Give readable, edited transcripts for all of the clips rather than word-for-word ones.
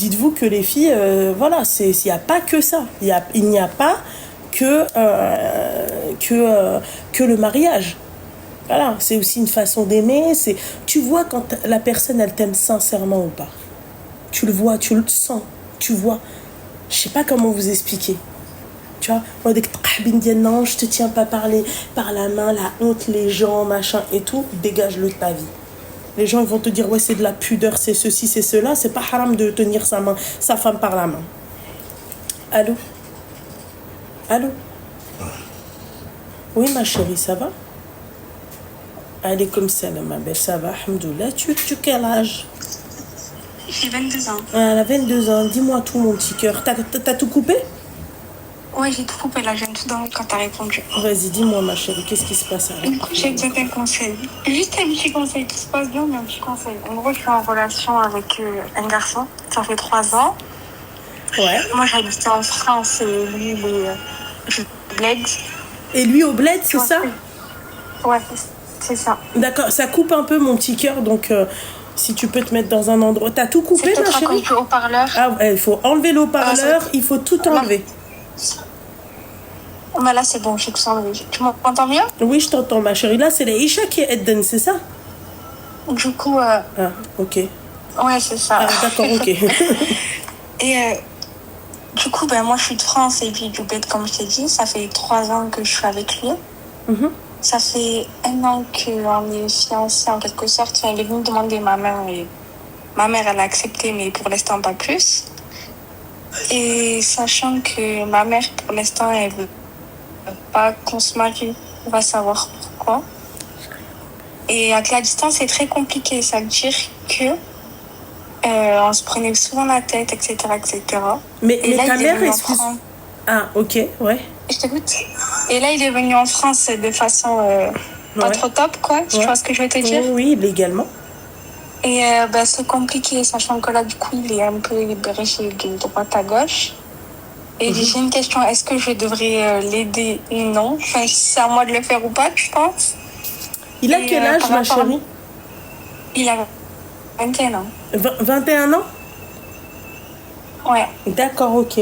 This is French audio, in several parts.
dites-vous que les filles, voilà, il n'y a pas que ça. Il n'y a pas que le mariage. Voilà, c'est aussi une façon d'aimer. Tu vois quand la personne, elle t'aime sincèrement ou pas. Tu le vois, tu le sens, tu vois. Je sais pas comment vous expliquer. Tu vois, moi, dès que non, je te tiens pas par la main, la honte, les gens, machin et tout, dégage-le de ta vie. Les gens ils vont te dire, ouais, c'est de la pudeur, c'est ceci, c'est cela. C'est pas haram de tenir sa femme par la main. Allô? Allô? Oui, ma chérie, ça va? Allez, comme ça, ma belle, ça va, alhamdoulilah. Tu quel âge? J'ai 22 ans. Elle a 22 ans. Dis-moi tout, mon petit cœur. T'as tout coupé? Ouais, j'ai tout coupé là, j'ai tout dans quand t'as répondu. Vas-y, dis-moi, ma chérie, qu'est-ce qui se passe avec toi? J'ai besoin d'un conseil. Juste un petit conseil, tout se passe bien, mais un petit conseil. En gros, je suis en relation avec un garçon, ça fait 3 ans. Ouais. Moi, j'habite en France et lui, il est au bled. Et lui au bled, c'est ça? Ouais, c'est ça. D'accord, ça coupe un peu mon petit cœur, donc si tu peux te mettre dans un endroit. T'as tout coupé, ma chérie? C'est peut-être un haut-parleur. Ah, il faut enlever le haut-parleur, il faut tout enlever. Mais là, c'est bon, je suis tout enlevé. Tu m'entends mieux? Oui, je t'entends, ma chérie. Là, c'est les Isha qui est Edden, c'est ça? Du coup... Ah, ok. Ouais, c'est ça. Ah, d'accord, ok. Et du coup, moi, je suis de France et puis du bled, comme je t'ai dit. Ça fait 3 ans que je suis avec lui. Ça fait 1 an qu'on est fiancés, en quelque sorte. Enfin, il est venu demander ma mère et ma mère, elle a accepté, mais pour l'instant, pas plus. Et sachant que ma mère, pour l'instant, elle veut pas qu'on se marie, on va savoir pourquoi. Et avec la distance, c'est très compliqué. Ça veut dire que on se prenait souvent la tête, etc., etc. Mais là, ta mère, excuse... Ah, ok, ouais. Je t'écoute. Et là, il est venu en France de façon pas trop top, quoi. Tu vois ce que je veux te dire? Oui, légalement. Et c'est compliqué, sachant que là, du coup, il est un peu libéré de droite à gauche. Et j'ai une question, est-ce que je devrais l'aider ou non? Enfin, c'est à moi de le faire ou pas, tu penses? Il a quel âge, ma chérie? Il a 21 ans. 21 ans? Ouais. D'accord, ok.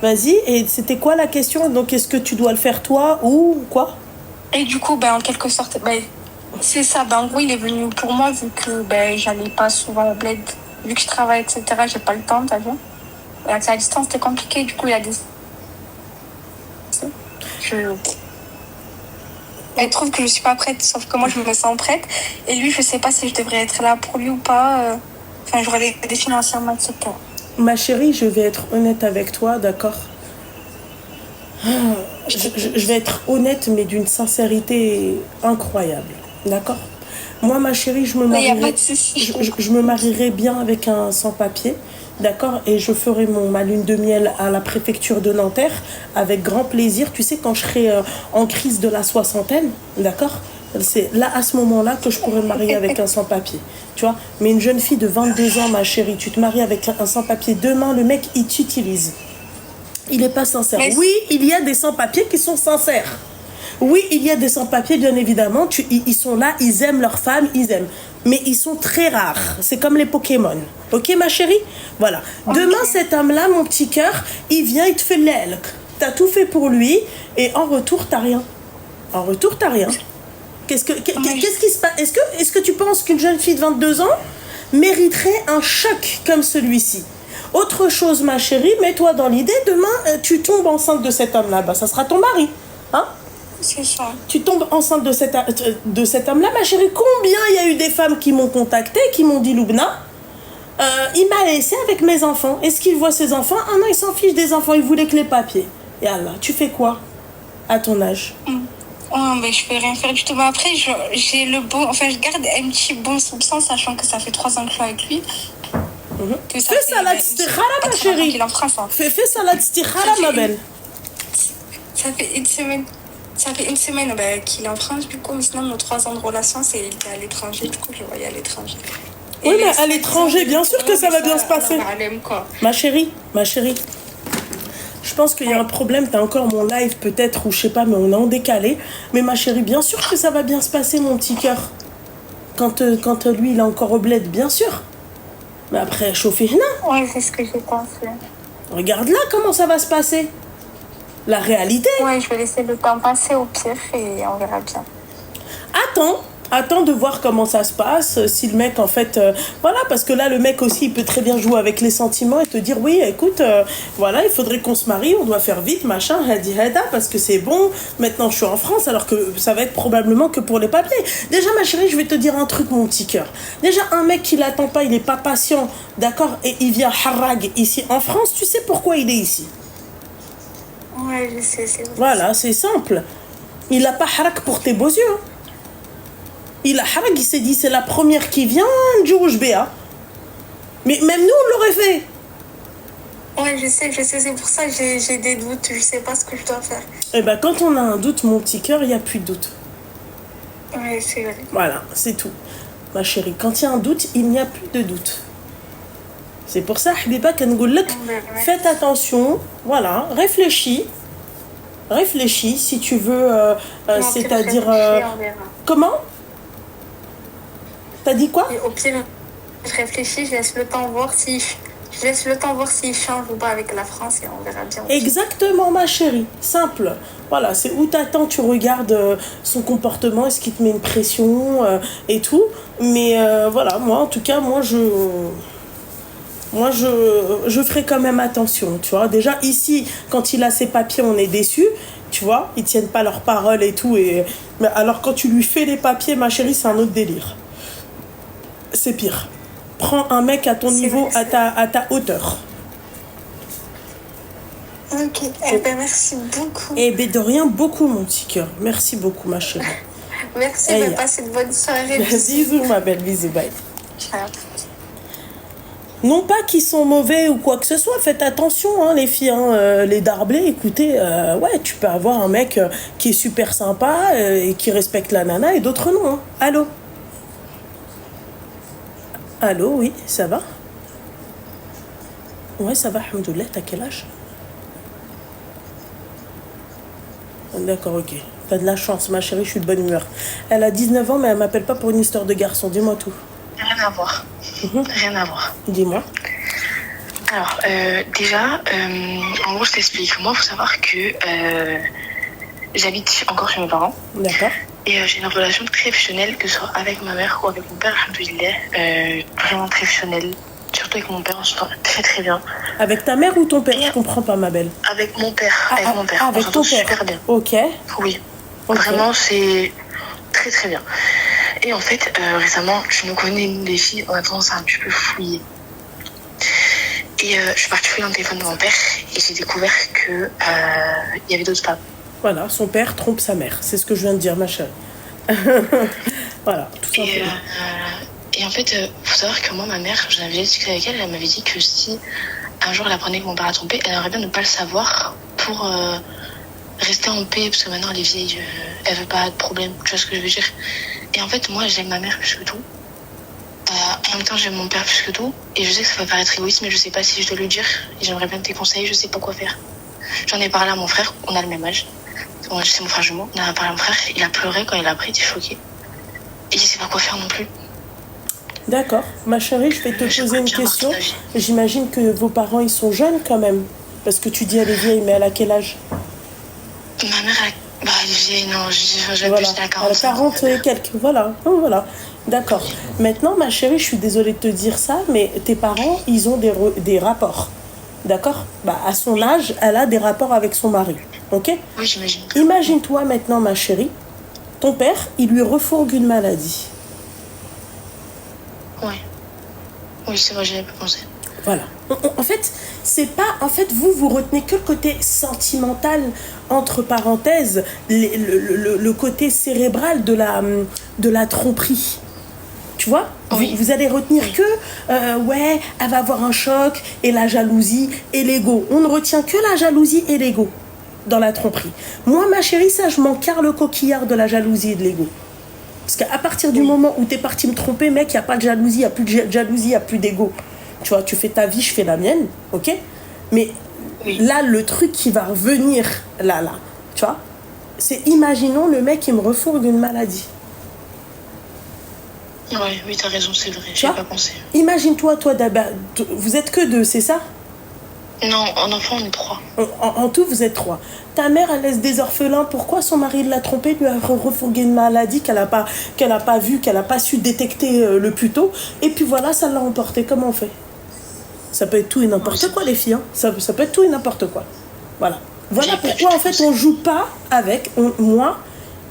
Vas-y, et c'était quoi la question? Donc, est-ce que tu dois le faire toi ou quoi? Et du coup, en quelque sorte, c'est ça. En gros, il est venu pour moi, vu que j'allais pas souvent au bled. Vu que je travaille, etc., j'ai pas le temps, t'as vu? Et avec la distance, c'était compliqué. Du coup, il a des... Elle trouve que je suis pas prête, sauf que moi, je me sens prête. Et lui, je sais pas si je devrais être là pour lui ou pas. Enfin, j'aurais des financièrement, etc. Ma chérie, je vais être honnête avec toi, d'accord? Je vais être honnête, mais d'une sincérité incroyable, d'accord? Moi, ma chérie, je me marierai bien avec un sans-papier, d'accord? Et je ferai ma lune de miel à la préfecture de Nanterre avec grand plaisir. Tu sais, quand je serai en crise de la soixantaine, d'accord? C'est là, à ce moment-là, que je pourrais me marier avec un sans-papier, tu vois? Mais une jeune fille de 22 ans, ma chérie, tu te maries avec un sans-papier, demain, le mec, il t'utilise. Il n'est pas sincère. Oui, il y a des sans-papiers qui sont sincères. Oui, il y a des sans-papiers, bien évidemment. Ils sont là, ils aiment leur femme, ils aiment. Mais ils sont très rares. C'est comme les Pokémon. Ok, ma chérie? Voilà. Demain, cet homme-là, mon petit cœur, il vient, il te fait l'elk. T'as tout fait pour lui et en retour, t'as rien. En retour, t'as rien. Qu'est-ce qui se passe? Est-ce que tu penses qu'une jeune fille de 22 ans mériterait un choc comme celui-ci? Autre chose, ma chérie, mets-toi dans l'idée, demain, tu tombes enceinte de cet homme-là, ça sera ton mari. Hein? C'est ça. Tu tombes enceinte de cet homme-là, ma chérie. Combien il y a eu des femmes qui m'ont contacté, qui m'ont dit, Loubna, il m'a laissé avec mes enfants. Est-ce qu'il voit ses enfants? Ah non, il s'en fiche des enfants, il voulait que les papiers. Et Allah, tu fais quoi à ton âge? Je peux rien faire du tout. Mais après, j'ai le bon... Enfin, je garde un petit bon soupçon, sachant que ça fait 3 ans que je suis avec lui. Fais salade stikhara, ma chérie. Fais salade stikhara, ma belle. Ça fait une semaine qu'il est en France, du coup. Mais sinon, nos 3 ans de relation, c'est à l'étranger. Du coup, je le voyais à l'étranger. Oui, mais à l'étranger, bien sûr que ça va bien se passer. Ma chérie. Je pense qu'il y a un problème, t'as encore mon live peut-être, ou je sais pas, mais on est en décalé. Mais ma chérie, bien sûr que ça va bien se passer, mon petit cœur. Quand lui, il est encore au bled, bien sûr. Mais après, chauffer là. Ouais, c'est ce que j'ai pensé. Regarde là comment ça va se passer. La réalité. Ouais, je vais laisser le temps passer au pire et on verra bien. Attends de voir comment ça se passe, si le mec en fait, voilà, parce que là le mec aussi il peut très bien jouer avec les sentiments et te dire oui écoute, voilà il faudrait qu'on se marie, on doit faire vite machin, hadi hada, parce que c'est bon, maintenant je suis en France alors que ça va être probablement que pour les papiers. Déjà ma chérie je vais te dire un truc mon petit cœur, déjà un mec qui l'attend pas, il est pas patient, d'accord, et il vient harag ici en France, tu sais pourquoi il est ici? Ouais je sais, c'est vrai. Voilà c'est simple, il a pas harag pour tes beaux yeux. Il a harag, il s'est dit c'est la première qui vient, Djouj Béa. Mais même nous, on l'aurait fait. Ouais, je sais, c'est pour ça que j'ai des doutes, je sais pas ce que je dois faire. Eh ben, quand on a un doute, mon petit cœur, il n'y a plus de doute. Ouais, c'est vrai. Voilà, c'est tout. Ma chérie, quand il y a un doute, il n'y a plus de doute. C'est pour ça, Habiba, faites attention, voilà, réfléchis, si tu veux, c'est-à-dire... comment? T'as dit quoi? Et au pire, je réfléchis, je laisse le temps voir s'il change ou pas avec la France et on verra bien. Exactement, ma chérie. Simple. Voilà, c'est où t'attends, tu regardes son comportement, est-ce qu'il te met une pression et tout. Mais voilà, moi, en tout cas, je ferai quand même attention, tu vois. Déjà, ici, quand il a ses papiers, on est déçus, tu vois. Ils tiennent pas leurs paroles et tout. Mais alors, quand tu lui fais les papiers, ma chérie, c'est un autre délire. C'est pire. Prends un mec à ton niveau, à ta hauteur. Ok, eh ben merci beaucoup. Eh ben de rien, beaucoup mon petit cœur. Merci beaucoup ma chérie. Merci, de passer de bonne soirée. Bisous ma belle, bisous, bye. Ciao. Non pas qu'ils sont mauvais ou quoi que ce soit, faites attention hein, les filles, hein, les darblés, écoutez, ouais, tu peux avoir un mec qui est super sympa et qui respecte la nana et d'autres non. Hein. Allô? Allô, oui, ça va? Ouais, ça va, alhamdoulilah, t'as quel âge? D'accord, ok. T'as de la chance, ma chérie, je suis de bonne humeur. Elle a 19 ans, mais elle m'appelle pas pour une histoire de garçon. Dis-moi tout. Rien à voir. Rien à voir. Dis-moi. Alors, déjà, en gros, je t'explique. Moi, il faut savoir que j'habite encore chez mes parents. D'accord. Et j'ai une relation très fusionnelle, que ce soit avec ma mère ou avec mon père, alhamdoulilah, vraiment très fusionnelle. Surtout avec mon père, on se parle très très bien. Avec ta mère ou ton père? Je comprends pas, ma belle. Avec mon père. Mon père. Avec ton père. Super bien. Ok. Oui. Okay. Vraiment, c'est très très bien. Et en fait, récemment, je me connais des filles, on a tendance à un petit peu fouiller. Et je suis partie fouiller dans le téléphone de mon père et j'ai découvert que il y avait d'autres femmes. Voilà, son père trompe sa mère. C'est ce que je viens de dire, ma chérie. Voilà, tout simplement. Et en fait, faut savoir que moi, ma mère, j'en avais discuté avec elle, elle m'avait dit que si un jour elle apprenait que mon père a trompé, elle aimerait bien ne pas le savoir pour rester en paix, parce que maintenant elle est vieille, elle veut pas de problème, tu vois ce que je veux dire. Et en fait, moi, j'aime ma mère plus que tout. En même temps, j'aime mon père plus que tout. Et je sais que ça va paraître égoïste, mais je sais pas si je dois lui dire. Et j'aimerais bien tes conseils, je sais pas quoi faire. J'en ai parlé à mon frère, on a le même âge. C'est mon frère jumeau, on a parlé à mon frère, il a pleuré quand il a appris, il était choqué. Et je sais pas quoi faire non plus. D'accord. Ma chérie, je vais te poser une question. J'imagine que vos parents, ils sont jeunes quand même. Parce que tu dis elle est vieille, mais elle a quel âge? Ma mère, elle est vieille, non, j'ai voilà. plus de la 40. Elle a 40 et quelques, voilà. Oh, voilà. D'accord. Maintenant, ma chérie, je suis désolée de te dire ça, mais tes parents, ils ont des rapports. D'accord? À son âge, elle a des rapports avec son mari. Ok? Oui, j'imagine. Imagine-toi maintenant, ma chérie, ton père, il lui refourgue une maladie. Ouais. Oui, c'est vrai, j'avais pas pensé. Voilà. En fait, c'est pas... En fait, vous retenez que le côté sentimental, entre parenthèses, le côté cérébral de la tromperie. Tu vois? Oui. Vous allez retenir que, ouais, elle va avoir un choc, et la jalousie, et l'ego. On ne retient que la jalousie et l'ego dans la tromperie. Moi, ma chérie, ça, je m'en carre le coquillard de la jalousie et de l'ego. Parce qu'à partir du moment où t'es parti me tromper, mec, il n'y a pas de jalousie, il n'y a plus de jalousie, il n'y a plus d'ego. Tu vois, tu fais ta vie, je fais la mienne, ok? Mais là, le truc qui va revenir, là, tu vois, c'est imaginons le mec qui me refourgue une maladie. Oui, t'as raison, c'est vrai, j'y ai pas pensé. Imagine-toi, toi, d'abord, vous êtes que 2, c'est ça? Non, en enfant, on est 3. En tout, vous êtes 3. Ta mère, elle laisse des orphelins. Pourquoi son mari l'a trompée, lui a refourgué une maladie qu'elle a pas vue, qu'elle n'a pas su détecter le plus tôt. Et puis voilà, ça l'a emporté. Comment on fait? Ça peut être tout et n'importe quoi, les filles. Hein. Ça peut être tout et n'importe quoi. Voilà. Voilà pourquoi, en fait, on joue pas avec moi,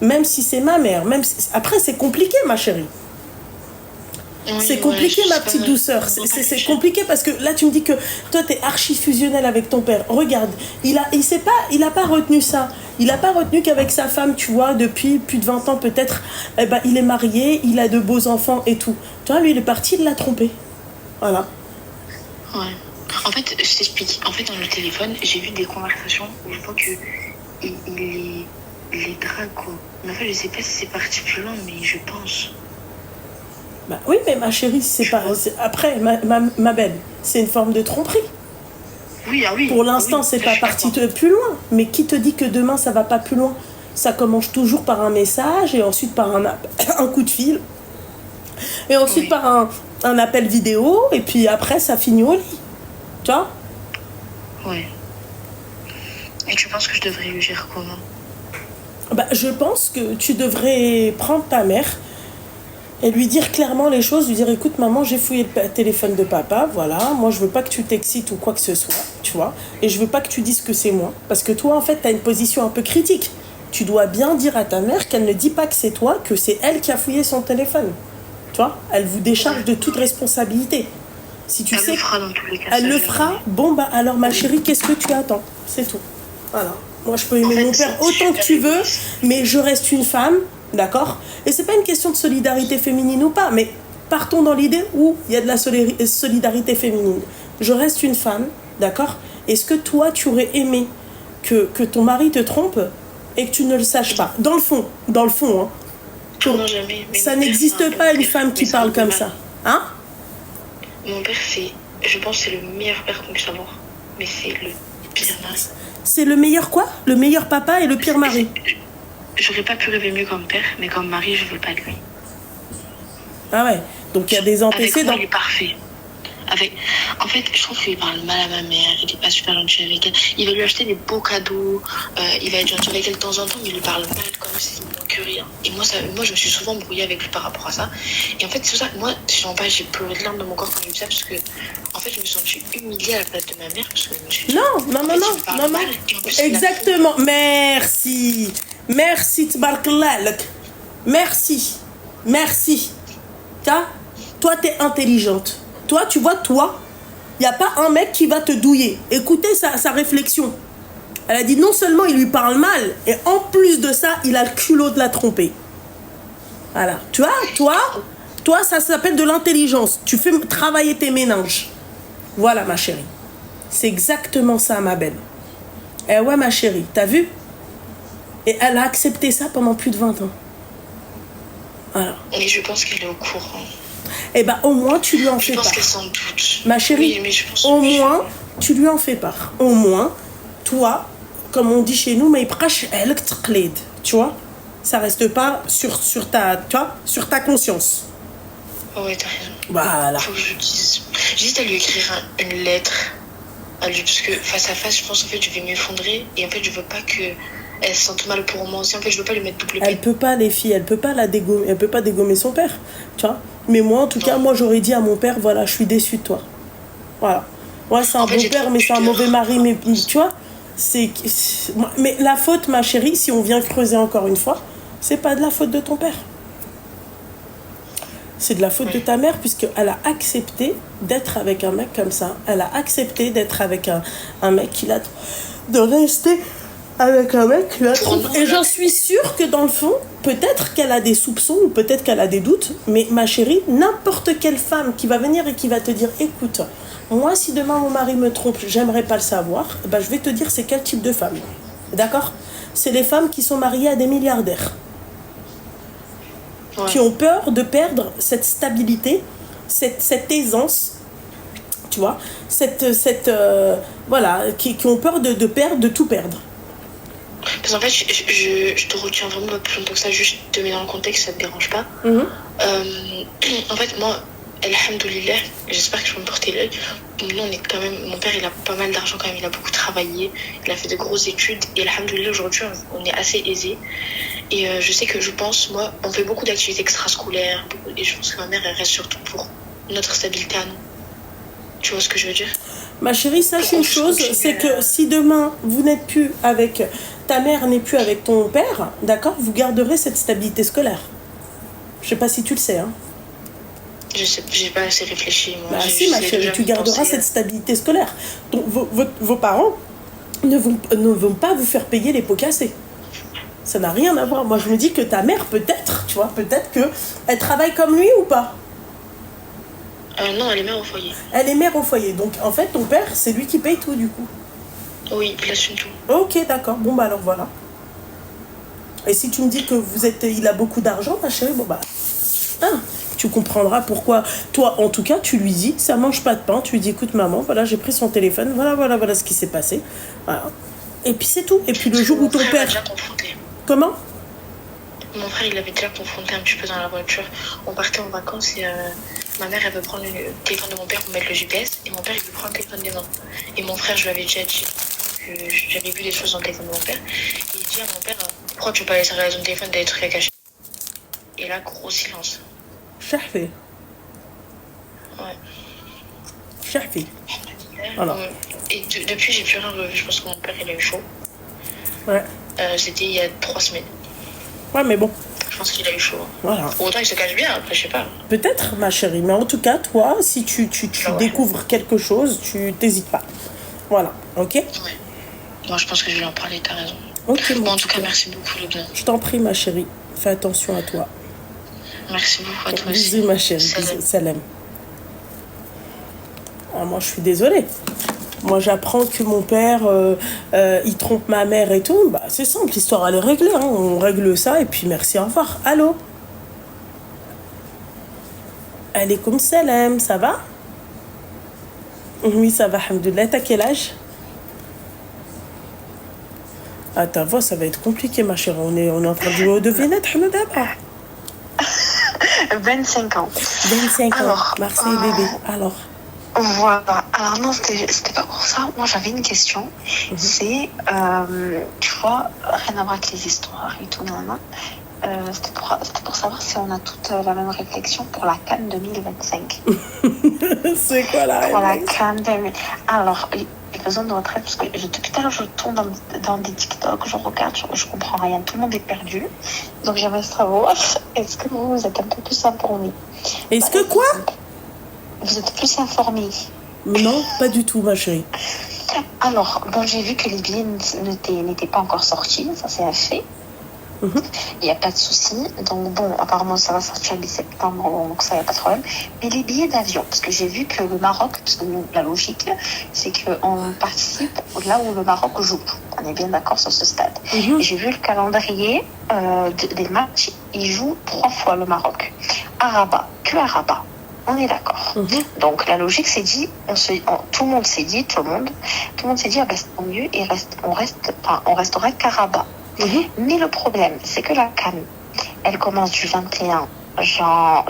même si c'est ma mère. Après, c'est compliqué, ma chérie. Oui, c'est compliqué, ma petite douceur. C'est compliqué parce que là, tu me dis que toi, tu es archi fusionnel avec ton père. Regarde, il a pas retenu ça. Il n'a pas retenu qu'avec sa femme, tu vois, depuis plus de 20 ans peut-être, il est marié, il a de beaux enfants et tout. Tu vois, lui, il est parti, il l'a trompé. Voilà. Ouais. En fait, je t'explique. En fait, dans le téléphone, j'ai vu des conversations où je vois que il les drague, quoi. Mais en fait, je sais pas si c'est parti plus loin, mais je pense. Bah oui, mais ma chérie, après, ma belle, c'est une forme de tromperie. Oui, ah oui. Pour l'instant, c'est pas parti plus loin. Mais qui te dit que demain, ça va pas plus loin? Ça commence toujours par un message et ensuite par un coup de fil. Et ensuite par un appel vidéo. Et puis après, ça finit au lit. Tu vois? Oui. Et tu penses que je devrais lui dire comment? Bah, je pense que tu devrais prendre ta mère et lui dire clairement les choses, lui dire écoute maman, j'ai fouillé le téléphone de papa, voilà, moi je veux pas que tu t'excites ou quoi que ce soit, tu vois, et je veux pas que tu dises que c'est moi, parce que toi en fait t'as une position un peu critique, tu dois bien dire à ta mère qu'elle ne dit pas que c'est toi, que c'est elle qui a fouillé son téléphone, tu vois, elle vous décharge de toute responsabilité. Si tu sais, le fera dans tous les cas. Elle le fera, bon bah alors ma chérie, qu'est-ce que tu attends? C'est tout, voilà. Moi je peux aimer mon père autant que tu veux, mais je reste une femme. D'accord? Et c'est pas une question de solidarité féminine ou pas, mais partons dans l'idée où il y a de la solidarité féminine. Je reste une femme, d'accord? Est-ce que toi, tu aurais aimé que ton mari te trompe et que tu ne le saches pas? Dans le fond, hein. Non, jamais. Ça n'existe pas une femme qui parle comme ça. Hein? Mon père, je pense que c'est le meilleur père qu'on puisse avoir. Mais c'est le pire mari. C'est le meilleur quoi? Le meilleur papa et le pire mari. J'aurais pas pu rêver mieux comme père, mais comme mari, je veux pas de lui. Ah ouais, donc il y a des antécédents. Il est parfait. En fait, je trouve qu'il parle mal à ma mère, il est pas super gentil avec elle. Il va lui acheter des beaux cadeaux, il va être gentil avec elle de temps en temps, mais il lui parle mal comme s'il ne manque rien. Et moi, je me suis souvent brouillée avec lui par rapport à ça. Et en fait, c'est pour ça que moi, je sens pas, j'ai pleuré de larmes dans mon corps quand j'ai vu ça, parce que, en fait, je me suis sentie humiliée à la place de ma mère, parce que je me suis dit, non. Exactement, merci. Merci, Tbarkallah. Merci. Toi, t'es intelligente. Toi, tu vois, il n'y a pas un mec qui va te douiller. Écoutez sa réflexion. Elle a dit non seulement il lui parle mal, et en plus de ça, il a le culot de la tromper. Voilà. Tu vois, toi, ça s'appelle de l'intelligence. Tu fais travailler tes méninges. Voilà, ma chérie. C'est exactement ça, ma belle. Eh ouais, ma chérie, t'as vu? Et elle a accepté ça pendant plus de 20 ans. Voilà. Et je pense qu'elle est au courant. Eh ben, au moins, tu lui en fais part. Je pense qu'elle s'en doute. Ma chérie, oui, mais je pense au moins, tu lui en fais part. Au moins, toi, comme on dit chez nous, mais tu vois, ça reste pas sur ta conscience. Oh ouais, t'as raison. Voilà. Faut que je dise. J'hésite à lui écrire une lettre à lui, parce que face à face, je pense en fait, je vais m'effondrer. Et en fait, je veux pas qu'elle se sente mal pour moi aussi. En fait, je veux pas lui mettre double peine. Elle peut pas, les filles, elle peut pas dégommer son père, tu vois. Mais moi, en tout cas, moi, j'aurais dit à mon père, voilà, je suis déçue de toi. Voilà. Ouais, c'est un bon père, mais c'est un mauvais mari, mais tu vois, mais la faute, ma chérie, si on vient creuser encore une fois, c'est pas de la faute de ton père. C'est de la faute de ta mère, puisqu'elle a accepté d'être avec un mec comme ça. Elle a accepté d'être avec un mec qui l'a... de rester avec un mec qui l'a trompé. Et j'en suis sûre que dans le fond, peut-être qu'elle a des soupçons, ou peut-être qu'elle a des doutes, mais ma chérie, n'importe quelle femme qui va venir et qui va te dire, écoute, moi, si demain mon mari me trompe, j'aimerais pas le savoir, ben, je vais te dire c'est quel type de femme. D'accord? C'est les femmes qui sont mariées à des milliardaires. Qui ont peur de perdre cette stabilité, cette aisance, tu vois, voilà, qui ont peur de tout perdre. Parce qu'en fait, je te retiens vraiment pas plus longtemps que ça, juste te mets dans le contexte, ça te dérange pas. En fait, moi, alhamdoulilah, j'espère que je vais me porter l'œil. Nous, on est quand même, mon père, il a pas mal d'argent quand même, il a beaucoup travaillé, il a fait de grosses études. Et alhamdoulilah, aujourd'hui, on est assez aisé. Et je sais que je pense, moi, on fait beaucoup d'activités extrascolaires. Et je pense que ma mère, elle reste surtout pour notre stabilité à nous. Tu vois ce que je veux dire? Ma chérie, sache une chose, c'est que si demain, vous n'êtes plus avec, ta mère n'est plus avec ton père, d'accord, vous garderez cette stabilité scolaire. Je sais pas si tu le sais, hein. Je sais, j'ai pas assez réfléchi, moi. Bah si, ma chérie, tu garderas cette stabilité scolaire. Donc, vos parents ne vont pas vous faire payer les pots cassés. Ça n'a rien à voir. Moi, je me dis que ta mère, peut-être, tu vois, peut-être qu'elle travaille comme lui ou pas. Non, elle est mère au foyer. Elle est mère au foyer. Donc, en fait, ton père, c'est lui qui paye tout, du coup. Oui, il assume tout. Ok, d'accord. Bon, bah alors, voilà. Et si tu me dis que il a beaucoup d'argent, ma chérie, bon, bah... Hein, tu comprendras pourquoi. Toi, en tout cas, tu lui dis, ça mange pas de pain. Tu lui dis, écoute, maman, voilà, j'ai pris son téléphone. Voilà ce qui s'est passé. Voilà. Et puis, c'est tout. Et puis, le jour où ton père... Comment ? Mon frère, il avait déjà confronté un petit peu dans la voiture. On partait en vacances et ma mère, elle veut prendre le téléphone de mon père pour mettre le GPS. Et mon père, il veut prendre le téléphone des mains. Et mon frère, je lui avais déjà dit que j'avais vu des choses dans le téléphone de mon père. Et il dit à mon père, pourquoi tu veux pas laisser regarder ton téléphone, des trucs à cacher? Et là, gros silence. Chahfi. Ouais. Chahfi. Voilà. Et depuis, j'ai plus rien revu. Je pense que mon père, il a eu chaud. Ouais. C'était il y a 3 semaines. Ouais, mais bon. Je pense qu'il a eu chaud. Voilà. Autant il se cache bien, après, je sais pas. Peut-être, ma chérie. Mais en tout cas, toi, si tu découvres quelque chose, tu t'hésites pas. Voilà, ok? Ouais. Moi, je pense que je vais en parler, t'as raison. Ok. Bon, en tout cas, merci beaucoup, le bien. Je t'en prie, ma chérie. Fais attention à toi. Merci beaucoup à toi aussi. Bisous, ma chérie. Bisous, salam. Ah, moi, je suis désolée. Moi, j'apprends que mon père, il trompe ma mère et tout. Bah, c'est simple, l'histoire, elle est réglée. Hein. On règle ça et puis merci, au revoir. Allô? Alaykoum salam, ça va? Oui, ça va, alhamdoulilah. T'as quel âge? Ah, ta voix, ça va être compliqué, ma chérie. On est en train de jouer aux devinettes, d'abord. 25 ans. 25 ans. Alors, Marseille bébé. Alors. Voilà. Alors non, c'était pas pour ça. Moi, j'avais une question. C'est, tu vois, rien à voir avec les histoires et tout, non. C'était pour savoir si on a toutes la même réflexion pour la CAN 2025. C'est quoi la réflexion? Pour la CAN 2025. Alors, j'ai besoin de votre aide parce que depuis tout à l'heure, je tourne dans des TikTok, je regarde, je comprends rien. Tout le monde est perdu. Donc, j'aimerais savoir, est-ce que vous êtes un peu plus informés? Est-ce que quoi? Vous êtes plus informés? Non, pas du tout, ma chérie. Alors, bon, j'ai vu que les billets n'étaient pas encore sortis, ça c'est un fait. Il n'y a pas de souci. Donc bon, apparemment ça va sortir le 10 septembre, donc ça, il n'y a pas de problème. Mais les billets d'avion, parce que j'ai vu que le Maroc, parce que la logique, c'est qu'on participe là où le Maroc joue. On est bien d'accord sur ce stade. Et j'ai vu le calendrier des matchs, il joue 3 fois le Maroc. À Rabat, que à Rabat. On est d'accord. Donc la logique s'est dit, tout le monde s'est dit, ah, bah, c'est mieux, on restera qu'à Rabat. Mais le problème, c'est que la CAN, elle commence du 21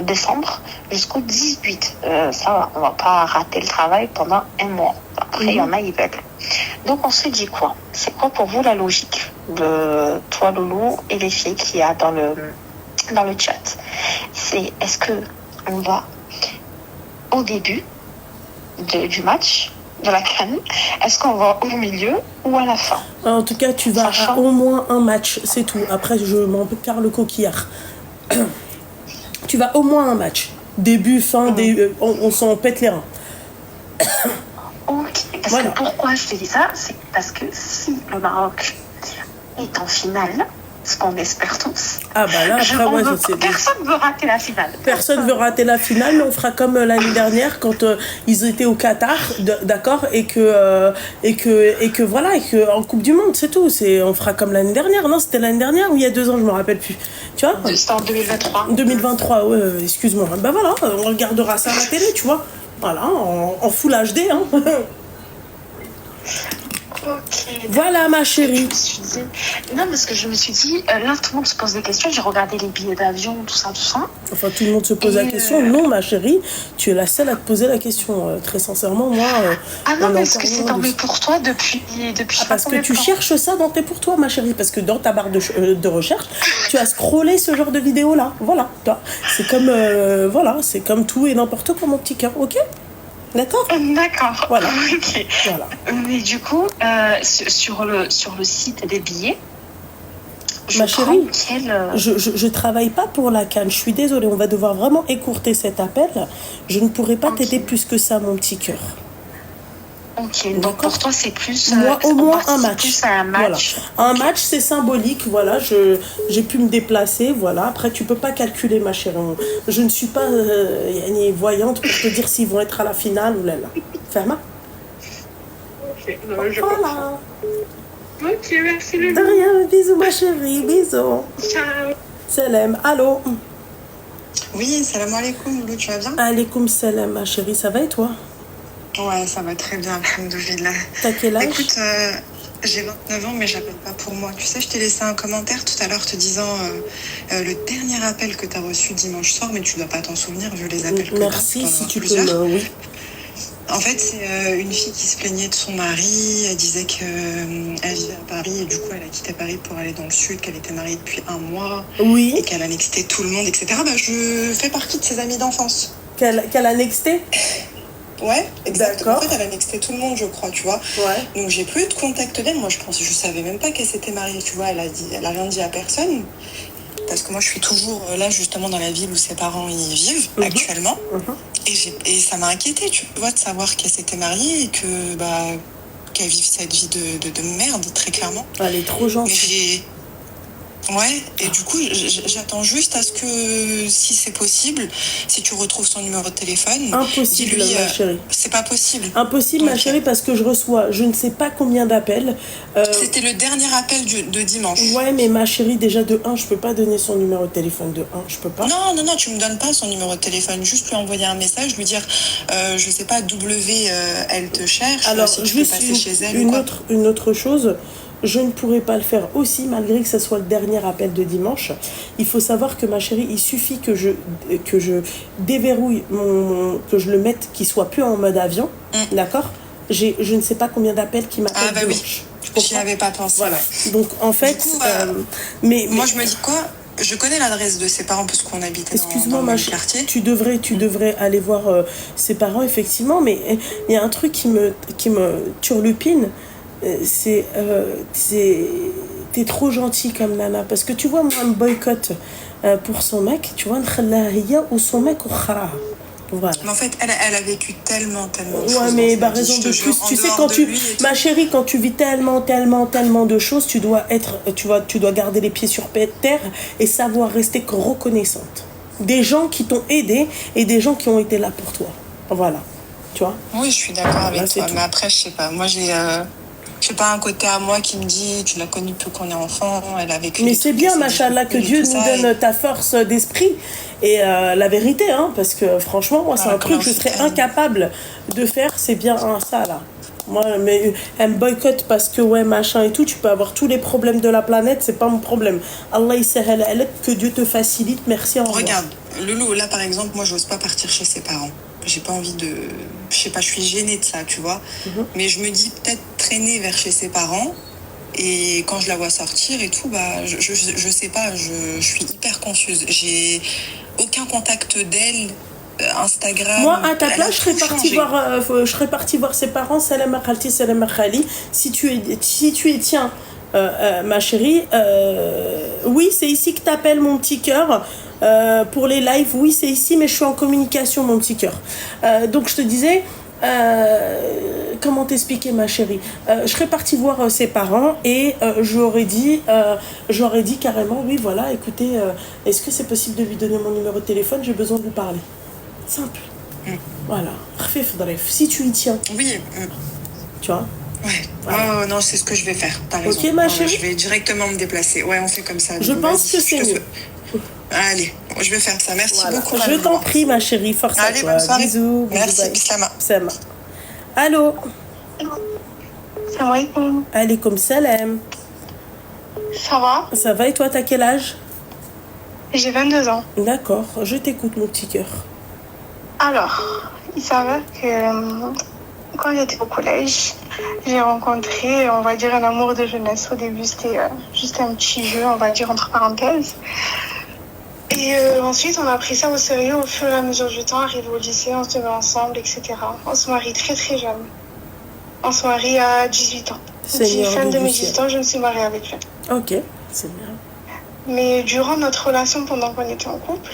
décembre jusqu'au 18. Ça va, on va pas rater le travail pendant un mois. Après, il y en a, ils veulent. Donc, on se dit quoi? C'est quoi pour vous la logique de toi, Loulou, et les filles qu'il y a dans le chat? C'est, est-ce que on va au début du match de la CAN, est-ce qu'on va au milieu ou à la fin? En tout cas, tu vas à au moins un match, c'est tout. Après, je m'en perds le coquillard. Tu vas au moins un match. Début, fin, on s'en pète les reins. Ok, parce que pourquoi je te dis ça? C'est parce que si le Maroc est en finale, ce qu'on espère tous. Ah bah là, après, personne ne veut rater la finale. Personne ne veut rater la finale, mais on fera comme l'année dernière quand ils étaient au Qatar, d'accord, et que voilà, et que en Coupe du Monde, c'est tout. On fera comme l'année dernière, non? C'était l'année dernière ou il y a 2 ans, je me rappelle plus. Tu vois? C'était en 2023. 2023, ouais, excuse-moi. Bah voilà, on regardera ça à la télé, tu vois. Voilà, en full HD, hein. Ok. Voilà, ma chérie. Non, parce que je me suis dit, là, tout le monde se pose des questions. J'ai regardé les billets d'avion, tout ça, tout ça. Enfin, tout le monde se pose la question. Non, ma chérie, tu es la seule à te poser la question. Très sincèrement, moi... ah non, mais est-ce que c'est tombé pour toi depuis parce que tu cherches ça dans tes pour toi, ma chérie. Parce que dans ta barre de recherche, tu as scrollé ce genre de vidéo-là. Voilà. C'est comme, c'est comme tout et n'importe quoi, mon petit cœur. Ok? D'accord. Voilà. Ok. Voilà. Mais du coup, sur le site des billets, ma chérie, je travaille pas pour la CAN. Je suis désolée, on va devoir vraiment écourter cet appel. Je ne pourrai pas t'aider plus que ça, mon petit cœur. Ok, donc pour toi c'est plus... moi, au moins un match. Plus un match. Voilà. Un match, c'est symbolique, voilà, j'ai pu me déplacer, voilà. Après, tu peux pas calculer, ma chérie. Je ne suis pas voyante pour te dire s'ils vont être à la finale ou là. Ferme. Ok, voilà. Ok, merci le de rien, bisous ma chérie, bisous. Ciao. Salam, allô. Oui, salam alaikum, Lou, tu vas bien? Alaikum salam, ma chérie, ça va et toi? Ouais, ça va très bien, alhamdoulilah. T'as quel âge? Écoute, j'ai 29 ans, mais j'appelle pas pour moi. Tu sais, je t'ai laissé un commentaire tout à l'heure te disant le dernier appel que t'as reçu dimanche soir, mais tu dois pas t'en souvenir vu les appels que t'as. Merci, si tu peux, oui. En fait, c'est une fille qui se plaignait de son mari. Elle disait qu'elle vivait à Paris et du coup, elle a quitté Paris pour aller dans le sud, qu'elle était mariée depuis 1 mois. Oui. Et qu'elle annexait tout le monde, etc. Bah, je fais partie de ses amis d'enfance. Qu'elle annexait? Ouais, exactement. D'accord. En fait, elle annexait tout le monde, je crois, tu vois. Ouais. Donc, j'ai plus eu de contact d'elle. Moi, je savais même pas qu'elle s'était mariée, tu vois. Elle a rien dit à personne. Parce que moi, je suis toujours là, justement, dans la ville où ses parents y vivent, actuellement. Et ça m'a inquiétée, tu vois, de savoir qu'elle s'était mariée et que, qu'elle vive cette vie de merde, très clairement. Elle est trop gentille. Ouais, et du coup, j'attends juste à ce que, si c'est possible, si tu retrouves son numéro de téléphone, impossible, dis-lui, ma chérie. C'est pas possible. Impossible, ma chérie, parce que je reçois je ne sais pas combien d'appels. C'était le dernier appel de dimanche. Ouais, mais ma chérie, déjà de 1, je peux pas donner son numéro de téléphone de 1, je peux pas. Non, tu me donnes pas son numéro de téléphone, juste lui envoyer un message, lui dire, je sais pas, elle te cherche. Alors, si tu juste peux passer chez elle une autre chose. Je ne pourrais pas le faire aussi, malgré que ce soit le dernier appel de dimanche. Il faut savoir que ma chérie, il suffit que je déverrouille que je le mette, qu'il soit plus en mode avion, d'accord? Je ne sais pas combien d'appels qui m'appellent dimanche. Oui, j'y avais pas pensé. Voilà. Donc en fait, du coup, moi je me dis quoi? Je connais l'adresse de ses parents parce qu'on habitait dans le quartier. Tu devrais aller voir ses parents, effectivement, mais il y a un truc qui me turlupine. T'es trop gentil comme nana, parce que tu vois, moi, un boycott pour son mec, tu vois, ou son mec au khara. Voilà. Mais en fait, elle a vécu tellement de choses. Ouais, mais raison de plus. Tu sais, ma chérie, quand tu vis tellement de choses, tu dois garder les pieds sur terre et savoir rester reconnaissante. Des gens qui t'ont aidé et des gens qui ont été là pour toi. Voilà. Tu vois? Oui, je suis d'accord avec toi. Mais après, je sais pas. Moi, j'ai pas un côté à moi qui me dit tu l'as connue depuis qu'on est enfant, elle a vécu. Mais c'est bien, machallah, que Dieu nous donne ta force d'esprit et la vérité, hein, parce que franchement, moi, c'est un truc que je serais incapable de faire, c'est bien ça, là. Moi, mais elle me boycotte parce que, ouais, machin et tout, tu peux avoir tous les problèmes de la planète, c'est pas mon problème. Allah, que Dieu te facilite, merci, au revoir. Regarde, Loulou, là, par exemple, moi, j'ose pas partir chez ses parents. J'ai pas envie de... Je sais pas, je suis gênée de ça, tu vois. Mais je me dis peut-être traîner vers chez ses parents. Et quand je la vois sortir et tout, je sais pas, je suis hyper confuse. J'ai aucun contact d'elle, Instagram. Moi, à ta place, je serais partie voir ses parents. Salam akhalti, salam akhali. Si tu es tiens, ma chérie, oui, c'est ici que t'appelles, mon petit cœur. Pour les lives, oui, c'est ici, mais je suis en communication, mon petit cœur. Donc, je te disais, comment t'expliquer, ma chérie? Je serais partie voir ses parents et j'aurais dit carrément, oui, voilà, écoutez, est-ce que c'est possible de lui donner mon numéro de téléphone? J'ai besoin de lui parler. Simple. Voilà. Si tu y tiens. Oui. Tu vois? Ouais. Voilà. Oh, non, c'est ce que je vais faire. T'as raison. Ok, ma chérie. Je vais directement me déplacer. Ouais, on fait comme ça. Je pense que c'est mieux. Allez, je vais faire ça. Merci beaucoup. Je t'en prie, ma chérie. Force à toi. Bonne soirée. Bisous. Merci, bisous, Bislama. Sama. Allô? Salam alaikum. Alaykoum salam. Ça va? Ça va et toi, t'as quel âge? J'ai 22 ans. D'accord, je t'écoute mon petit cœur. Alors, il s'avère que quand j'étais au collège, j'ai rencontré, on va dire, un amour de jeunesse. Au début, c'était juste un petit jeu, on va dire, entre parenthèses. Et ensuite, on a pris ça au sérieux au fur et à mesure du temps. Arrivé au lycée, on se met ensemble, etc. On se marie très très jeune. On se marie à 18 ans. Fin de mes 18 ans, je me suis mariée avec lui. Ok, c'est bien. Mais durant notre relation, pendant qu'on était en couple,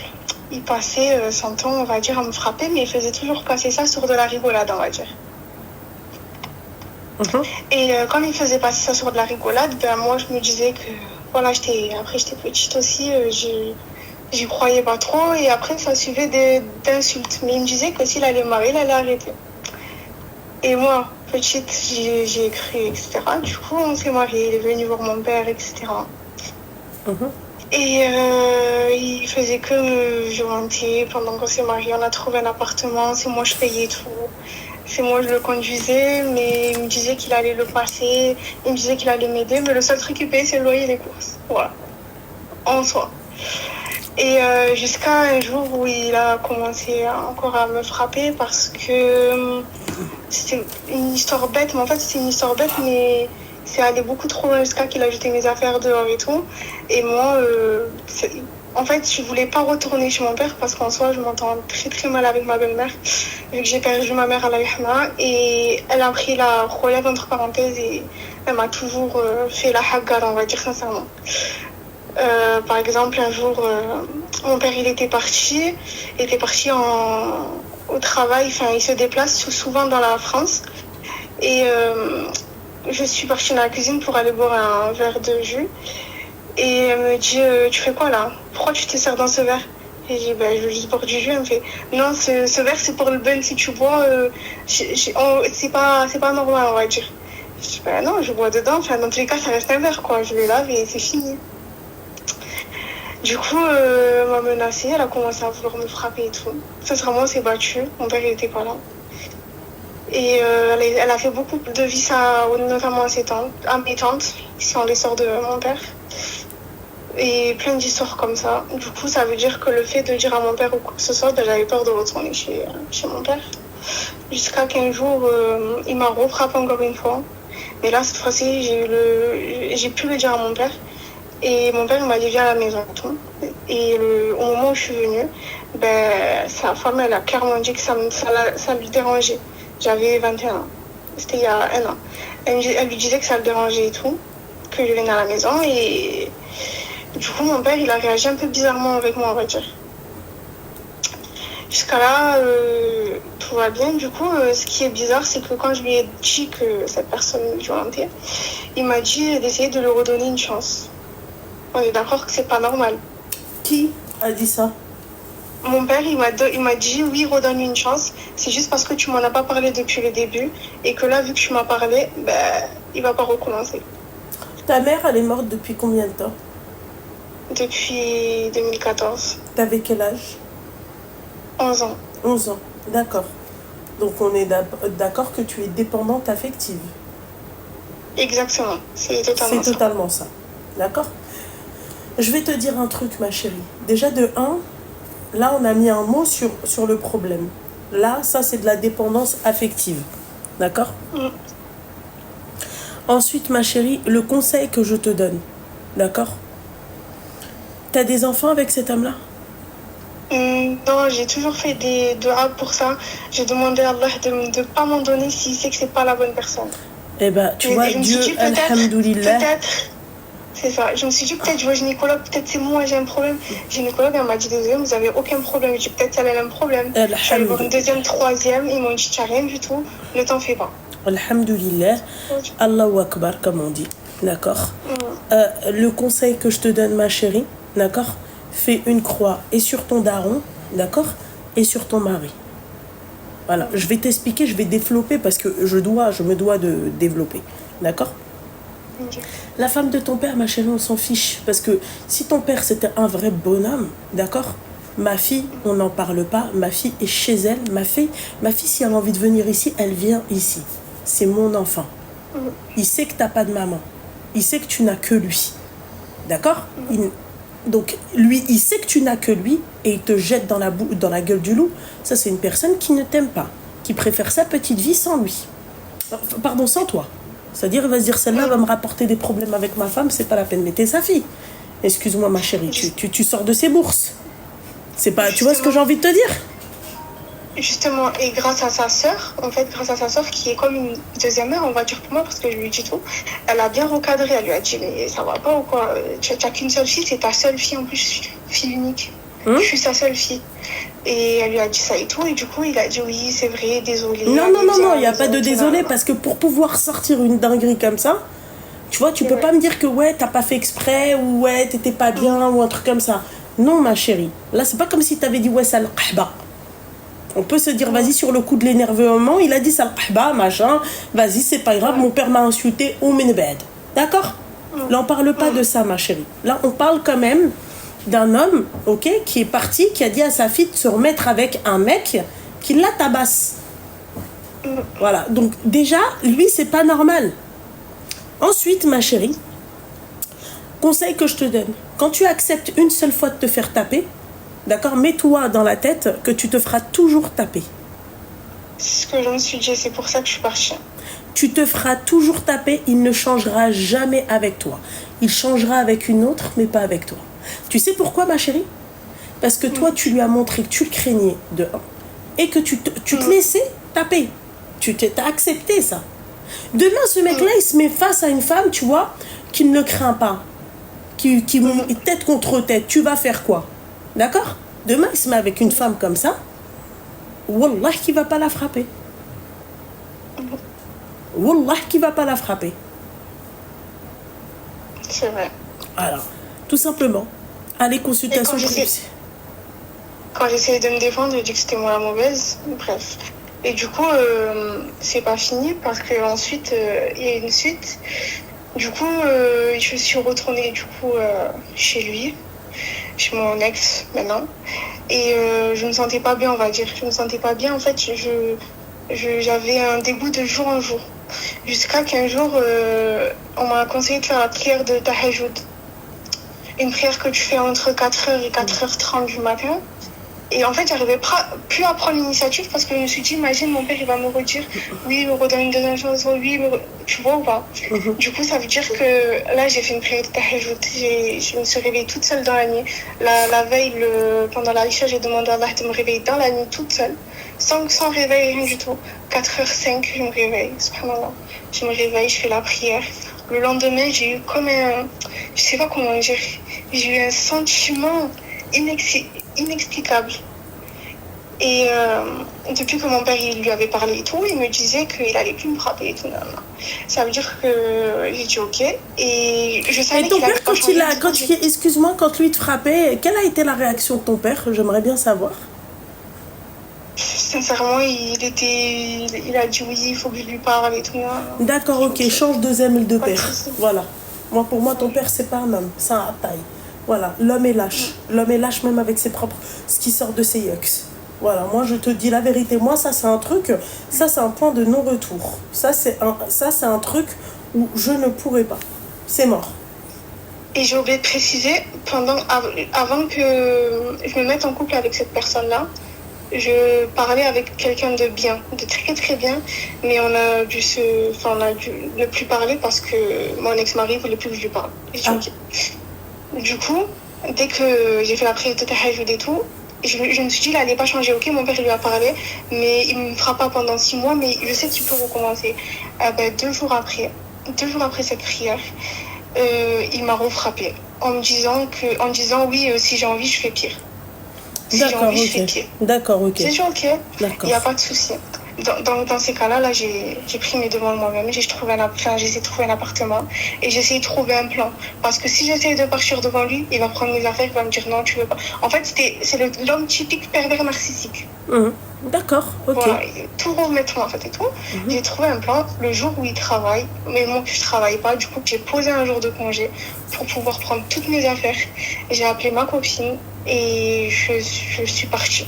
il passait son temps, on va dire, à me frapper, mais il faisait toujours passer ça sur de la rigolade, on va dire. Et quand il faisait passer ça sur de la rigolade, ben moi, je me disais que, voilà, après, j'étais petite aussi, j'y croyais pas trop, et après, ça suivait d'insultes. Mais il me disait que s'il allait me marier, il allait arrêter. Et moi, petite, j'ai cru, etc. Du coup, on s'est mariés, il est venu voir mon père, etc. Et il faisait que me violenter pendant qu'on s'est mariés. On a trouvé un appartement, c'est moi je payais tout. C'est moi je le conduisais, mais il me disait qu'il allait le passer. Il me disait qu'il allait m'aider, mais le seul truc qu'il payait, c'est le loyer et les courses. Voilà, en soi. Et jusqu'à un jour où il a commencé encore à me frapper parce que c'était une histoire bête. Mais en fait, c'était une histoire bête, mais c'est allé beaucoup trop loin jusqu'à qu'il a jeté mes affaires dehors et tout. Et moi, en fait, je voulais pas retourner chez mon père parce qu'en soi, je m'entends très très mal avec ma belle-mère, vu que j'ai perdu ma mère à la Yahma. Et elle a pris la relève, entre parenthèses, et elle m'a toujours fait la haggard, on va dire sincèrement. Par exemple, un jour, mon père, il était parti au travail. Enfin, il se déplace souvent dans la France. Et je suis partie dans la cuisine pour aller boire un verre de jus. Et elle me dit, tu fais quoi là? Pourquoi tu te sers dans ce verre? Et j'ai dit, je veux juste boire du jus. Elle me fait, non, ce verre, c'est pour le bain. Si tu bois, c'est pas normal, on va dire. Je dis, non, je bois dedans. Enfin, dans tous les cas, ça reste un verre, quoi. Je le lave et c'est fini. Du coup, elle m'a menacée, elle a commencé à vouloir me frapper et tout. Sincèrement, on s'est battu. Mon père, il était pas là. Et elle a fait beaucoup de vices, notamment à mes tantes, qui sont les sœurs de mon père. Et plein d'histoires comme ça. Du coup, ça veut dire que le fait de dire à mon père ou quoi que ce soit, j'avais peur de retourner chez mon père. Jusqu'à qu'un jour, il m'a refrappé encore une fois. Mais là, cette fois-ci, j'ai pu le dire à mon père. Et mon père m'a dit viens à la maison et tout. Et au moment où je suis venue, sa femme, elle a clairement dit que ça lui dérangeait. J'avais 21 ans. C'était il y a un an. Elle lui disait que ça le dérangeait et tout, que je vienne à la maison. Et du coup, mon père, il a réagi un peu bizarrement avec moi, on va dire. Jusqu'à là, tout va bien. Du coup, ce qui est bizarre, c'est que quand je lui ai dit que cette personne me violentait, il m'a dit d'essayer de lui redonner une chance. On est d'accord que c'est pas normal. Qui a dit ça? Mon père, il m'a dit oui, redonne une chance. C'est juste parce que tu m'en as pas parlé depuis le début et que là, vu que tu m'as parlé, il va pas recommencer. Ta mère, elle est morte depuis combien de temps? Depuis 2014. T'avais quel âge? 11 ans. 11 ans, d'accord. Donc on est d'accord que tu es dépendante affective. Exactement, c'est totalement ça. D'accord? Je vais te dire un truc, ma chérie. Déjà, de 1, là, on a mis un mot sur le problème. Là, ça, c'est de la dépendance affective. D'accord? Ensuite, ma chérie, le conseil que je te donne. D'accord? T'as des enfants avec cet homme-là? Non, j'ai toujours fait des doigts pour ça. J'ai demandé à Allah de ne pas m'en donner s'il sait que c'est pas la bonne personne. Eh ben, tu vois, Dieu, alhamdoulilah. Peut-être, c'est ça. Je me suis dit, peut-être, je vois gynécologue, peut-être c'est moi, j'ai un problème. Gynécologue, elle m'a dit, désolé, vous avez aucun problème. Je dis, peut-être elle a un problème. Je suis allée voir une deuxième, troisième, ils m'ont dit, tu n'as rien du tout, ne t'en fais pas. Alhamdoulilah, Allahu Akbar, comme on dit. D'accord? Le conseil que je te donne, ma chérie, d'accord? Fais une croix et sur ton daron, d'accord? Et sur ton mari. Voilà, je vais t'expliquer, je vais développer parce que je me dois de développer. D'accord? Okay. La femme de ton père, ma chérie, on s'en fiche. Parce que si ton père, c'était un vrai bonhomme, d'accord? Ma fille, on n'en parle pas. Ma fille est chez elle. Ma fille, si elle a envie de venir ici, elle vient ici. C'est mon enfant. Il sait que tu n'as pas de maman. Il sait que tu n'as que lui. D'accord? Donc, lui, il sait que tu n'as que lui et il te jette dans la gueule du loup. Ça, c'est une personne qui ne t'aime pas, qui préfère sa petite vie sans lui. Pardon, sans toi. C'est-à-dire, il va se dire, celle-là va me rapporter des problèmes avec ma femme, c'est pas la peine. Mais t'es sa fille. Excuse-moi, ma chérie, tu sors de ses bourses. C'est pas, tu vois ce que j'ai envie de te dire? Justement, et grâce à sa sœur, qui est comme une deuxième mère, on va dire pour moi, parce que je lui dis tout, elle a bien recadré, elle lui a dit, mais ça va pas ou quoi? Tu n'as qu'une seule fille, c'est ta seule fille en plus, fille unique. Je suis sa seule fille. Et elle lui a dit ça et tout, et du coup, il a dit oui, c'est vrai, désolé. Non, il n'y a pas de désolé, parce que pour pouvoir sortir une dinguerie comme ça, tu vois, tu peux pas me dire que ouais, t'as pas fait exprès, ou ouais, t'étais pas bien, ou un truc comme ça. Non, ma chérie. Là, c'est pas comme si t'avais dit ouais, ça le qahba. On peut se dire, vas-y, sur le coup de l'énervement, il a dit ça le qahba, machin, vas-y, c'est pas grave, mon père m'a insulté, ou menebed. D'accord? Là, on parle pas de ça, ma chérie. Là, on parle quand même d'un homme, ok, qui est parti, qui a dit à sa fille de se remettre avec un mec qui la tabasse. Voilà. Donc, déjà, lui, c'est pas normal. Ensuite, ma chérie, conseil que je te donne, quand tu acceptes une seule fois de te faire taper, d'accord, mets-toi dans la tête que tu te feras toujours taper. C'est ce que je me suis dit, c'est pour ça que je suis partie. Tu te feras toujours taper, il ne changera jamais avec toi. Il changera avec une autre, mais pas avec toi. Tu sais pourquoi, ma chérie? Parce que toi, tu lui as montré que tu le craignais de un, et que tu te laissais taper. Tu t'as accepté ça. Demain, ce mec-là, il se met face à une femme, tu vois, qui ne le craint pas, qui tête contre tête. Tu vas faire quoi? D'accord? Demain, il se met avec une femme comme ça, wallah, qui va pas la frapper. Wallah, qui va pas la frapper. C'est vrai. Alors, tout simplement, allez, consultation. Quand j'essayais de me défendre, j'ai dit que c'était moi la mauvaise. Bref. Et du coup, c'est pas fini parce qu'ensuite, il y a une suite. Du coup, je suis retournée chez lui, chez mon ex maintenant. Et je me sentais pas bien, on va dire. Je me sentais pas bien. En fait, j'avais un dégoût de jour en jour. Jusqu'à qu'un jour, on m'a conseillé de faire la prière de Tahajjud. Une prière que tu fais entre 4h et 4h30 du matin. Et en fait, j'arrivais plus à prendre l'initiative parce que je me suis dit, imagine, mon père, il va me redire, oui, me redonne une deuxième chance, oui, tu vois ou pas? Du coup, ça veut dire que là, j'ai fait une prière de tahajjud. Je me suis réveillée toute seule dans la nuit. La veille, pendant la Isha, j'ai demandé à Allah de me réveiller dans la nuit toute seule, sans réveil, rien du tout. 4h05, je me réveille, subhanallah. Je me réveille, je fais la prière. Le lendemain, j'ai eu comme je sais pas comment dire, j'ai eu un sentiment inexplicable. Et depuis que mon père il lui avait parlé et tout, il me disait qu'il allait plus me frapper et tout. Ça veut dire que j'ai dit ok. Et je savais et ton père, excuse-moi, quand lui te frappait, quelle a été la réaction de ton père? J'aimerais bien savoir. Sincèrement, il a dit oui, il faut que je lui parle et tout. D'accord, ok, change de zèle de père. Voilà. Pour moi, ton père, c'est pas un homme, c'est un taille. Voilà, l'homme est lâche. L'homme est lâche même avec ses propres... ce qui sort de ses yucks. Voilà, moi je te dis la vérité. Moi, ça c'est un truc, ça c'est un point de non-retour. Ça c'est un truc où je ne pourrais pas. C'est mort. Et j'ai oublié de préciser, avant que je me mette en couple avec cette personne-là, je parlais avec quelqu'un de bien, de très très bien, mais on a dû ne plus parler parce que mon ex-mari voulait plus que je lui parle. Du coup, dès que j'ai fait la prière de tahajjud et tout, je me suis dit, il n'allait pas changer. Ok, mon père lui a parlé, mais il ne me fera pas pendant 6 mois, mais je sais qu'il peut recommencer. 2 jours après cette prière, il m'a refrappé en me disant oui, si j'ai envie, je fais pire. Si j'ai envie, je fais pire. D'accord, ok. C'est ok, il n'y a pas de souci. Dans ces cas-là, j'ai pris mes devants moi-même, j'ai essayé de trouver un appartement et j'ai essayé de trouver un plan. Parce que si j'essaye de partir devant lui, il va prendre mes affaires, il va me dire non, tu veux pas. En fait, c'est l'homme typique pervers narcissique. D'accord, ok. Voilà, tout remettre en fait et tout. J'ai trouvé un plan le jour où il travaille, mais moi je travaille pas, du coup j'ai posé un jour de congé pour pouvoir prendre toutes mes affaires. J'ai appelé ma copine et je suis partie.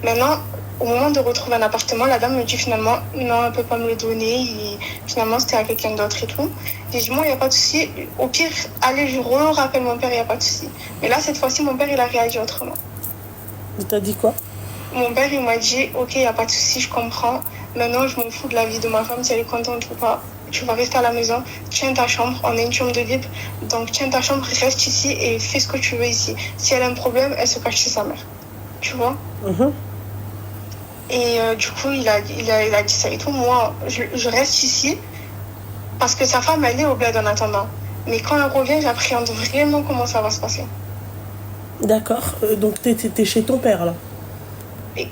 Maintenant, Au moment de retrouver un appartement, la dame me dit finalement, non, elle peut pas me le donner. Finalement, c'était à quelqu'un d'autre et tout. J'ai dit, moi, il n'y a pas de souci. Au pire, allez, je rappelle mon père, il n'y a pas de souci. Mais là, cette fois-ci, mon père, il a réagi autrement. Il t'a dit quoi? Mon père, il m'a dit, ok, il n'y a pas de souci, je comprends. Maintenant, je m'en fous de la vie de ma femme, si elle est contente ou pas. Tu vas rester à la maison, tiens ta chambre, on a une chambre de libre. Donc, tiens ta chambre, reste ici et fais ce que tu veux ici. Si elle a un problème, elle se cache chez sa mère. Tu vois? Et du coup, il a dit ça et tout. Moi, je reste ici parce que sa femme, elle est au bled en attendant. Mais quand elle revient, j'appréhende vraiment comment ça va se passer. D'accord. Donc, t'es chez ton père, là?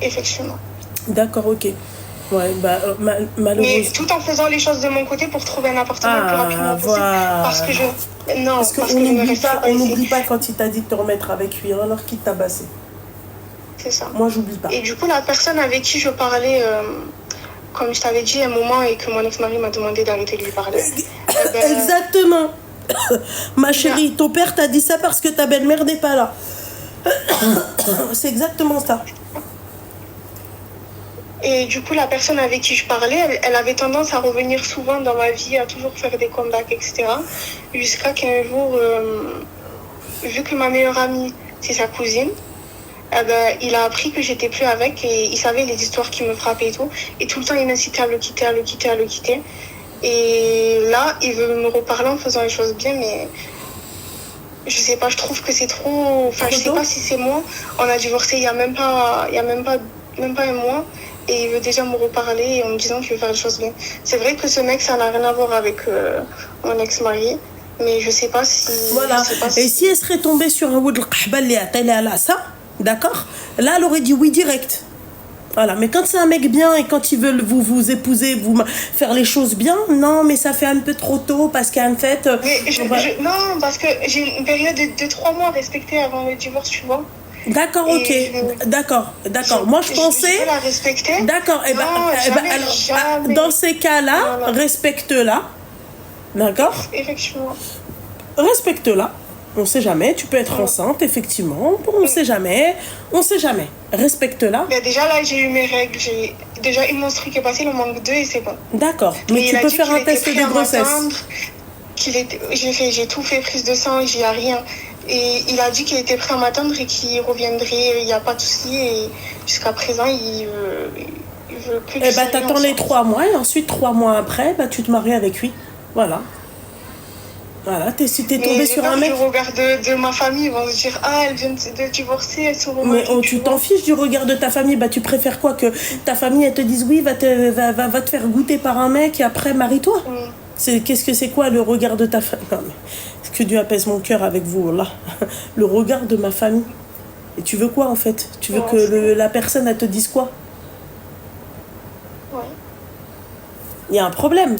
Effectivement. D'accord, ok. Ouais, bah, malheureusement. Mais tout en faisant les choses de mon côté pour trouver un appartement le plus rapidement possible. Parce que on n'oublie pas quand il t'a dit de te remettre avec lui, alors qu'il t'a tabassé. C'est ça. Moi, j'oublie pas. Et du coup, la personne avec qui je parlais, comme je t'avais dit à un moment, et que mon ex-mari m'a demandé d'arrêter de lui parler. Exactement. Ma chérie, ton père t'a dit ça parce que ta belle-mère n'est pas là. C'est exactement ça. Et du coup, la personne avec qui je parlais, elle avait tendance à revenir souvent dans ma vie, à toujours faire des comebacks, etc. Jusqu'à qu'un jour, vu que ma meilleure amie, c'est sa cousine, il a appris que j'étais plus avec et il savait les histoires qui me frappaient et tout. Et tout le temps, il m'incitait à le quitter. Et là, il veut me reparler en faisant les choses bien, mais je sais pas, je trouve que c'est trop... Enfin, je sais pas si c'est moi. On a divorcé il y a même pas un mois. Et il veut déjà me reparler en me disant qu'il veut faire les choses bien. C'est vrai que ce mec, ça n'a rien à voir avec mon ex-mari. Mais je sais pas si... Voilà. Et si elle serait tombée sur un Wood al-Qahbal à ça, d'accord? Là, elle aurait dit oui direct. Voilà. Mais quand c'est un mec bien et quand ils veulent vous épouser, faire les choses bien, non, mais ça fait un peu trop tôt parce qu'en fait... non, parce que j'ai une période de 3 mois respectée avant le divorce, tu vois. D'accord, ok. D'accord. Moi, je pensais... Je veux la respecter. D'accord. Jamais. Dans ces cas-là, voilà. Respecte-la. D'accord? Effectivement. Respecte-la. On sait jamais. Tu peux être enceinte, effectivement. On sait jamais. Respecte-la. Mais déjà, là, j'ai eu mes règles. J'ai déjà une menstru qui est passée, il en manque 2 et c'est bon. D'accord. Mais tu peux faire un test de grossesse. J'ai tout fait, prise de sang, j'y ai rien. Et il a dit qu'il était prêt à m'attendre et qu'il reviendrait, il n'y a pas de souci. Et jusqu'à présent, il veut que... Eh ben, t'attends les 3 mois et ensuite, 3 mois après, tu te maries avec lui. Voilà. Voilà, si t'es tombé sur un mec... Le regard de ma famille, ils vont se dire, elle vient de divorcer, elle se remet. Mais tu t'en fiches du regard de ta famille. Tu préfères quoi? Que ta famille, elle te dise oui, va te faire goûter par un mec et après, marie-toi. Qu'est-ce que c'est quoi le regard de ta famille? Non, mais que Dieu apaise mon cœur avec vous, là. Le regard de ma famille. Et tu veux quoi, en fait? Tu veux que la personne, elle te dise quoi? Ouais. Il y a un problème.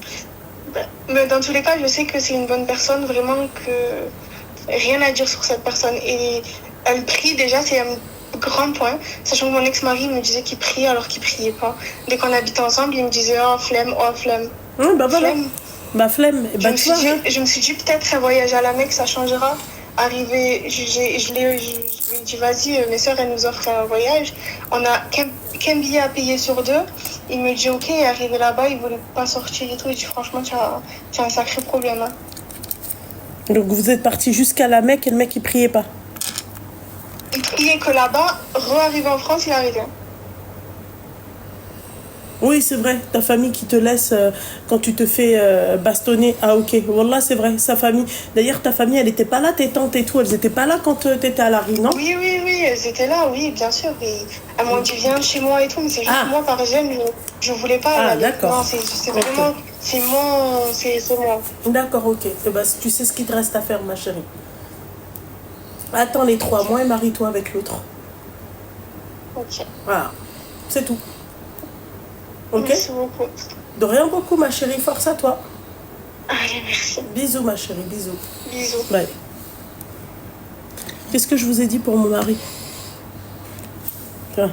Mais dans tous les cas, je sais que c'est une bonne personne, vraiment, que rien à dire sur cette personne. Et elle prie, déjà, c'est un grand point. Sachant que mon ex-mari me disait qu'il priait alors qu'il priait pas. Dès qu'on habitait ensemble, il me disait oh flemme. Voilà. Flemme. Je me suis dit peut-être un voyage à la Mecque, ça changera. Arrivé, je lui ai dit vas-y, mes soeurs, elles nous offrent un voyage. On a qu'un billet à payer sur 2. Il me dit ok, arrivé là-bas, il voulait pas sortir et tout. Il dit franchement, tu as un sacré problème. Hein. Donc vous êtes partis jusqu'à la Mecque et le mec il priait pas? Il priait que là-bas, arrivé en France, il arrivait. Oui, c'est vrai, ta famille qui te laisse quand tu te fais bastonner. Ah, ok, Wallah, c'est vrai, sa famille. D'ailleurs, ta famille, elle n'était pas là, tes tantes et tout, elles n'étaient pas là quand tu étais à la rue, non? Oui, elles étaient là, oui, bien sûr. Et elles m'ont dit, viens chez moi et tout, mais c'est juste moi, parisienne, je voulais pas. Ah, d'accord. Non, c'est vraiment, c'est moi. D'accord, ok. Et tu sais ce qu'il te reste à faire, ma chérie. Attends les 3 mois et marie-toi avec l'autre. Ok. Voilà, c'est tout. Ok. Merci beaucoup. De rien beaucoup, ma chérie. Force à toi. Allez, merci. Bisous, ma chérie. Bisous. Ouais. Qu'est-ce que je vous ai dit pour mon mari? Tiens.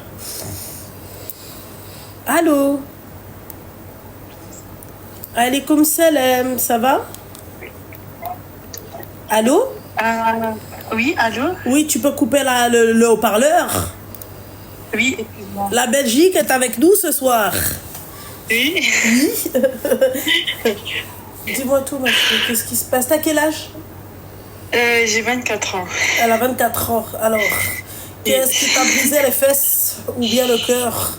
Allô? Alaykoum salam. Ça va? Allô? Oui, allô? Oui, tu peux couper le haut-parleur? Oui, excuse-moi. La Belgique est avec nous ce soir. Oui. Dis-moi tout, ma chérie, qu'est-ce qui se passe? T'as quel âge? J'ai 24 ans. Elle a 24 ans. Alors, qu'est-ce qui t'a brisé les fesses ou bien le cœur?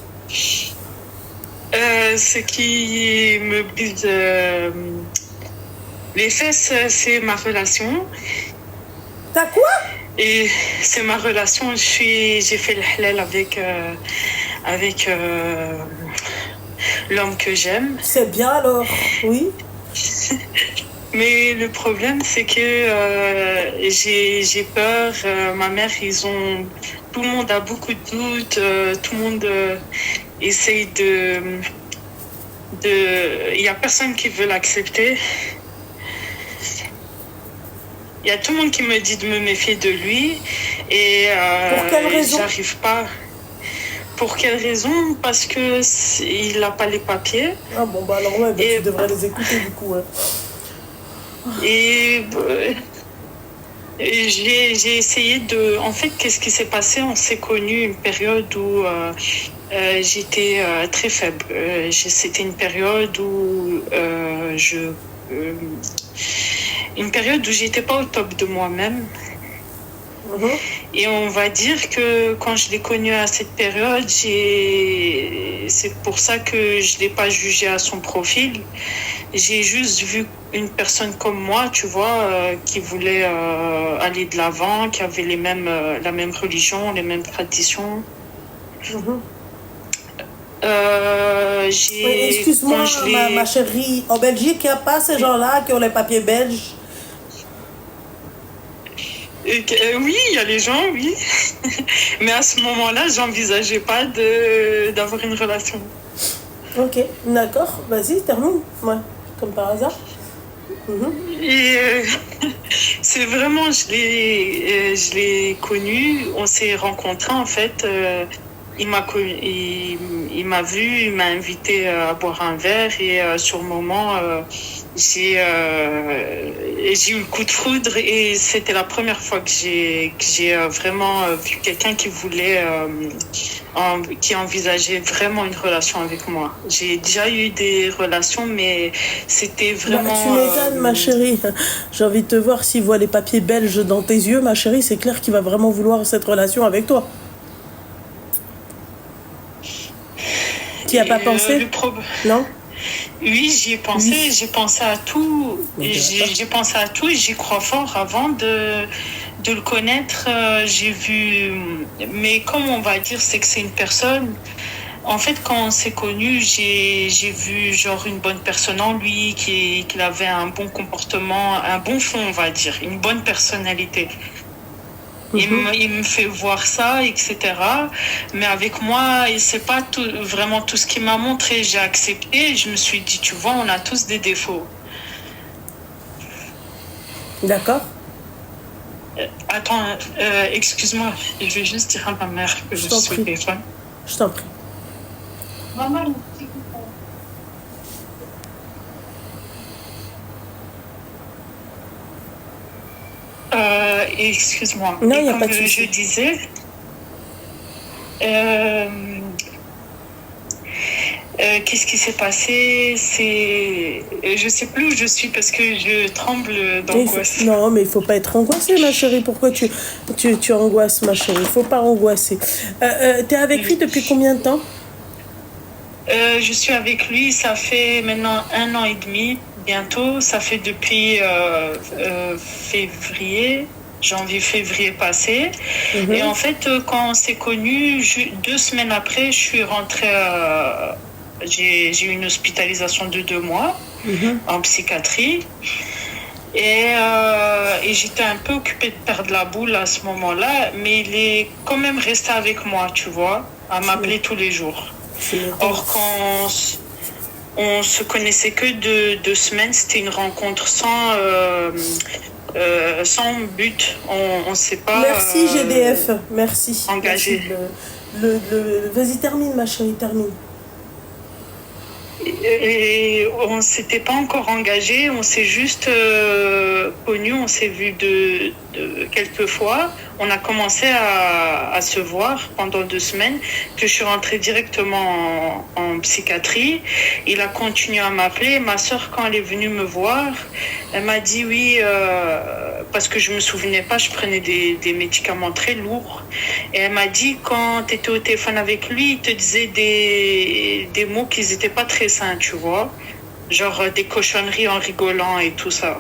Ce qui me brise les fesses, c'est ma relation. T'as quoi? Et c'est ma relation. J'ai fait le halal avec l'homme que j'aime. C'est bien alors, oui. Mais le problème, c'est que j'ai peur. Ma mère, tout le monde a beaucoup de doutes. Tout le monde essaye il n'y a personne qui veut l'accepter. Il y a tout le monde qui me dit de me méfier de lui. Et pour quelle raison? J'arrive pas. Pour quelle raison? Parce que il n'a pas les papiers. Ah bon, bah alors ouais, tu devrais les écouter du coup. Ouais. Et j'ai essayé de... En fait, qu'est-ce qui s'est passé? On s'est connus une période où j'étais très faible. C'était une période où une période où j'étais pas au top de moi-même. Et on va dire que quand je l'ai connu à cette période, c'est pour ça que je l'ai pas jugé à son profil. J'ai juste vu une personne comme moi, tu vois, qui voulait aller de l'avant, qui avait la même religion, les mêmes traditions. Excuse-moi, ma chérie, en Belgique, il n'y a pas ces gens-là qui ont les papiers belges? Oui, il y a les gens, oui. Mais à ce moment-là, j'envisageais pas d'avoir une relation. Ok, d'accord. Vas-y, termine. Ouais, comme par hasard. Et c'est vraiment, je l'ai connu. On s'est rencontrés en fait. Il m'a vu, il m'a invité à boire un verre et sur le moment, j'ai eu le coup de foudre et c'était la première fois que j'ai vraiment vu quelqu'un qui voulait, qui envisageait vraiment une relation avec moi. J'ai déjà eu des relations, mais c'était vraiment... tu m'étonnes, ma chérie. J'ai envie de te voir, s'il voit les papiers belges dans tes yeux, ma chérie, c'est clair qu'il va vraiment vouloir cette relation avec toi. Tu n'y as pas pensé? Non? Oui, j'y ai pensé. Oui. J'ai pensé à tout. J'ai pensé à tout et j'y crois fort. Avant de le connaître, j'ai vu... Mais comme on va dire, c'est que c'est une personne... En fait, quand on s'est connus, j'ai vu genre une bonne personne en lui, qu'il avait un bon comportement, un bon fond, on va dire, une bonne personnalité. Il me fait voir ça, etc. Mais avec moi, c'est pas vraiment tout ce qu'il m'a montré. J'ai accepté. Je me suis dit, tu vois, on a tous des défauts. D'accord. Attends, excuse-moi. Je vais juste dire à ma mère que je suis au téléphone. Je t'en prie. Maman, excuse-moi. Non, et comme je disais, qu'est-ce qui s'est passé? Je sais plus où je suis parce que je tremble d'angoisse. Non, mais il faut pas être angoissée, ma chérie. Pourquoi tu angoisses, ma chérie? Il faut pas angoisser. T'es avec lui depuis combien de temps? Je suis avec lui, ça fait maintenant 1 an et demi. Bientôt, ça fait depuis janvier-février passé. Et en fait, quand on s'est connus, 2 semaines après, je suis rentrée, j'ai eu une hospitalisation de 2 mois en psychiatrie. Et j'étais un peu occupée de perdre la boule à ce moment-là, mais il est quand même resté avec moi, tu vois, à m'appeler tous les jours. Or, quand on se connaissait que 2 semaines, c'était une rencontre sans but. On ne s'est pas... Merci GDF, merci. Engagé. Vas-y, termine ma chérie, termine. et on s'était pas encore engagé, on s'est juste connus, on s'est vu de quelques fois. On a commencé à se voir pendant 2 semaines, que je suis rentrée directement en psychiatrie. Il a continué à m'appeler. Ma sœur, quand elle est venue me voir, elle m'a dit oui, parce que je me souvenais pas, je prenais des médicaments très lourds. Et elle m'a dit, quand tu étais au téléphone avec lui, il te disait des mots qui n'étaient pas très sains, tu vois. Genre des cochonneries en rigolant et tout ça.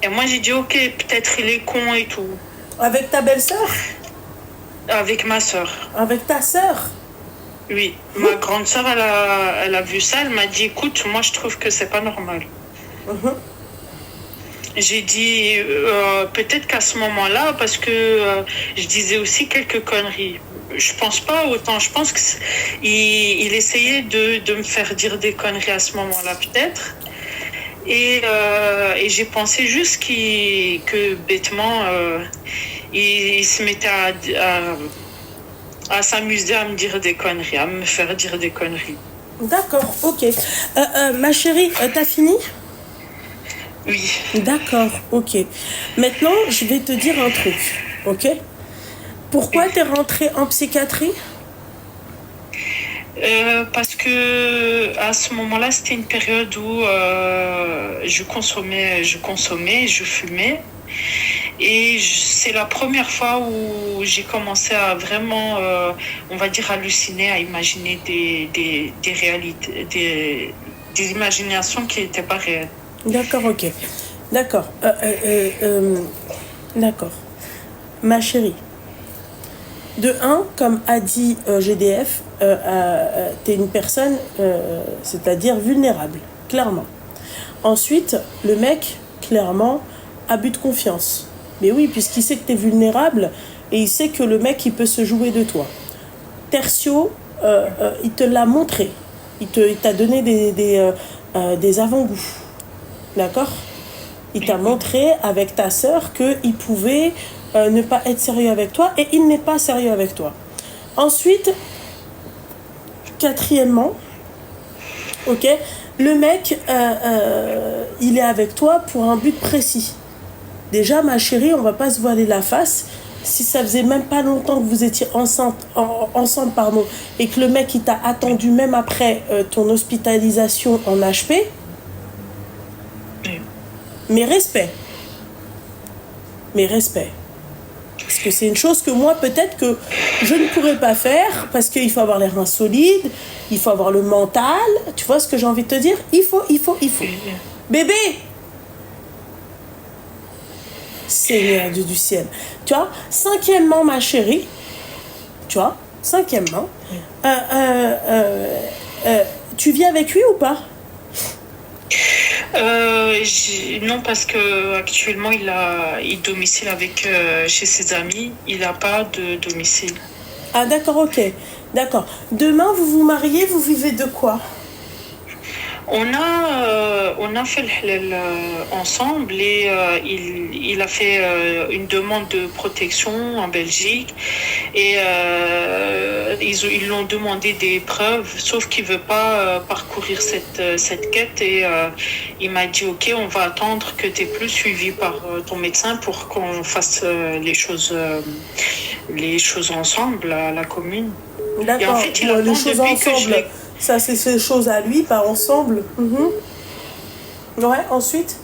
Et moi, j'ai dit, ok, peut-être il est con et tout. Avec ta belle-sœur? Avec ma sœur. Avec ta sœur? Oui. Ma grande sœur, elle a vu ça, elle m'a dit, écoute, moi, je trouve que c'est pas normal. J'ai dit, peut-être qu'à ce moment-là, parce que je disais aussi quelques conneries. Je pense pas autant, je pense qu'il essayait de me faire dire des conneries à ce moment-là, peut-être. Et j'ai pensé juste que bêtement, il se mettait à s'amuser à me dire des conneries, à me faire dire des conneries. D'accord, ok. Ma chérie, t'as fini? Oui. D'accord, ok. Maintenant, je vais te dire un truc, ok? Pourquoi t'es rentrée en psychiatrie? Parce que à ce moment-là, c'était une période où je consommais, je fumais. Et c'est la première fois où j'ai commencé à vraiment, on va dire, halluciner, à imaginer des réalités, des imaginations qui n'étaient pas réelles. D'accord, ok. D'accord. D'accord. Ma chérie, de 1, comme a dit GDF, t'es une personne, c'est-à-dire vulnérable, clairement. Ensuite, le mec, clairement, abus de confiance. Mais oui, puisqu'il sait que t'es vulnérable et il sait que le mec, il peut se jouer de toi. Tertio, il te l'a montré. Il t'a donné des avant-goûts. D'accord? Il t'a montré avec ta sœur qu'il pouvait ne pas être sérieux avec toi et il n'est pas sérieux avec toi. Ensuite, quatrièmement, ok, le mec, il est avec toi pour un but précis. Déjà, ma chérie, on va pas se voiler la face. Si ça faisait même pas longtemps que vous étiez ensemble, et que le mec, il t'a attendu même après ton hospitalisation en HP, mes respects. Parce que c'est une chose que moi, peut-être que je ne pourrais pas faire, parce qu'il faut avoir les reins solides, il faut avoir le mental. Tu vois ce que j'ai envie de te dire? Il faut. Bébé! Seigneur Dieu du ciel. Tu vois? 5e, ma chérie. Tu vois? 5e. Tu vis avec lui ou pas? Non, parce que actuellement il domicile avec chez ses amis. Il n'a pas de domicile. Ah d'accord, ok. D'accord. Demain, vous vous mariez, vous vivez de quoi? On a fait le halal ensemble et il a fait une demande de protection en Belgique et ils l'ont demandé des preuves, sauf qu'il veut pas parcourir cette quête et il m'a dit ok, on va attendre que tu es plus suivi par ton médecin pour qu'on fasse les choses ensemble à la commune. D'accord. Et en fait, il attend les choses depuis que ensemble. Ça, c'est ces choses à lui, pas ensemble. Ouais, ensuite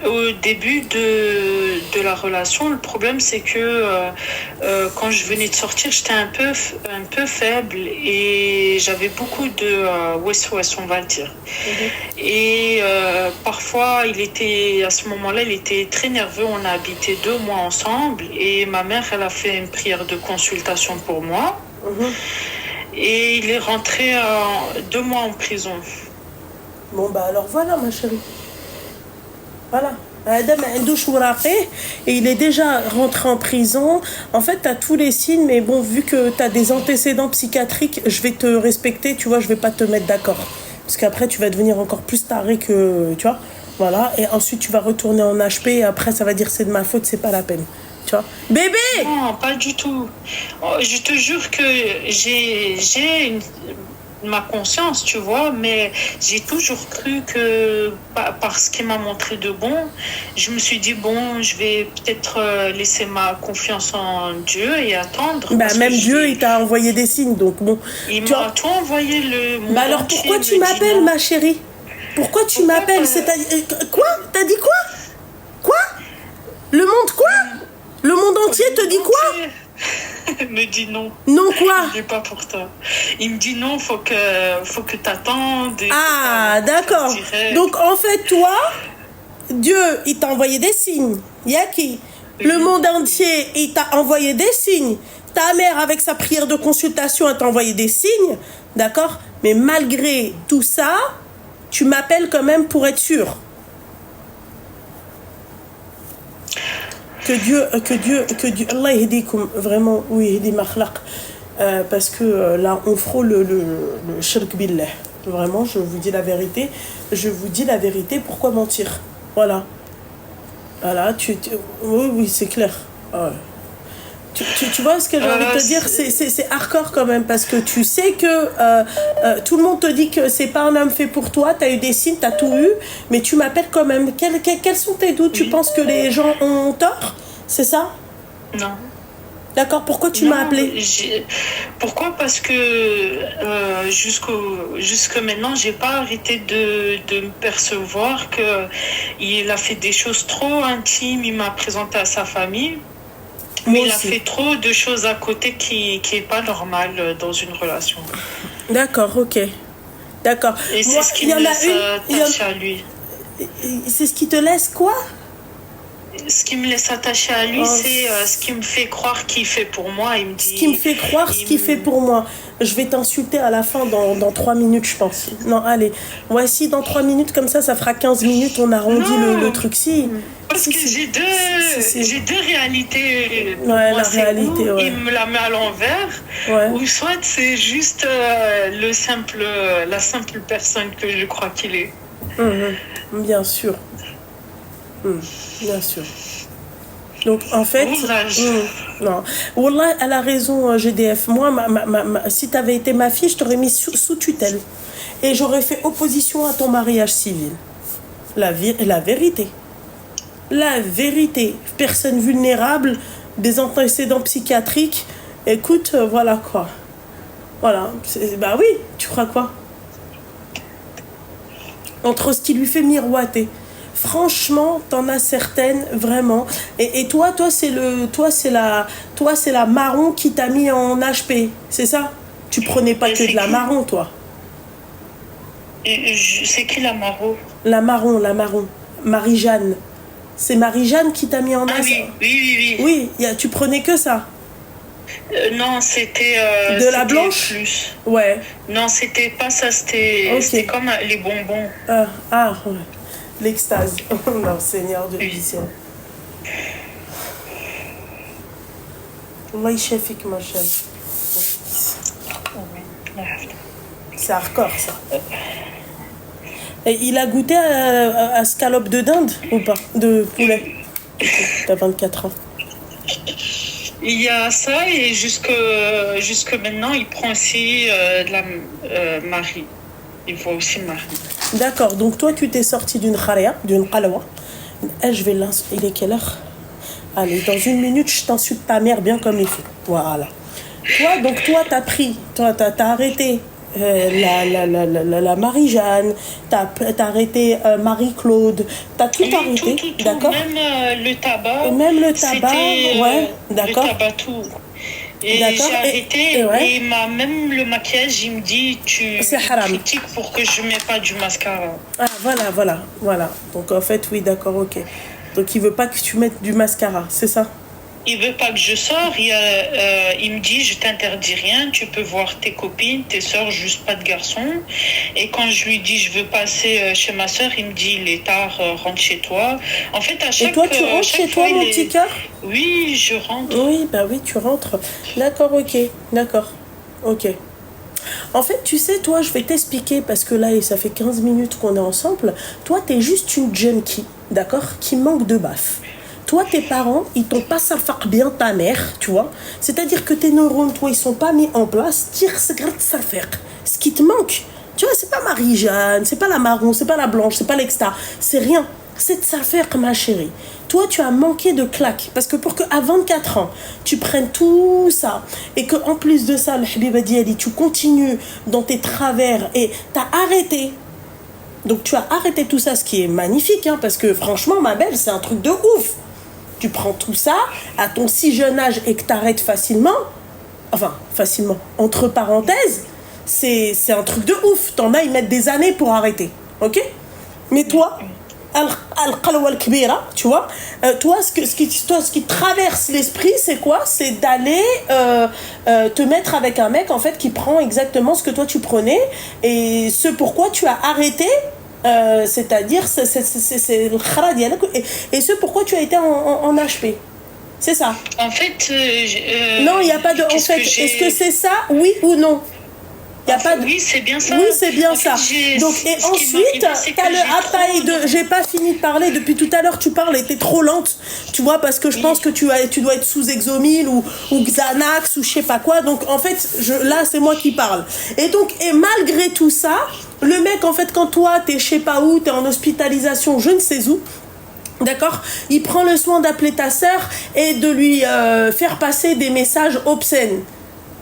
au début de la relation, le problème, c'est que quand je venais de sortir, j'étais un peu faible et j'avais beaucoup de west-west, on va dire. Et parfois, à ce moment-là, il était très nerveux. On a habité 2 mois ensemble et ma mère, elle a fait une prière de consultation pour moi. Et il est rentré 2 mois en prison. Bon, bah alors voilà, ma chérie. Voilà. Et il est déjà rentré en prison. En fait, tu as tous les signes, mais bon, vu que tu as des antécédents psychiatriques, je vais te respecter, tu vois, je vais pas te mettre d'accord. Parce qu'après, tu vas devenir encore plus taré que, tu vois. Voilà. Et ensuite, tu vas retourner en HP et après, ça va dire c'est de ma faute, c'est pas la peine. Tu vois. Bébé! Non, pas du tout. Je te jure que j'ai ma conscience, tu vois, mais j'ai toujours cru que parce qu'il m'a montré de bon, je me suis dit, bon, je vais peut-être laisser ma confiance en Dieu et attendre. Bah, même Dieu, il t'a envoyé des signes, donc bon. Il m'a tout envoyé le monde. Bah alors pourquoi tu m'appelles, ma chérie? Pourquoi tu m'appelles? C'est-à-dire... Quoi? T'as dit quoi? Quoi? Le monde quoi? Le monde entier te dit quoi? Il me dit non. Non quoi? Il n'est pas pour toi. Il me dit non, faut que t'attendes. Ah, d'accord. Donc en fait, toi, Dieu, il t'a envoyé des signes. Yaki. Le monde entier, il t'a envoyé des signes. Ta mère, avec sa prière de consultation, elle t'a envoyé des signes. D'accord? Mais malgré tout ça, tu m'appelles quand même pour être sûr. Que Dieu, Allah yahdikum, vraiment, oui, yahdi makhlaq. Parce que là, on frôle le shirk billah. Vraiment, je vous dis la vérité. Je vous dis la vérité, pourquoi mentir? Voilà. Voilà, oui, c'est clair. Ah ouais. Tu vois ce que j'ai envie de te dire, c'est hardcore quand même, parce que tu sais que tout le monde te dit que c'est pas un homme fait pour toi, t'as eu des signes, t'as tout eu, mais tu m'appelles quand même. Quels sont tes doutes? Tu penses que les gens ont tort? C'est ça? Non. D'accord, pourquoi tu m'as appelé? Pourquoi? Parce que jusque maintenant, j'ai pas arrêté de me percevoir qu'il a fait des choses trop intimes, il m'a présenté à sa famille. Mais il a fait trop de choses à côté qui est pas normal dans une relation. D'accord, ok. D'accord. Et c'est ce qui me laisse attaché à lui. C'est ce qui te laisse quoi? Ce qui me laisse attaché à lui, c'est ce qui me fait croire qu'il fait pour moi. Il me dit, ce qui me fait croire ce qu'il fait pour moi. Je vais t'insulter à la fin dans 3 minutes, je pense. Non, allez. Voici dans 3 minutes, comme ça fera 15 minutes, on arrondit le truc. Si. Parce que j'ai deux réalités. Ouais, moi, la réalité, ouais. Il me la met à l'envers, ouais. Ou soit c'est juste la simple personne que je crois qu'il est. Bien sûr. Bien sûr. Donc en fait, non. Wallah, elle a raison, GDF. Moi, si tu avais été ma fille, je t'aurais mis sous tutelle. Et j'aurais fait opposition à ton mariage civil. La vérité. La vérité. Personne vulnérable, des antécédents psychiatriques. Écoute, voilà quoi. Voilà. Bah oui, tu crois quoi? Entre ce qui lui fait miroiter. Franchement, t'en as certaines, vraiment. Et toi, c'est la marron qui t'a mis en HP, c'est ça? Tu prenais pas que de la marron, toi. C'est qui la marron? La marron. Marie-Jeanne. C'est Marie-Jeanne qui t'a mis en HP. Ah oui. Oui, tu prenais que ça. Non, c'était... de la blanche plus. Ouais. Non, c'était pas ça, c'était comme les bonbons. Ouais. L'extase. Non, Seigneur de l'Église. Allah yshafik, ma chérie. C'est hardcore, ça. Et il a goûté à scalope de dinde ou pas? De poulet? T'as 24 ans. Il y a ça et jusque maintenant, il prend aussi de la Marie. Il voit aussi Marie. D'accord, donc toi tu t'es sorti d'une kharia, d'une qalawa. Je vais l'insulter. Il est quelle heure? Allez, dans 1 minute, je t'insulte ta mère bien comme il faut. Voilà. Toi, t'as arrêté la Marie-Jeanne, t'as arrêté Marie-Claude, t'as tout arrêté, tout, d'accord? Même le tabac. Ouais, d'accord. Le tabac, tout. Et j'ai arrêté, et même le maquillage, il me dit, tu critiques pour que je ne mette pas du mascara. Ah, voilà. Donc en fait, oui, d'accord, ok. Donc il veut pas que tu mettes du mascara, c'est ça? Il veut pas que je sorte, il me dit, je t'interdis rien, tu peux voir tes copines, tes sœurs, juste pas de garçons. Et quand je lui dis, je veux passer chez ma sœur, il me dit, il est tard, rentre chez toi. En fait, à chaque fois... Et toi, tu rentres chez toi, mon petit cœur? Oui, je rentre. Oui, bah oui, tu rentres. D'accord, ok. En fait, tu sais, toi, je vais t'expliquer, parce que là, ça fait 15 minutes qu'on est ensemble. Toi, t'es juste une junkie, d'accord, qui manque de baffe. Toi, tes parents, ils t'ont pas sarfaq bien ta mère, tu vois. C'est-à-dire que tes neurones, toi, ils sont pas mis en place. Tire ce qui te manque. Tu vois, c'est pas Marie-Jeanne, c'est pas la marron, c'est pas la blanche, c'est pas l'exta. C'est rien. C'est de sarfaq, ma chérie. Toi, tu as manqué de claques. Parce que pour qu'à 24 ans, tu prennes tout ça et qu'en plus de ça, le Habiba Diali, tu continues dans tes travers et t'as arrêté. Donc, tu as arrêté tout ça, ce qui est magnifique, hein, parce que franchement, ma belle, c'est un truc de ouf. Tu prends tout ça à ton si jeune âge et que t'arrêtes facilement. Enfin, facilement. Entre parenthèses, c'est un truc de ouf. T'en as, ils mettent des années pour arrêter. Ok? Mais toi, tu vois, toi, ce qui traverse l'esprit, c'est quoi? C'est d'aller te mettre avec un mec, en fait, qui prend exactement ce que toi tu prenais et ce pourquoi tu as arrêté. C'est-à-dire, c'est le khara dialek et ce pourquoi tu as été en HP. C'est ça. En fait, non, il n'y a pas de. En fait, est-ce que c'est ça, oui ou non? Y a pas de... Oui, c'est bien ça. Oui, c'est bien en ça. Fait, donc, et ensuite, t'as le appareil de... J'ai pas fini de parler. Depuis tout à l'heure, tu parles et t'es trop lente. Tu vois, parce que je pense que tu dois être sous Exomil ou Xanax ou je sais pas quoi. Donc, en fait, là, c'est moi qui parle. Et donc, et malgré tout ça, le mec, en fait, quand toi, t'es je sais pas où, t'es en hospitalisation, je ne sais où, d'accord, il prend le soin d'appeler ta sœur et de lui faire passer des messages obscènes.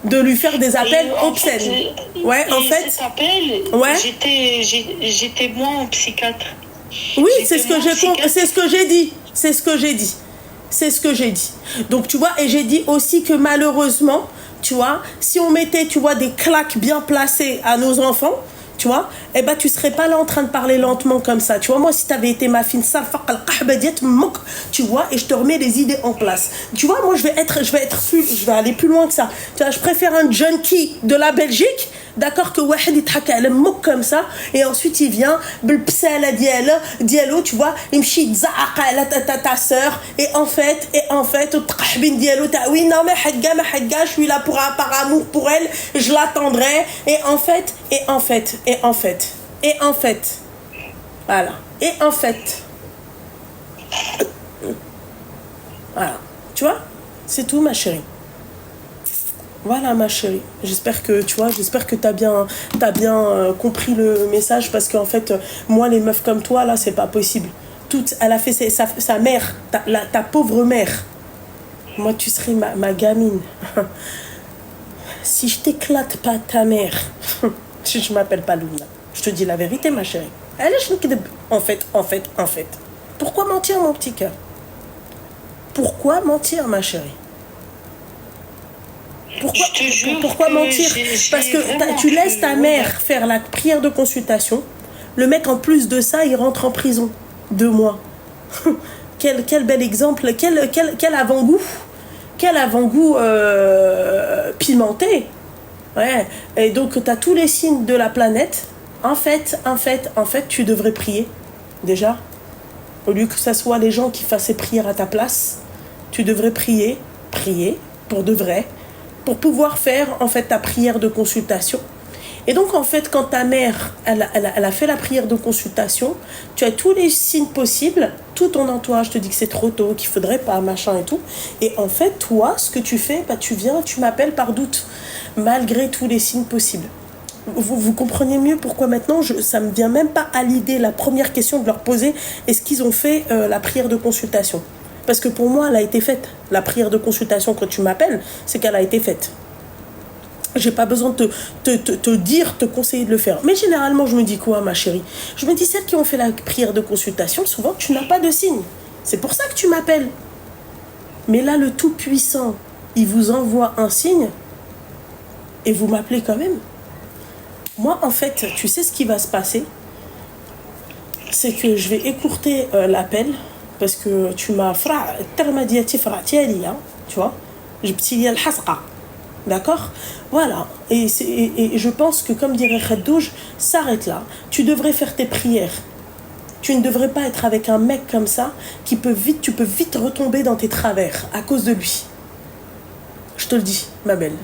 De lui faire des appels obscènes. Ouais, en fait. Cet appel, ouais. J'étais moi en psychiatre. Oui, c'est ce que j'ai dit. C'est ce que j'ai dit. Donc, tu vois, et j'ai dit aussi que malheureusement, tu vois, si on mettait, tu vois, des claques bien placées à nos enfants, tu vois, eh ben tu serais pas là en train de parler lentement comme ça. Tu vois, moi si t'avais été ma fille, tu vois, et je te remets les idées en place. Tu vois, moi je vais aller plus loin que ça. Tu vois, je préfère un junkie de la Belgique, d'accord, que Wahed يتحكى على مك comme ça, et ensuite il vient بالبسالة ديالو, tu vois, il مشي يتزعق على ta sœur, et en fait التقحبين ديالو تاع oui non mais حقا je suis là par amour pour elle, je l'attendrai, et en fait voilà, voilà, tu vois, c'est tout ma chérie. Voilà ma chérie, j'espère que t'as bien compris le message, parce qu'en fait moi les meufs comme toi là c'est pas possible. Elle a fait sa mère, ta pauvre mère. Moi tu serais ma gamine. Si je t'éclate pas ta mère, je m'appelle pas Luna. Je te dis la vérité ma chérie. En fait. Pourquoi mentir mon petit cœur? Pourquoi mentir ma chérie? Pourquoi mentir? Parce que tu laisses ta mère faire la prière de consultation. Le mec, en plus de ça, il rentre en prison 2 mois. Quel bel exemple. Quel avant-goût. Quel avant-goût pimenté. Ouais. Et donc, tu as tous les signes de la planète. En fait, tu devrais prier. Déjà. Au lieu que ce soit les gens qui fassent ces prières à ta place, tu devrais prier pour de vrai, pour pouvoir faire en fait ta prière de consultation. Et donc en fait quand ta mère elle a fait la prière de consultation, tu as tous les signes possibles, tout ton entourage te dit que c'est trop tôt, qu'il faudrait pas, machin et tout, et en fait toi ce que tu fais, tu viens, tu m'appelles par doute, malgré tous les signes possibles. Vous comprenez mieux pourquoi maintenant ça me vient même pas à l'idée, la première question de leur poser, est-ce qu'ils ont fait la prière de consultation? Parce que pour moi, elle a été faite. La prière de consultation, quand tu m'appelles, c'est qu'elle a été faite. J'ai pas besoin de te conseiller de le faire. Mais généralement, je me dis quoi, ma chérie? Je me dis, celles qui ont fait la prière de consultation, souvent, tu n'as pas de signe. C'est pour ça que tu m'appelles. Mais là, le Tout-Puissant, il vous envoie un signe et vous m'appelez quand même. Moi, en fait, tu sais ce qui va se passer? C'est que je vais écourter l'appel. Parce que tu m'as tu vois, d'accord, voilà, et je pense que comme dirait Khadouj, s'arrête là. Tu devrais faire tes prières. Tu ne devrais pas être avec un mec comme ça tu peux vite retomber dans tes travers à cause de lui. Je te le dis, ma belle.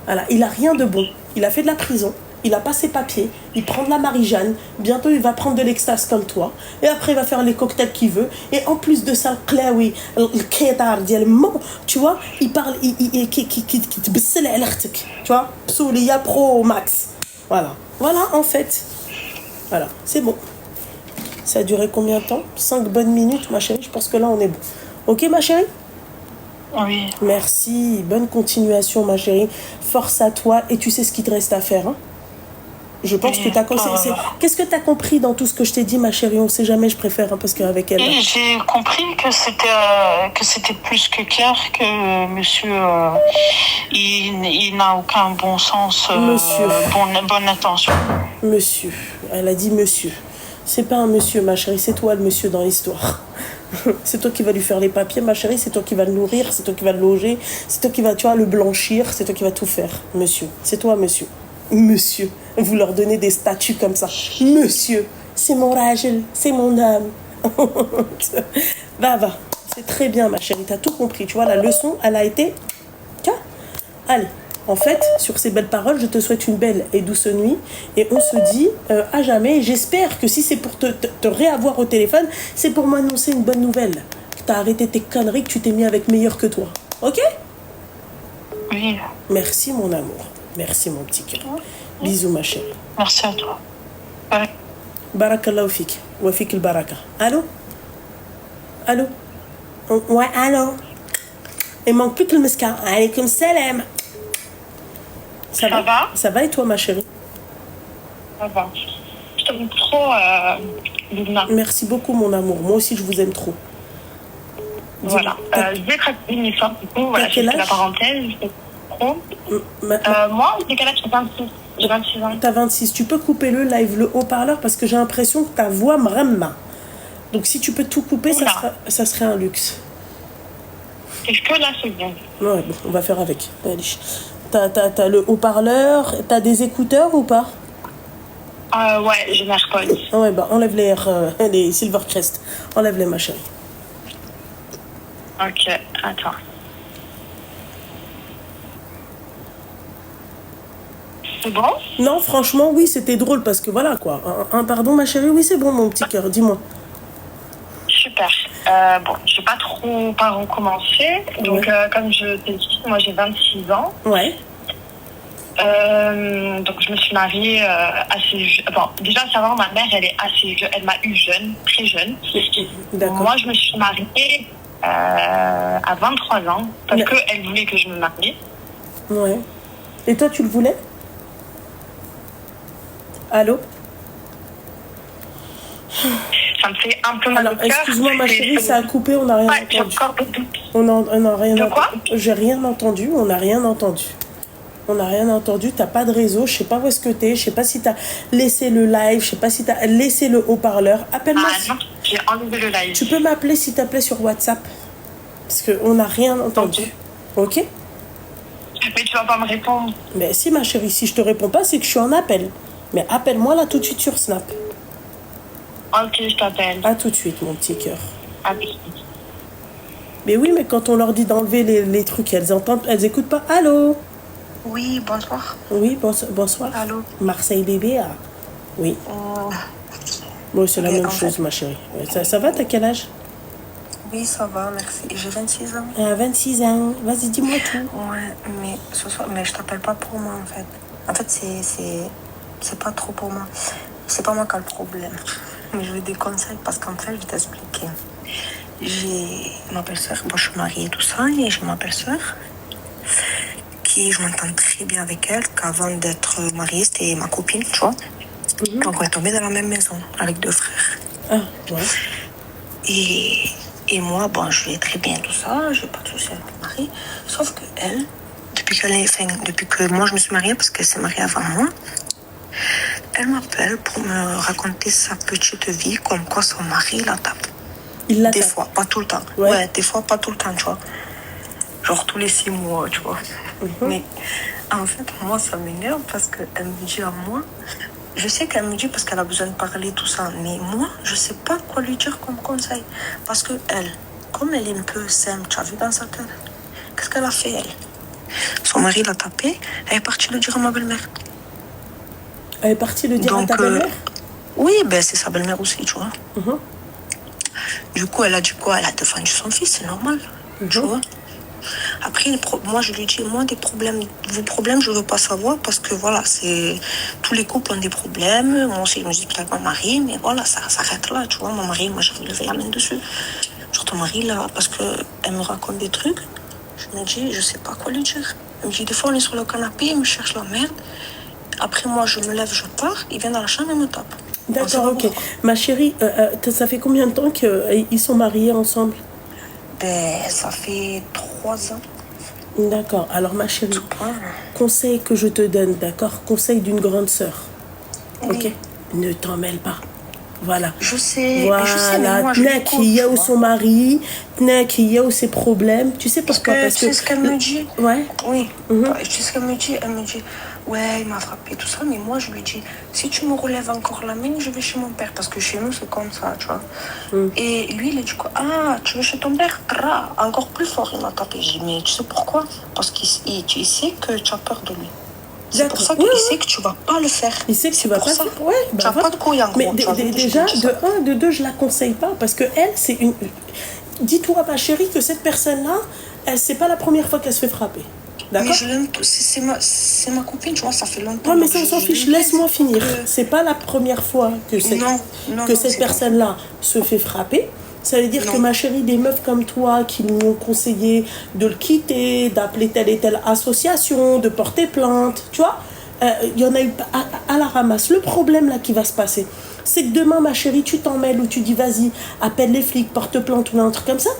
Voilà, il a rien de bon. Il a fait de la prison, Il a pas ses papiers, il prend de la Marie-Jeanne, bientôt il va prendre de l'extase comme toi, et après il va faire les cocktails qu'il veut, et en plus de ça, le kédar ديال مو, tu vois, il parle, qui تبسل على اختك, tu vois, Psoulia Pro Max. Voilà en fait. Voilà, c'est bon. Ça a duré combien de temps? 5 bonnes minutes, ma chérie, je pense que là on est bon. Ok, ma chérie? Oui. Merci, bonne continuation, ma chérie. Force à toi, et tu sais ce qu'il te reste à faire, hein? Je pense que tu as compris. Qu'est-ce que tu as compris dans tout ce que je t'ai dit, ma chérie? On ne sait jamais, je préfère, hein, parce qu'avec elle... J'ai compris que c'était plus que clair, que monsieur, il n'a aucun bon sens, bonne intention. Monsieur, elle a dit monsieur. C'est pas un monsieur, ma chérie, c'est toi le monsieur dans l'histoire. C'est toi qui vas lui faire les papiers, ma chérie, c'est toi qui vas le nourrir, c'est toi qui vas le loger, c'est toi qui vas, tu vois, le blanchir, c'est toi qui vas tout faire, monsieur. C'est toi, monsieur. Monsieur, vous leur donnez des statuts comme ça. Monsieur, c'est mon rajel, c'est mon âme. Va, c'est très bien, ma chérie, t'as tout compris. Tu vois, la leçon, elle a été... Tiens, allez. En fait, sur ces belles paroles, je te souhaite une belle et douce nuit. Et on se dit à jamais. J'espère que si c'est pour te réavoir au téléphone, c'est pour m'annoncer une bonne nouvelle. Que t'as arrêté tes conneries, que tu t'es mis avec meilleur que toi. Ok? Oui. Merci, mon amour. Merci, mon petit cœur. Bisous, ma chérie. Merci à toi. Ouais. Barakallahu fik. Wa fik al baraka. Allô? Allô? Ouais, allô? Il manque plus que le mesca. Alaykoum salam. Ça va? Ça va et toi, ma chérie? Ça va. Je t'aime trop, Luna. Merci beaucoup, mon amour. Moi aussi, je vous aime trop. Voilà. Je vais te raconter une histoire, du coup. Voilà, c'est la parenthèse. Moi, j'ai quel âge? J'ai 26 ans. T'as 26. Tu peux couper le live, le haut-parleur, parce que j'ai l'impression que ta voix me ramma. Donc, si tu peux tout couper, ça serait un luxe. Est-ce que là, c'est bien? Ouais, bon, on va faire avec. Allez. T'as le haut-parleur, t'as des écouteurs ou pas? Ouais, j'ai l'AirPods. Ouais, bah enlève les Silvercrest. Enlève-les, ma chérie. Ok, attends. C'est bon? Non, franchement, oui, c'était drôle parce que voilà quoi. Pardon, ma chérie, oui, c'est bon, mon petit cœur, dis-moi. Super. Bon, je vais pas trop par où commencer. Donc, comme je t'ai dit, moi j'ai 26 ans. Ouais. Donc, je me suis mariée assez jeune. Bon, déjà, savoir, ma mère, elle est assez jeune. Elle m'a eu jeune, très jeune. D'accord. Moi, je me suis mariée à 23 ans parce qu'elle voulait que je me marie. Ouais. Et toi, tu le voulais? Allô? Ça me fait un peu mal au cœur. Excuse-moi, ma chérie, ça a coupé, on n'a rien entendu. J'ai encore de doute. On n'a rien entendu. De quoi? J'ai rien entendu, on n'a rien entendu. On n'a rien entendu, t'as pas de réseau, je sais pas où est-ce que t'es, je sais pas si t'as laissé le live, je sais pas si t'as laissé le haut-parleur. Appelle-moi. Ah non, j'ai enlevé le live. Tu peux m'appeler s'il te plaît sur WhatsApp? Parce qu'on n'a rien entendu. Ok? Mais tu vas pas me répondre. Mais si, ma chérie, si je te réponds pas, c'est que je suis en appel. Mais appelle-moi là tout de suite sur Snap. Ok, je t'appelle. À tout de suite, mon petit cœur. À tout de suite. Mais oui, mais quand on leur dit d'enlever les trucs, elles écoutent pas. Allô? Oui, bonsoir. Oui, bonsoir. Allô? Marseille bébé, ah. Oui. Bon, c'est la même chose, ma chérie. Ça va, t'as quel âge? Oui, ça va, merci. J'ai 26 ans. 26 ans. Vas-y, dis-moi tout. Ouais, mais ce soir, mais je t'appelle pas pour moi, en fait. En fait, c'est pas trop pour moi. C'est pas moi qui ai le problème. Mais je veux des conseils parce qu'en fait, je vais t'expliquer. J'ai ma belle-sœur, bon, je suis mariée, tout ça, et j'ai ma belle-sœur qui, je m'entends très bien avec elle, qu'avant d'être mariée, c'était ma copine, tu vois. Donc, on est tombés dans la même maison avec 2 frères. Ah, ouais. Et moi, bon, je vais très bien, tout ça, je n'ai pas de soucis avec mon mari. Sauf que elle, depuis que moi je me suis mariée, parce qu'elle s'est mariée avant moi, elle m'appelle pour me raconter sa petite vie, comme quoi son mari la tape. Il la tape? Des fois, pas tout le temps. Ouais, des fois, pas tout le temps, tu vois. Genre tous les 6 mois, tu vois. Mais en fait, moi, ça m'énerve parce qu'elle me dit à moi, je sais qu'elle me dit parce qu'elle a besoin de parler, tout ça, mais moi, je sais pas quoi lui dire comme conseil. Parce que elle, comme elle est un peu simple, tu as vu dans sa tête, qu'est-ce qu'elle a fait, elle? Son mari l'a tapé, elle est partie le dire à ma belle-mère. Elle est partie le dire à ta belle-mère? Oui, ben c'est sa belle-mère aussi, tu vois. Du coup, elle a dit quoi? Elle a défendu son fils, c'est normal, tu vois. Après, moi, je lui dis, moi, vos problèmes, je veux pas savoir parce que voilà, tous les couples ont des problèmes. Moi aussi, je me dis peut-être mon mari, mais voilà, ça s'arrête là, tu vois. Mon mari, moi, j'ai levé la main dessus. Genre, ton mari, là, parce qu'elle me raconte des trucs, je me dis, je sais pas quoi lui dire. Elle me dit, des fois, on est sur le canapé, il me cherche la merde. Après, moi, je me lève, je pars, il vient dans la chambre et me tape. D'accord, ok. Ma chérie, ça fait combien de temps qu'ils sont mariés ensemble? Ben, ça fait 3 ans. D'accord. Alors, ma chérie, conseil que je te donne, d'accord? Conseil d'une grande sœur. Oui. Ok? Ne t'en mêle pas. Voilà. Je sais. Voilà. Tnek, il y a où son mari, Tnek, il y a où ses problèmes. Tu sais pourquoi? Parce que c'est ce qu'elle me dit. Ouais. Oui. Tu sais ce qu'elle me dit? Elle me dit, ouais, il m'a frappé, tout ça. Mais moi, je lui dis, si tu me relèves encore la main, je vais chez mon père. Parce que chez nous, c'est comme ça, tu vois. Et lui, il a dit quoi? Ah, tu veux chez ton père? Encore plus fort, il m'a tapé. J'ai dit, mais tu sais pourquoi? Parce qu'il sait que tu as peur de lui. C'est pour ça qu'il sait que tu vas pas le faire. Il sait que tu vas pas le faire. Ouais, tu n'as pas de couilles en gros. Mais déjà, de un, de deux, je la conseille pas parce que elle, c'est une. Dis-toi, ma chérie, que cette personne-là, c'est pas la première fois qu'elle se fait frapper. D'accord? C'est ma copine, tu vois, ça fait longtemps. Ouais, mais ça, on s'en fiche. Laisse-moi finir. C'est pas la première fois que cette personne-là se fait frapper. Ça veut dire que ma chérie, des meufs comme toi qui lui ont conseillé de le quitter, d'appeler telle et telle association, de porter plainte, tu vois, il y en a eu à la ramasse. Le problème là qui va se passer, c'est que demain, ma chérie, tu t'en mêles ou tu dis vas-y, appelle les flics, porte plainte ou un truc comme ça.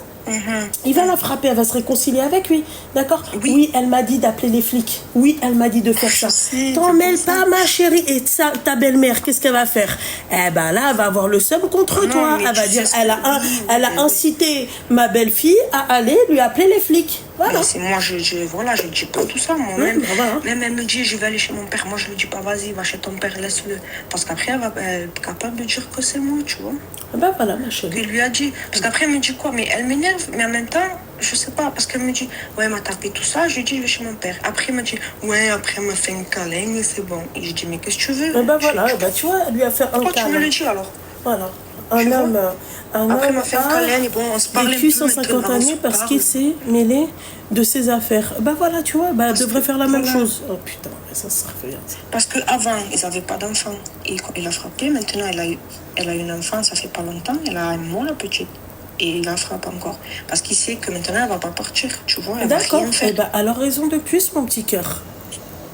Il va la frapper, elle va se réconcilier avec lui, d'accord? Oui, elle m'a dit d'appeler les flics. Oui, elle m'a dit de faire ça. T'en mêles pas, ma chérie. Et ta belle-mère, qu'est-ce qu'elle va faire? Eh ben là, elle va avoir le seum contre toi. Elle va dire, elle a incité ma belle-fille à aller lui appeler les flics. Voilà. C'est moi, je dis pas tout ça. Moi-même, même elle me dit, je vais aller chez mon père. Moi, je lui dis pas, vas-y, va chez ton père, laisse-le. Parce qu'après, elle va être capable de dire que c'est moi, tu vois. Ben voilà, ma chérie. Il lui a dit. Parce qu'après, elle me dit quoi? Mais elle m'énerve. Mais en même temps, je sais pas. Parce qu'elle me dit, ouais, elle m'a tapé tout ça. Je lui dis, je vais chez mon père. Après, elle me dit, ouais, après, elle me fait un câlin, mais c'est bon. Et je dis, mais qu'est-ce que tu veux? Ben voilà, tu vois, elle lui a fait un câlin. Pourquoi tu me le dis alors? Voilà. Un homme a vécu 150 années parce qu'il s'est mêlé de ses affaires. Bah voilà, tu vois, elle devrait faire la même chose. Oh putain, ça serait rien. Parce qu'avant, ils n'avaient pas d'enfant. Il a frappé, maintenant elle a une enfant, ça fait pas longtemps, elle a un mois la petite. Et il la frappe encore. Parce qu'il sait que maintenant elle va pas partir, tu vois. D'accord, alors raison de plus, mon petit cœur.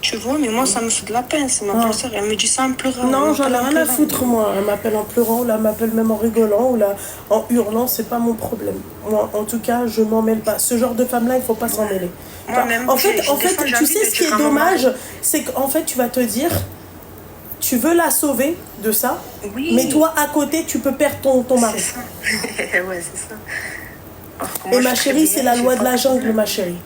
Tu vois, mais moi, ça me fait de la peine. C'est ma soeur. Elle me dit ça en pleurant. Non, j'en ai rien à foutre, moi. Elle m'appelle en pleurant, ou elle m'appelle même en rigolant, ou là, en hurlant. C'est pas mon problème. Moi, en tout cas, je m'en mêle pas. Ce genre de femme-là, il faut pas s'en mêler. En fait, tu sais ce qui est dommage, c'est qu'en fait, tu vas te dire, tu veux la sauver de ça, mais toi, à côté, tu peux perdre ton mari. C'est ça. Ouais, c'est ça. Et ma chérie, c'est la loi de la jungle, ma chérie.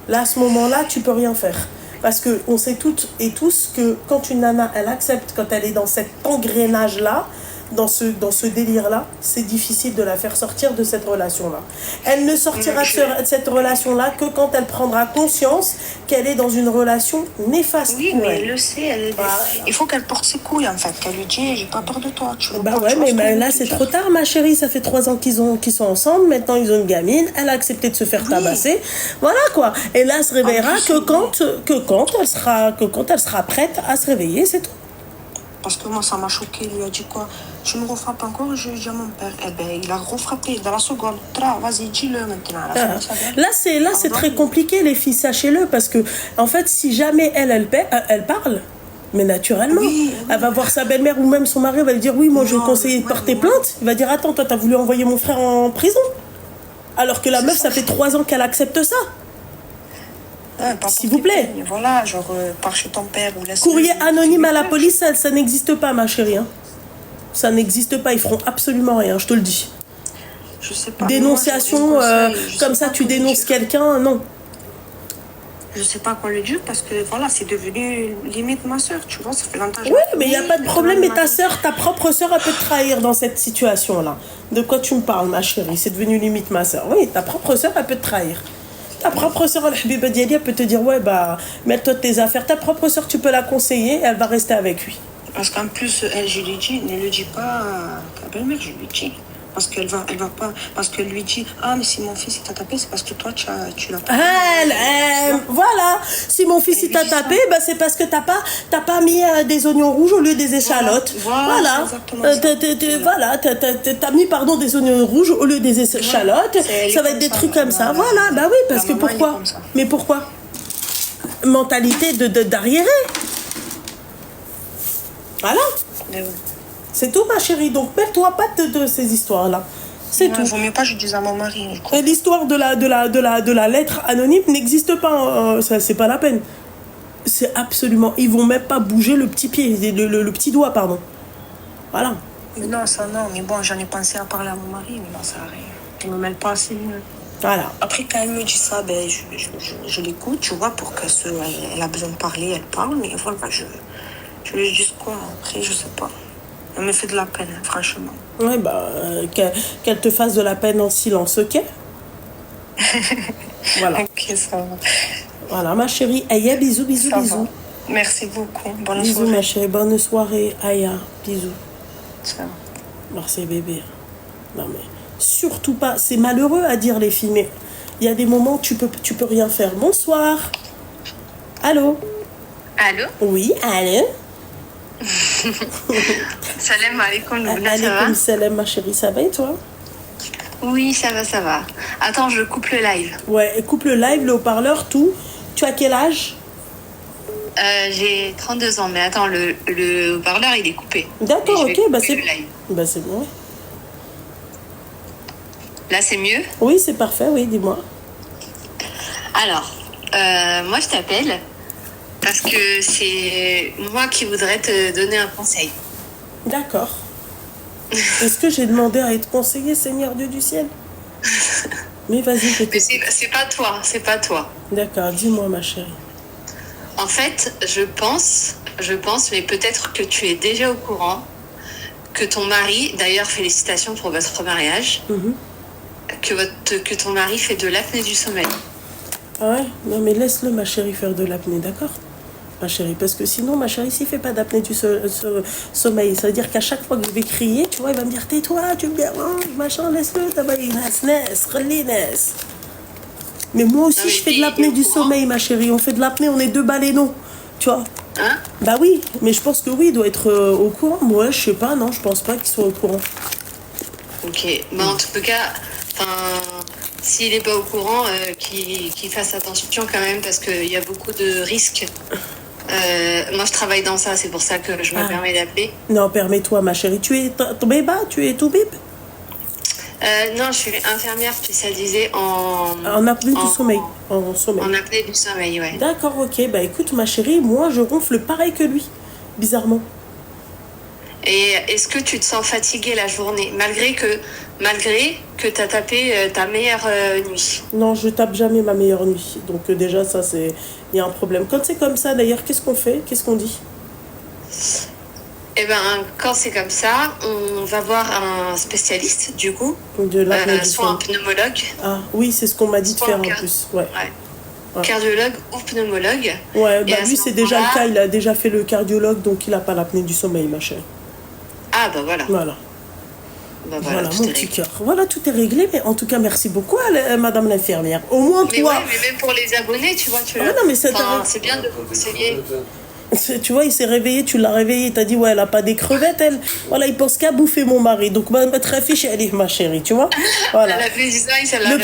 Là, à ce moment-là, tu peux rien faire. Parce qu'on sait toutes et tous que quand une nana, elle accepte, quand elle est dans cet engrenage-là, dans ce délire-là, c'est difficile de la faire sortir de cette relation-là. Elle ne sortira de cette relation-là que quand elle prendra conscience qu'elle est dans une relation néfaste. Oui, mais elle le sait. Il faut qu'elle porte ses couilles, en fait. Qu'elle lui dise, j'ai pas peur de toi. Mais là, c'est trop tard, ma chérie. Ça fait 3 ans qu'ils sont ensemble. Maintenant, ils ont une gamine. Elle a accepté de se faire tabasser. Voilà, quoi. Et là, elle se réveillera que quand elle sera prête à se réveiller, c'est tout. Parce que moi, ça m'a choqué. Il lui a dit quoi? Tu me refrappes encore? Je dis à mon père. Eh ben, il a refrappé dans la seconde. Vas-y, dis-le maintenant. Là, c'est très compliqué, les filles, sachez-le. Parce que, en fait, si jamais elle parle, mais naturellement, elle va voir sa belle-mère ou même son mari, elle va lui dire, oui, moi, je vais conseiller de porter plainte. Il va dire, attends, toi, t'as voulu envoyer mon frère en prison. Alors que la meuf, ça fait 3 ans qu'elle accepte ça. S'il vous plaît. Voilà, genre, par chez ton père ou laisse. Courrier anonyme à la police, ça n'existe pas, ma chérie. Hein. Ça n'existe pas, ils feront absolument rien, je te le dis. Je sais pas. Dénonciation, comme ça, tu dénonces quelqu'un, non. Je sais pas quoi lui dire parce que voilà, c'est devenu limite ma soeur, tu vois, ça fait longtemps. Oui, mais il n'y a pas de problème, mais ta propre soeur, elle peut te trahir dans cette situation-là. De quoi tu me parles, ma chérie? C'est devenu limite ma soeur. Oui, ta propre soeur, elle peut te trahir. Ta propre sœur, Al-Habiba Diali, elle peut te dire, ouais, bah, mets-toi de tes affaires. Ta propre sœur, tu peux la conseiller, elle va rester avec lui. Parce qu'en plus, elle, je lui dis, ne le dis pas à ta belle-mère, je lui dis. Parce qu'elle va pas. Parce qu'elle lui dit, ah, mais si mon fils t'a tapé, c'est parce que toi, tu l'as pas. Voilà. Si mon fils il t'a tapé, bah, c'est parce que t'as pas mis des oignons rouges au lieu des échalotes. Voilà. T'as mis, pardon, des oignons rouges au lieu des échalotes. Ça va être des trucs comme ça. Voilà. Bah oui, parce que pourquoi? Mais pourquoi? Mentalité d'arriéré. Voilà. C'est tout, ma chérie. Donc, mets-toi pas de ces histoires-là. C'est tout. Il vaut mieux pas que je dise à mon mari. Et l'histoire de la lettre anonyme n'existe pas. Ça, c'est pas la peine. C'est absolument... Ils vont même pas bouger le petit pied, le petit doigt, pardon. Voilà. Mais non, ça non. Mais bon, j'en ai pensé à parler à mon mari, mais non, ça arrive. Je me mêle pas assez mieux. Voilà. Après, quand elle me dit ça, ben, je l'écoute, tu vois, pour qu'elle elle a besoin de parler, elle parle. Mais voilà, je lui dis quoi. Après, je sais pas. Elle me fait de la peine, franchement. Ouais, bah, qu'elle te fasse de la peine en silence, ok? Voilà. Ok, ça va. Voilà, ma chérie. Aya, bisous, bisous, Ça bisous. va. Merci beaucoup. Bonne bisous, soirée. Ma chérie. Bonne soirée, Aya. Bisous. Ciao. Merci, bébé. Non, mais surtout pas. C'est malheureux à dire, les filles, mais il y a des moments où tu peux rien faire. Bonsoir. Allô? Allô? Oui, allô? Salam alaikum, Loubna, ça va? Alaikum salam, ma chérie, ça va et toi? Oui, ça va. Attends, je coupe le live. Ouais, coupe le live, le haut-parleur, tout. Tu as quel âge? J'ai 32 ans, mais attends, le haut-parleur, il est coupé. D'accord, ok, bah c'est bon. Là, c'est mieux? Oui, c'est parfait, oui, dis-moi. Alors, moi, je t'appelle parce que c'est moi qui voudrais te donner un conseil. D'accord. Est-ce que j'ai demandé à être conseillée, Seigneur Dieu du ciel? Mais vas-y, Mais c'est pas toi. D'accord, dis-moi, ma chérie. En fait, je pense, mais peut-être que tu es déjà au courant que ton mari, d'ailleurs, félicitations pour votre mariage, que ton mari fait de l'apnée du sommeil. Ah ouais? Non, mais laisse-le, ma chérie, faire de l'apnée, d'accord? Ma chérie, parce que sinon, ma chérie, s'il fait pas d'apnée du sommeil, ça veut dire qu'à chaque fois que je vais crier, tu vois, il va me dire, tais-toi, tu me déranges, machin, laisse-le, mais moi aussi, je fais de l'apnée du sommeil, ma chérie. On fait de l'apnée, on est deux baleineaux, tu vois. Hein? Bah oui, mais je pense que oui, il doit être au courant. Moi, je sais pas, non, je pense pas qu'il soit au courant. Ok, bah en tout cas, s'il n'est pas au courant, qu'il fasse attention quand même, parce qu'il y a beaucoup de risques. Moi, je travaille dans ça, c'est pour ça que je me permets d'appeler. Non, permets-toi, ma chérie. Tu es tu es tout bib? Non, je suis infirmière spécialisée en apnée du sommeil. En sommeil. En apnée du sommeil, ouais. D'accord, ok. Bah écoute, ma chérie, moi, je ronfle pareil que lui, bizarrement. Et est-ce que tu te sens fatiguée la journée, malgré que tu as tapé ta meilleure nuit? Non, je tape jamais ma meilleure nuit. Donc déjà, ça, il y a un problème. Quand c'est comme ça, d'ailleurs, qu'est-ce qu'on fait? Qu'est-ce qu'on dit? Eh ben, quand c'est comme ça, on va voir un spécialiste, du coup, de l'apnée du soit un pneumologue. Ah oui, c'est ce qu'on m'a dit de faire en plus. Ouais. Cardiologue ou pneumologue. Ouais, bah lui, c'est déjà le cas. Il a déjà fait le cardiologue, donc il n'a pas l'apnée du sommeil, ma chérie. Ah, bah voilà. Voilà, mon petit cœur. Voilà, tout est réglé. Mais en tout cas, merci beaucoup, madame l'infirmière. Au moins, mais toi... Ouais, mais même pour les abonnés, tu vois, non, mais c'est bien de vous conseiller. Tu vois, il s'est réveillé, tu l'as réveillé, il t'a dit, ouais, elle a pas des crevettes, elle. Voilà, il pense qu'à bouffer mon mari. Donc, mettre affiche, elle est ma chérie, tu vois. Voilà. Le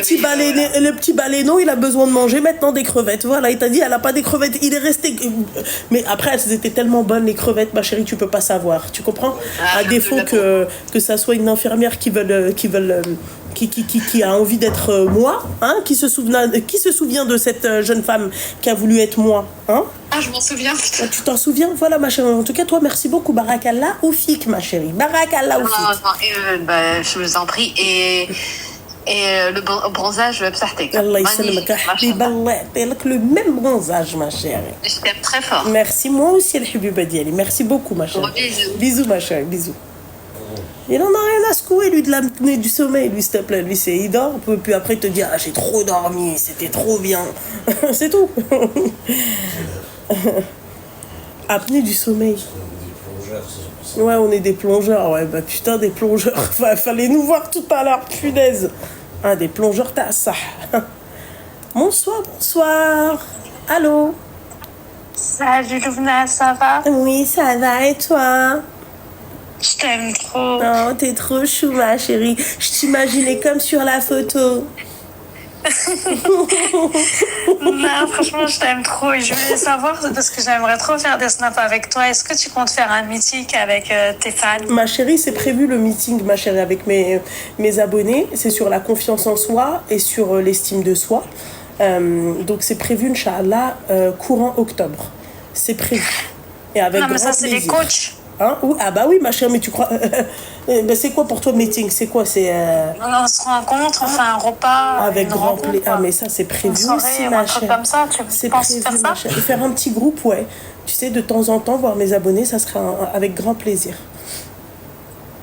petit baleineau, il a besoin de manger maintenant des crevettes. Voilà, il t'a dit, elle a pas des crevettes. Il est resté. Mais après, elles étaient tellement bonnes, les crevettes, ma chérie, tu peux pas savoir. Tu comprends? À défaut que ça soit une infirmière qui a envie d'être moi, hein, qui se souvient de cette jeune femme qui a voulu être moi, hein? Ah, je m'en souviens. Ah, tu t'en souviens? Voilà, ma chérie. En tout cas, toi, merci beaucoup. Barakallah ou fik, ma chérie. Barakallah ou fik. Je vous en prie. Et le bronzage, بصحتك. Allah يسلمك يا حبيبي, الله يعطيك le même bronzage, ma chérie. Je t'aime très fort. Merci, moi aussi, الحبيبة ديالي. Merci beaucoup, ma chérie. Bisous. Bisous, ma chérie. Bisous. Il en a rien à secouer, lui, de l'apnée du sommeil, lui, s'il te plaît. Lui, il dort, puis après, il te dit, ah, j'ai trop dormi, c'était trop bien. C'est tout. Apnée du sommeil. Ouais, on est des plongeurs, ouais, bah putain, des plongeurs. Fallait nous voir tout à l'heure, punaise. Ah, des plongeurs, t'as ça. Bonsoir, bonsoir. Allô? Salut Louvna, ça va? Oui, ça va, et toi? Je t'aime trop. Oh, t'es trop chou, ma chérie. Je t'imaginais comme sur la photo. Non, franchement, je t'aime trop. Et je voulais savoir, parce que j'aimerais trop faire des snaps avec toi. Est-ce que tu comptes faire un meeting avec tes fans? Ma chérie, c'est prévu le meeting, ma chérie, avec mes abonnés. C'est sur la confiance en soi et sur l'estime de soi. Donc, c'est prévu, Inch'Allah, courant octobre. C'est prévu. Et avec non, mais grand ça, c'est plaisir. les coachs. Hein? Ah bah oui, ma chérie, mais tu crois... ben c'est quoi pour toi, meeting? C'est quoi? C'est... On se rencontre, on fait un repas. Avec une grand rencontre, plaisir. quoi. Ah, mais ça, c'est prévu Une soirée, aussi, ou ma un truc chérie. comme ça, tu C'est penses prévu, faire ça? ma chérie. Faire un petit groupe, ouais. Tu sais, de temps en temps, voir mes abonnés, ça sera avec grand plaisir.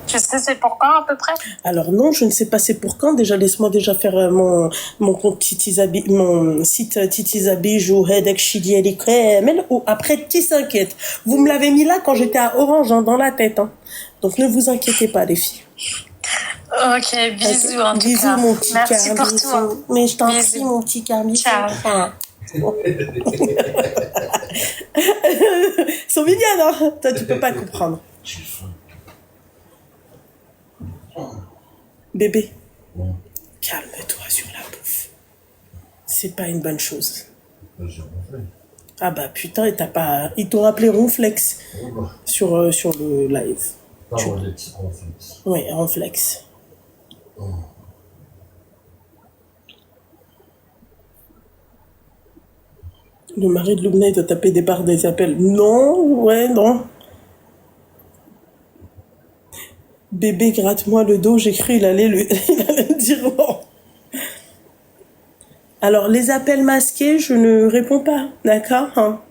Tu sais, c'est pour quand, à peu près? Alors non, je ne sais pas c'est pour quand. Déjà, laisse-moi déjà faire mon compte Titizabi, mon site Titizabi, ou Hedek Shidi Ali Kremel, ou après, tu s'inquiète. Vous me l'avez mis là quand j'étais à Orange, hein, dans la tête, hein. Donc ne vous inquiétez pas, les filles. Ok, bisous en tout Bisous, cas. mon petit Merci cœur, pour bisous. toi. Mais je t'en Bisous. prie, mon petit cœur, bisous. Ciao. Ah. Ils sont mignonnes, hein. Toi, tu peux pas comprendre. Bébé, calme-toi sur la bouffe. C'est pas une bonne chose. Ah bah putain, et t'as pas... Ils t'ont appelé Ronflex sur le live. Oui, Ronflex. Le mari de Loubna, il t'a tapé des barres des appels. Non, ouais, non. Bébé, gratte-moi le dos. J'ai cru il allait me dire non. Alors, les appels masqués, je ne réponds pas. D'accord, hein?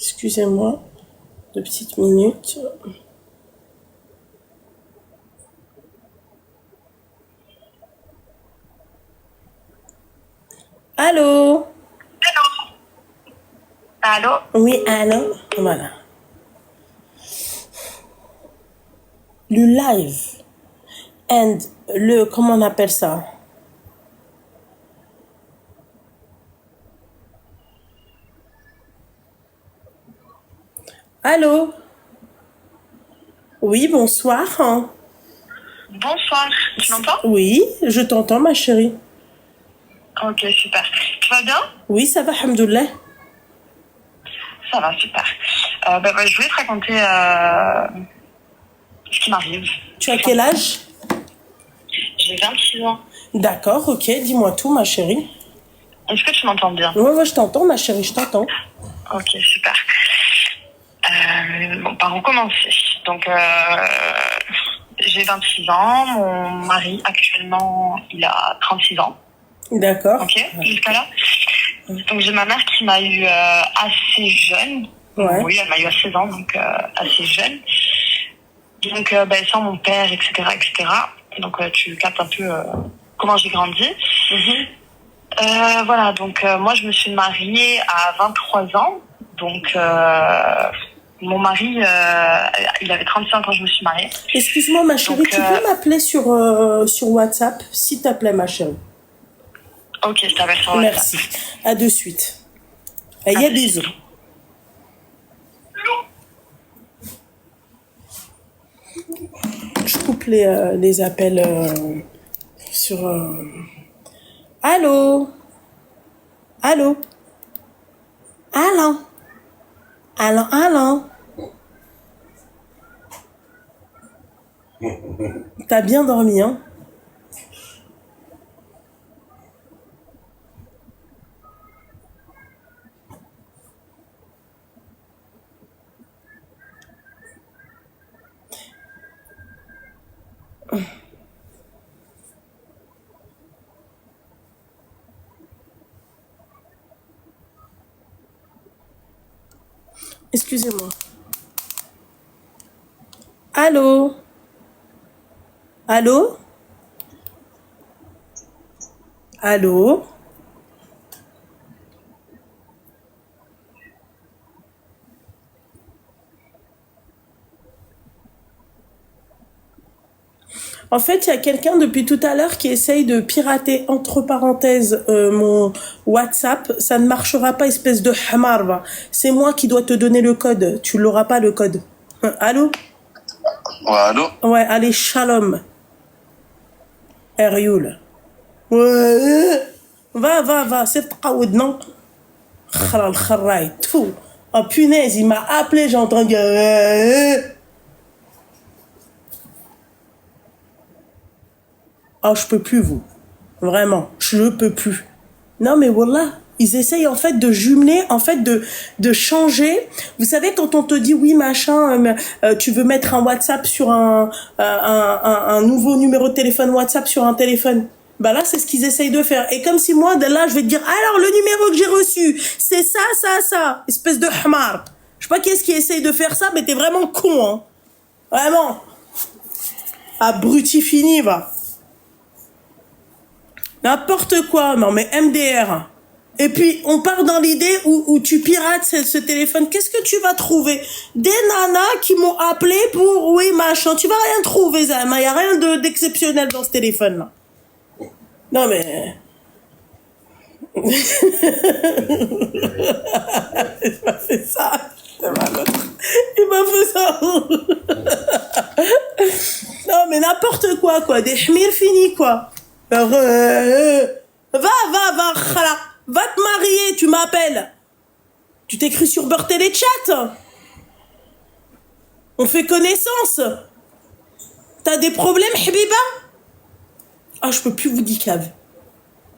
Excusez-moi, 2 petites minutes. Allô? Allô? Oui, allô? Voilà. Le live and comment on appelle ça? Allô? Oui, bonsoir. Hein? Bonsoir, tu m'entends? Oui, je t'entends, ma chérie. Ok, super. Tu vas bien? Oui, ça va, alhamdoulilah. Ça va, super. Je voulais te raconter ce qui m'arrive. Tu as quel âge? J'ai 26 ans. D'accord, ok, dis-moi tout, ma chérie. Est-ce que tu m'entends bien? Ouais, je t'entends, ma chérie, je t'entends. Ok, super. Par où commencer? Donc, j'ai 26 ans. Mon mari, actuellement, il a 36 ans. D'accord. Ok, jusqu'à là. Donc, j'ai ma mère qui m'a eu assez jeune. Ouais. Oui, elle m'a eu à 16 ans, donc assez jeune. Donc, sans mon père, etc., etc. Donc, tu captes un peu comment j'ai grandi. Voilà, donc moi, je me suis mariée à 23 ans. Donc, mon mari, il avait 35 quand je me suis mariée. Excuse-moi, ma chérie, donc, tu peux m'appeler sur WhatsApp, s'il te plaît, ma chérie. Ok, je t'appelle sur WhatsApp. Merci. À de suite. Aïe, bisous. Je coupe les appels sur... Allô? Allô? Allô? Allô, allô? T'as bien dormi, hein? Excusez-moi. Allô? Allô? Allô? En fait, il y a quelqu'un depuis tout à l'heure qui essaye de pirater, entre parenthèses, mon WhatsApp. Ça ne marchera pas, espèce de hamar, va. C'est moi qui dois te donner le code. Tu l'auras pas, le code. Allô? Ouais, allô? Ouais, allez, shalom. Erioul. Ouais. Va. C'est tqaoud, non? Khral, kharraï, tout. Oh, punaise, il m'a appelé, j'ai entendu... Oh, je peux plus, vous. Vraiment, je peux plus. Non, mais voilà, ils essayent en fait de jumeler, en fait de changer. Vous savez, quand on te dit, oui, machin, tu veux mettre un WhatsApp sur un nouveau numéro de téléphone WhatsApp sur un téléphone. Bah là, c'est ce qu'ils essayent de faire. Et comme si moi, de là, je vais te dire, alors, le numéro que j'ai reçu, c'est ça. Espèce de hamar. Je sais pas qui est-ce qui essaye de faire ça, mais t'es vraiment con, hein. Vraiment. Abruti fini, va. N'importe quoi, non mais MDR. Et puis, on part dans l'idée où tu pirates ce téléphone. Qu'est-ce que tu vas trouver? Des nanas qui m'ont appelé pour, oui, machin. Tu vas rien trouver, Zama. Il n'y a rien d'exceptionnel dans ce téléphone-là. Non mais... Il m'a fait ça. Il m'a fait ça. Non mais n'importe quoi. Des chmir finis, quoi. Va, khala. Va te marier, tu m'appelles. Tu t'es cru sur Beurre Téléchat? On fait connaissance. T'as des problèmes, Habiba? Ah, je peux plus vous dicave.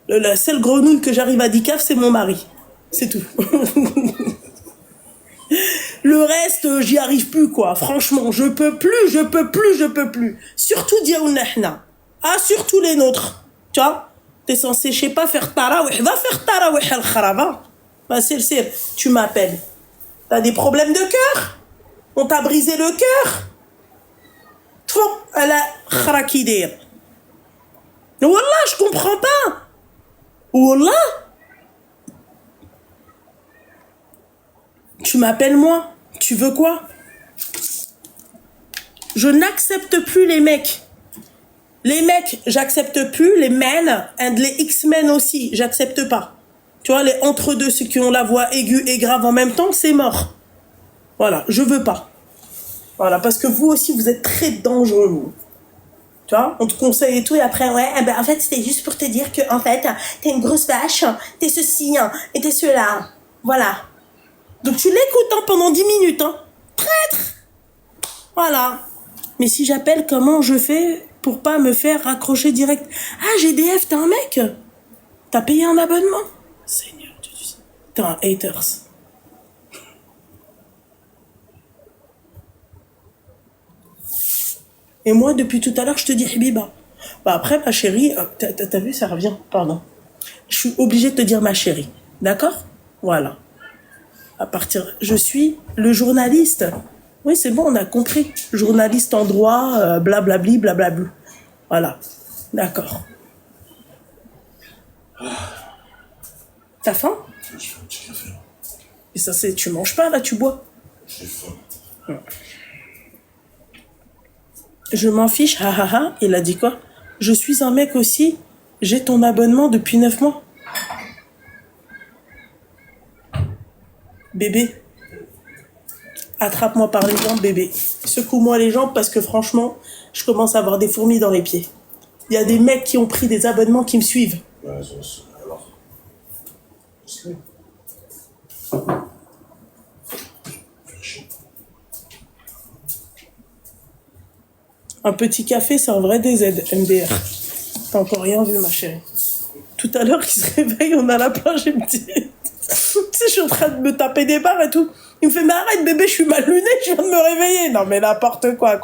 La seule grenouille que j'arrive à dicave, c'est mon mari. C'est tout. Le reste, j'y arrive plus, quoi. Franchement, je peux plus. Surtout Diaounahna. Ah, surtout les nôtres. Tu vois, t'es censé, je sais pas, faire tarawih. Va faire tarawih al-kharava. Bah, c'est, tu m'appelles. T'as des problèmes de cœur? On t'a brisé le cœur? Tfou, ala kharakidir. Wallah, je comprends pas. Wallah. Tu m'appelles moi? Tu veux quoi? Je n'accepte plus les mecs. Les mecs, j'accepte plus. Les men, et les X-men aussi, j'accepte pas. Tu vois, les entre-deux, ceux qui ont la voix aiguë et grave en même temps, c'est mort. Voilà, je veux pas. Voilà, parce que vous aussi, vous êtes très dangereux, vous. Tu vois, on te conseille et tout, et après, ouais, eh ben, en fait, c'était juste pour te dire que, en fait, t'es une grosse vache, t'es ceci, et t'es cela. Voilà. Donc, tu l'écoutes, pendant 10 minutes, Traître! Voilà. Mais si j'appelle, comment je fais pour pas me faire raccrocher direct? Ah, GDF, t'es un mec? T'as payé un abonnement? Seigneur Dieu. T'es un haters. Et moi, depuis tout à l'heure, je te dis Habiba. Bah après, ma chérie, t'as vu, ça revient, pardon. Je suis obligée de te dire ma chérie. D'accord? Voilà. Je suis le journaliste. Oui, c'est bon, on a compris. Journaliste en droit, blablabli, blablabli. Voilà. D'accord. T'as faim? Je fais un petit café. Et ça, c'est, tu manges pas, là, tu bois. J'ai faim. Je m'en fiche, il a dit quoi? Je suis un mec aussi, j'ai ton abonnement depuis 9 mois. Bébé, attrape-moi par les jambes, bébé. Secoue-moi les jambes parce que franchement, je commence à avoir des fourmis dans les pieds. Il y a des mecs qui ont pris des abonnements qui me suivent. Ouais, alors. Un petit café, c'est un vrai DZ, MDR. T'as encore rien vu, ma chérie. Tout à l'heure, il se réveille, on a la plage, il me dit... Tu sais, je suis en train de me taper des barres et tout. Il me fait, mais arrête, bébé, je suis mal luné, je viens de me réveiller. Non, mais n'importe quoi.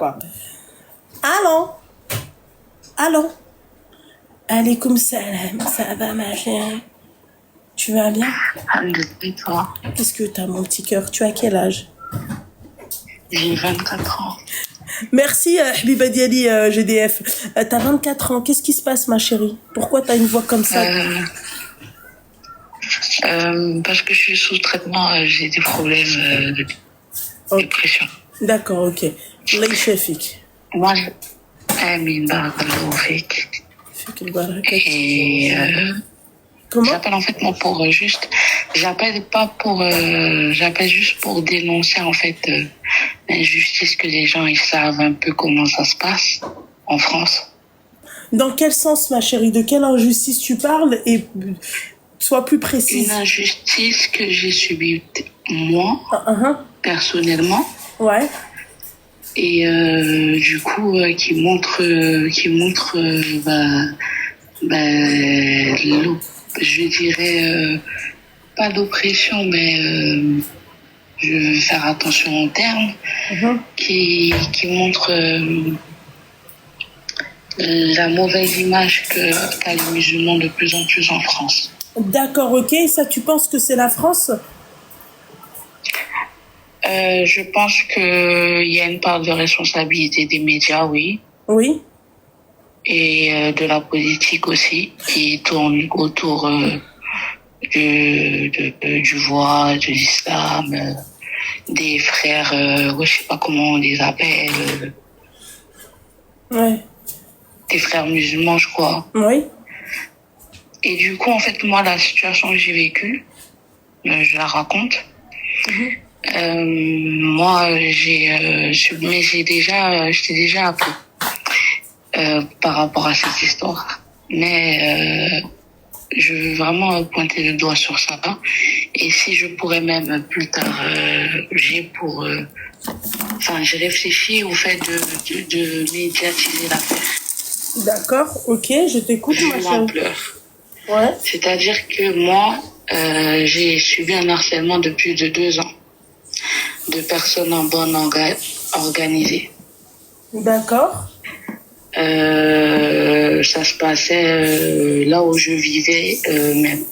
Allons. Allô? Alaykoum salam, ça va ma chérie? Tu vas bien? Toi. Qu'est-ce que t'as, mon petit cœur? Tu as quel âge? J'ai 24 ans. Merci, Habiba Diali, GDF. T'as 24 ans. Qu'est-ce qui se passe, ma chérie? Pourquoi t'as une voix comme ça? Parce que je suis sous traitement, j'ai des problèmes de dépression. D'accord, ok. Allah yshafik. Moi, Amin, barakallahu fik. Et Comment? j'appelle en fait moi pour j'appelle pas pour, j'appelle juste pour dénoncer en fait l'injustice, que les gens ils savent un peu comment ça se passe en France. Dans quel sens, ma chérie? De quelle injustice tu parles? Et sois plus précise. Une injustice que j'ai subie moi, personnellement. Ouais. Et du coup, qui montre, je dirais, pas d'oppression, mais je vais faire attention aux termes, qui montre la mauvaise image qu'a les musulmans de plus en plus en France. D'accord, ok. Ça, tu penses que c'est la France? Je pense qu'il y a une part de responsabilité des médias, oui. Oui. Et de la politique aussi, qui tourne autour du voile, de l'islam, des frères, je sais pas comment on les appelle. Ouais. Des frères musulmans, je crois. Oui. Et du coup, en fait, moi, la situation que j'ai vécue, je la raconte. Moi, j'étais déjà appelée par rapport à cette histoire. Mais je veux vraiment pointer le doigt sur ça. Et si je pourrais même plus tard, j'ai réfléchi au fait de médiatiser l'affaire. D'accord, ok, je t'écoute, ma chérie. Ouais. C'est-à-dire que moi, j'ai subi un harcèlement de plus de 2 ans de personnes en bonne organisée. D'accord. Ça se passait là où je vivais même.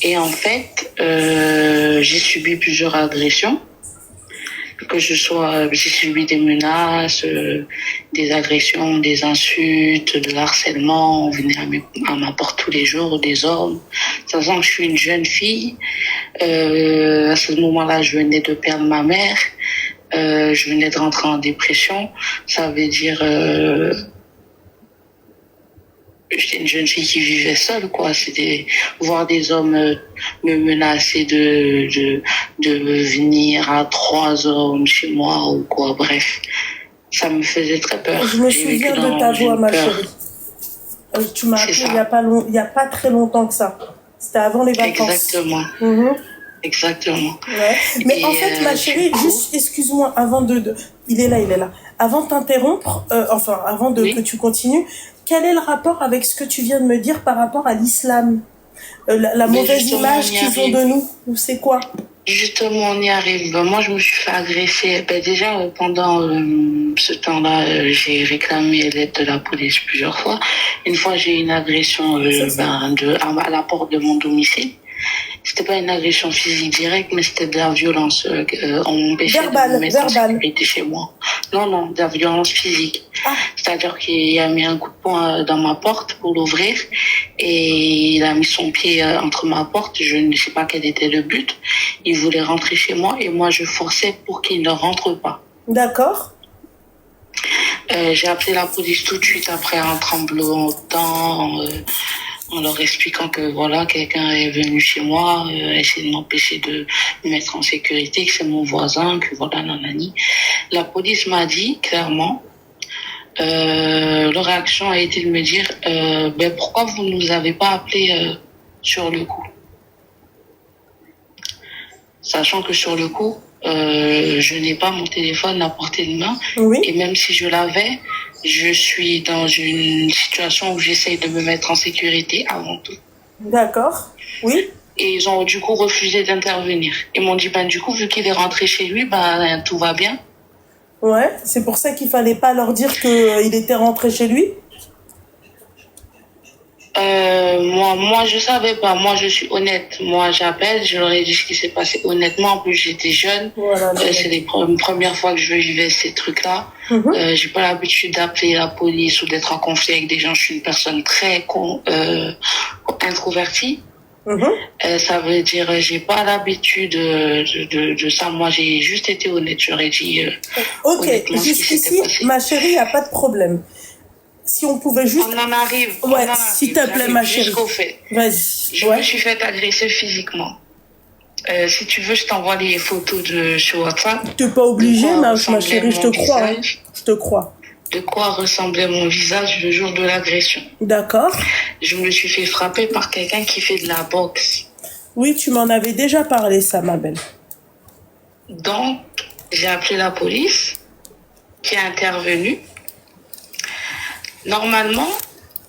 Et en fait, j'ai subi plusieurs agressions. Que ce soit, j'ai subi des menaces, des agressions, des insultes, de l'harcèlement. On venait à ma porte tous les jours, des hommes. Sachant que je suis une jeune fille, à ce moment-là, je venais de perdre ma mère. Je venais de rentrer en dépression. Ça veut dire, j'étais une jeune fille qui vivait seule, quoi. C'était voir des hommes me menacer de venir à 3 hommes chez moi ou quoi. Bref, ça me faisait très peur. Je me souviens de ta voix, ma chérie. Tu m'as appelé il y a pas très longtemps que ça. C'était avant les vacances. Exactement. Exactement. Ouais. Mais en fait, ma chérie, juste, excuse-moi, avant il est là. Avant de t'interrompre, avant que tu continues, quel est le rapport avec ce que tu viens de me dire par rapport à l'islam? La mauvaise image qu'ils ont de nous, ou c'est quoi? Justement, on y arrive. Moi, je me suis fait agresser. Déjà, pendant ce temps-là, j'ai réclamé l'aide de la police plusieurs fois. Une fois, j'ai eu une agression à la porte de mon domicile. C'était pas une agression physique directe, mais c'était de la violence. On m'empêchait de me mettre en sécurité chez moi. Non, de la violence physique. C'est-à-dire qu'il a mis un coup de poing dans ma porte pour l'ouvrir et il a mis son pied entre ma porte. Je ne sais pas quel était le but. Il voulait rentrer chez moi et moi je forçais pour qu'il ne rentre pas. D'accord. J'ai appelé la police tout de suite après en tremblotant, en leur expliquant que voilà, quelqu'un est venu chez moi, essayer de m'empêcher de me mettre en sécurité, que c'est mon voisin, que voilà, nanani. La police m'a dit clairement, leur réaction a été de me dire, pourquoi vous ne nous avez pas appelé sur le coup? Sachant que sur le coup, je n'ai pas mon téléphone à portée de main. Oui. Et même si je l'avais, je suis dans une situation où j'essaye de me mettre en sécurité avant tout. D'accord. Oui. Et ils ont du coup refusé d'intervenir. Ils m'ont dit, du coup, vu qu'il est rentré chez lui, tout va bien. Ouais, c'est pour ça qu'il fallait pas leur dire qu'il était rentré chez lui. Moi, je savais pas. Moi, je suis honnête. Moi, j'appelle, je leur ai dit ce qui s'est passé honnêtement. En plus, j'étais jeune. Voilà, c'est les premières fois que je vivais ces trucs-là. J'ai pas l'habitude d'appeler la police ou d'être en conflit avec des gens. Je suis une personne très introvertie. Ça veut dire, j'ai pas l'habitude de ça. Moi, j'ai juste été honnête. J'aurais dit, ok, jusqu'ici, ma chérie, y a pas de problème. Si on pouvait juste... On en arrive. Ouais, s'il te plaît, ma chérie. Jusqu'au fait. Vas-y. Je me suis fait agresser physiquement. Si tu veux, je t'envoie les photos sur WhatsApp. T'es pas obligé, ma chérie, je te crois. Hein. Je te crois. De quoi ressemblait mon visage le jour de l'agression. D'accord. Je me suis fait frapper par quelqu'un qui fait de la boxe. Oui, tu m'en avais déjà parlé, ça, ma belle. Donc, j'ai appelé la police qui est intervenue. Normalement,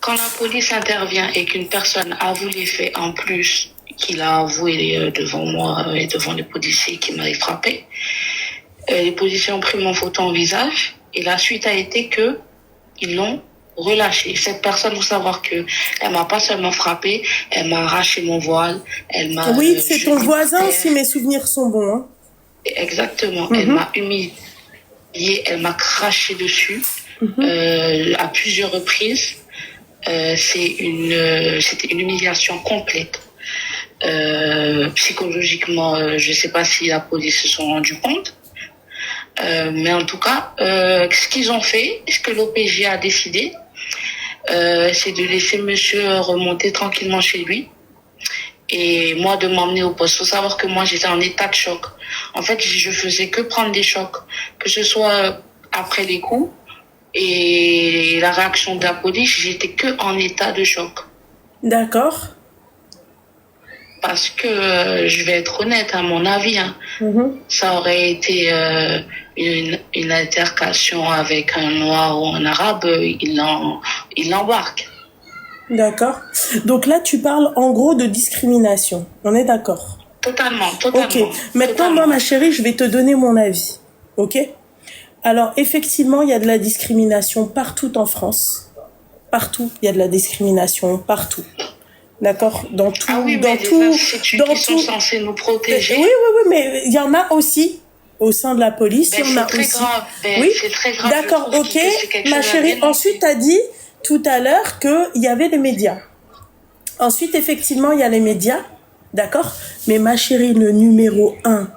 quand la police intervient et qu'une personne avoue les faits en plus qu'il a avoué devant moi et devant les policiers qui m'avaient frappé, les policiers ont pris mon photo en visage et la suite a été que ils l'ont relâché. Cette personne, faut savoir que elle m'a pas seulement frappé, elle m'a arraché mon voile, elle m'a... Oui, c'est ton voisin si mes souvenirs sont bons. Hein. Exactement. Elle m'a humilié, elle m'a craché dessus. À plusieurs reprises, c'était une humiliation complète. Psychologiquement, je sais pas si la police se sont rendu compte, mais en tout cas, ce qu'ils ont fait, ce que l'OPJ a décidé, c'est de laisser monsieur remonter tranquillement chez lui et moi de m'emmener au poste. Faut savoir que moi j'étais en état de choc. En fait, je faisais que prendre des chocs, que ce soit après les coups et la réaction de la police, j'étais que en état de choc. D'accord. Parce que je vais être honnête, à mon avis, ça aurait été une altercation avec un noir ou un arabe, il l'embarque. D'accord. Donc là, tu parles en gros de discrimination. On est d'accord? Totalement. Ok. Maintenant, moi, ma chérie, je vais te donner mon avis. Ok? Alors, effectivement, il y a de la discrimination partout en France. Partout, il y a de la discrimination, partout. D'accord? Dans tout, qui sont censés nous protéger. Oui, mais il y en a aussi au sein de la police. Il y en a aussi. Oui, c'est très grave. D'accord, ok. Ma chérie, ensuite, tu as dit tout à l'heure qu'il y avait les médias. Ensuite, effectivement, il y a les médias. D'accord? Mais ma chérie, le numéro 1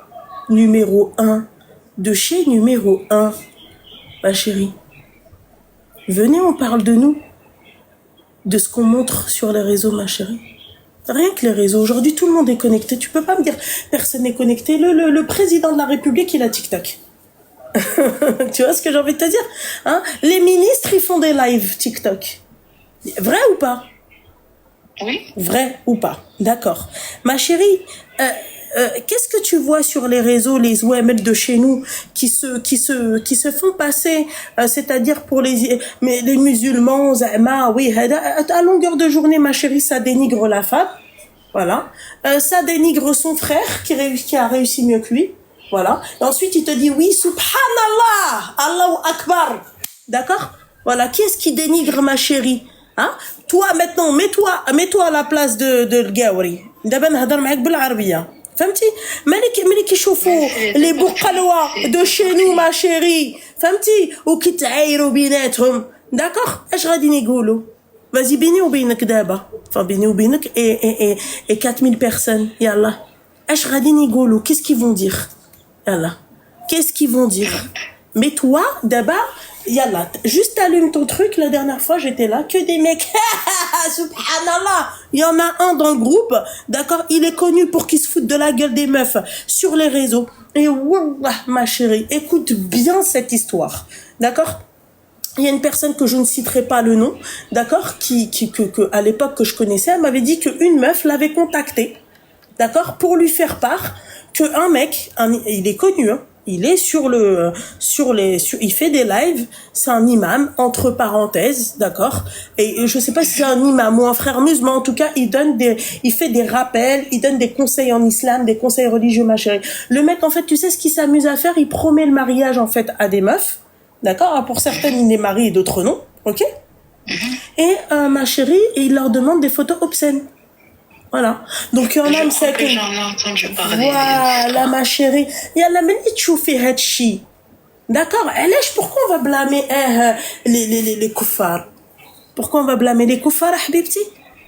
de chez numéro 1, ma chérie, venez, on parle de nous, de ce qu'on montre sur les réseaux, ma chérie. Rien que les réseaux. Aujourd'hui, tout le monde est connecté. Tu peux pas me dire personne n'est connecté. Le président de la République, il a TikTok. Tu vois ce que j'ai envie de te dire, hein? Les ministres, ils font des lives TikTok. Vrai ou pas? Oui. Vrai ou pas? D'accord. Ma chérie, qu'est-ce que tu vois sur les réseaux, les OML de chez nous, qui se font passer, c'est-à-dire pour les musulmans, oui, à longueur de journée, ma chérie, ça dénigre la femme. Voilà. Ça dénigre son frère, qui a réussi mieux que lui. Voilà. Et ensuite, il te dit, oui, subhanallah, Allahu Akbar. D'accord? Voilà. Qui est-ce qui dénigre, ma chérie? Hein? Toi, maintenant, mets-toi à la place de القاوري. دابا نهضر معاك بالعربية. فهمتي؟ ملي كيشوفوا les بقلوة de chez nous, ma chérie. فهمتي؟ وكيتعايروا بيناتهم. D'accord? اش غادي نقولوا؟ Vas-y, بيني وبينك دابا. Enfin, بيني وبينك et 4000 personnes. يلا. اش غادي نقولوا? Qu'est-ce qu'ils vont dire? Yalla. Qu'est-ce qu'ils vont dire? Mais toi, d'abord, yalla, juste allume ton truc. La dernière fois, j'étais là, que des mecs. Subhanallah. Il y en a un dans le groupe, d'accord? Il est connu pour qu'il se foute de la gueule des meufs sur les réseaux. Et wallah, ma chérie, écoute bien cette histoire, d'accord? Il y a une personne que je ne citerai pas le nom, d'accord? Que à l'époque que je connaissais, elle m'avait dit qu'une meuf l'avait contacté, d'accord? Pour lui faire part qu'un mec, il est connu, hein? il est il fait des lives, c'est un imam, entre parenthèses, d'accord? Et je sais pas si c'est un imam ou un frère musulman, en tout cas, il fait des rappels, il donne des conseils en islam, des conseils religieux, ma chérie. Le mec, en fait, tu sais ce qu'il s'amuse à faire? Il promet le mariage, en fait, à des meufs, d'accord? Pour certaines, il les marie et d'autres non, ok? Et, ma chérie, il leur demande des photos obscènes. Voilà. Donc, il y en a, c'est que... J'en ai entendu parler. Voilà, ma chérie. Il y a la minute tu fais Hatchi. D'accord? Pourquoi on va blâmer les koufars? Pourquoi on va blâmer les koufars, habibti?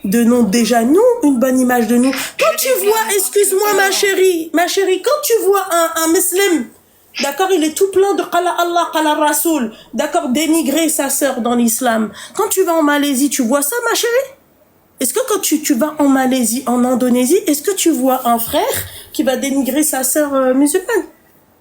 Donnons déjà, nous, une bonne image de nous. Quand tu vois, excuse-moi, ma chérie, quand tu vois un musulman, d'accord, il est tout plein de Qala Allah, Qala Rasoul, d'accord, dénigrer sa sœur dans l'islam. Quand tu vas en Malaisie, tu vois ça, ma chérie? Est-ce que quand tu vas en Malaisie, en Indonésie, est-ce que tu vois un frère qui va dénigrer sa sœur musulmane?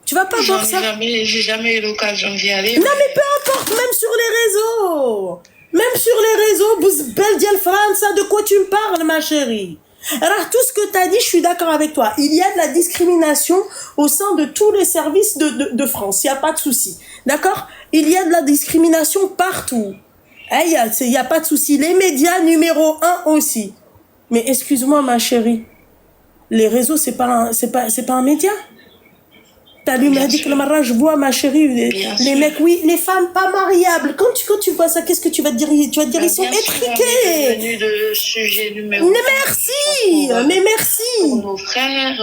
Tu vas pas voir ça? J'ai jamais eu l'occasion d'y aller. Non, mais peu importe, même sur les réseaux. Même sur les réseaux, Bouzbel Dial France, de quoi tu me parles, ma chérie? Alors, tout ce que tu as dit, je suis d'accord avec toi. Il y a de la discrimination au sein de tous les services de France. Il n'y a pas de souci. D'accord? Il y a de la discrimination partout. Il y a pas de souci. Les médias numéro 1 aussi. Mais excuse-moi, ma chérie. Les réseaux, c'est pas un média. T'allumes Hadik le Marra, je vois, ma chérie, les mecs, oui, les femmes pas mariables. Quand tu vois ça, qu'est-ce que tu vas te dire? Tu vas te dire, ils sont étriqués. C'est devenu le sujet numéro 1. Mais merci. Pour nos frères,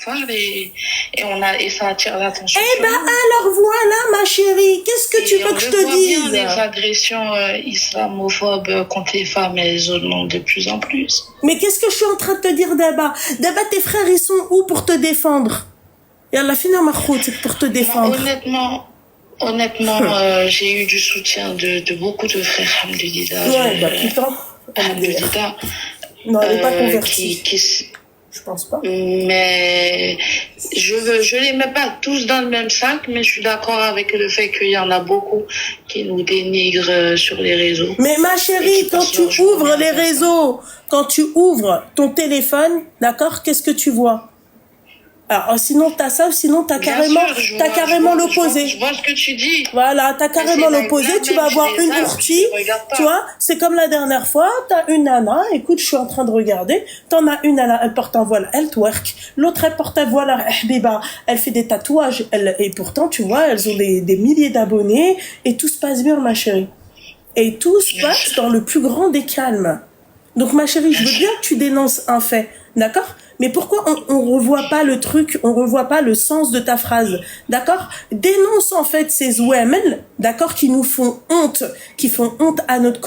voilà. Et ça attire l'attention. Eh ben, alors voilà, ma chérie, qu'est-ce que tu veux que je te dise? Les agressions islamophobes contre les femmes, elles augmentent de plus en plus. Mais qu'est-ce que je suis en train de te dire, Daba? Daba, tes frères, ils sont où pour te défendre? Et à la fin, c'est pour te défendre. Honnêtement, j'ai eu du soutien de beaucoup de frères, alhamdoulilah. Ouais, bah putain. Alhamdoulilah. Non, elle n'est pas convertie. Je pense pas. Mais je les mets pas tous dans le même sac, mais je suis d'accord avec le fait qu'il y en a beaucoup qui nous dénigrent sur les réseaux. Mais ma chérie, quand tu ouvres les réseaux, quand tu ouvres ton téléphone, d'accord, qu'est-ce que tu vois? Alors, sinon, t'as ça, ou sinon, t'as carrément l'opposé. Je vois ce que tu dis. Voilà, t'as carrément l'opposé, tu vas avoir une ourtie, tu vois, c'est comme la dernière fois, t'as une nana, écoute, je suis en train de regarder, t'en as une nana, elle porte un voile, elle twerk, l'autre, elle porte un voile, elle fait des tatouages, et pourtant, tu vois, elles ont des milliers d'abonnés, et tout se passe bien, ma chérie. Et tout se passe dans le plus grand des calmes. Donc, ma chérie, je veux bien que tu dénonces un fait, d'accord? Mais pourquoi on revoit pas le truc, on revoit pas le sens de ta phrase, d'accord? Dénonce en fait ces ouemel, d'accord, qui nous font honte, qui font honte à notre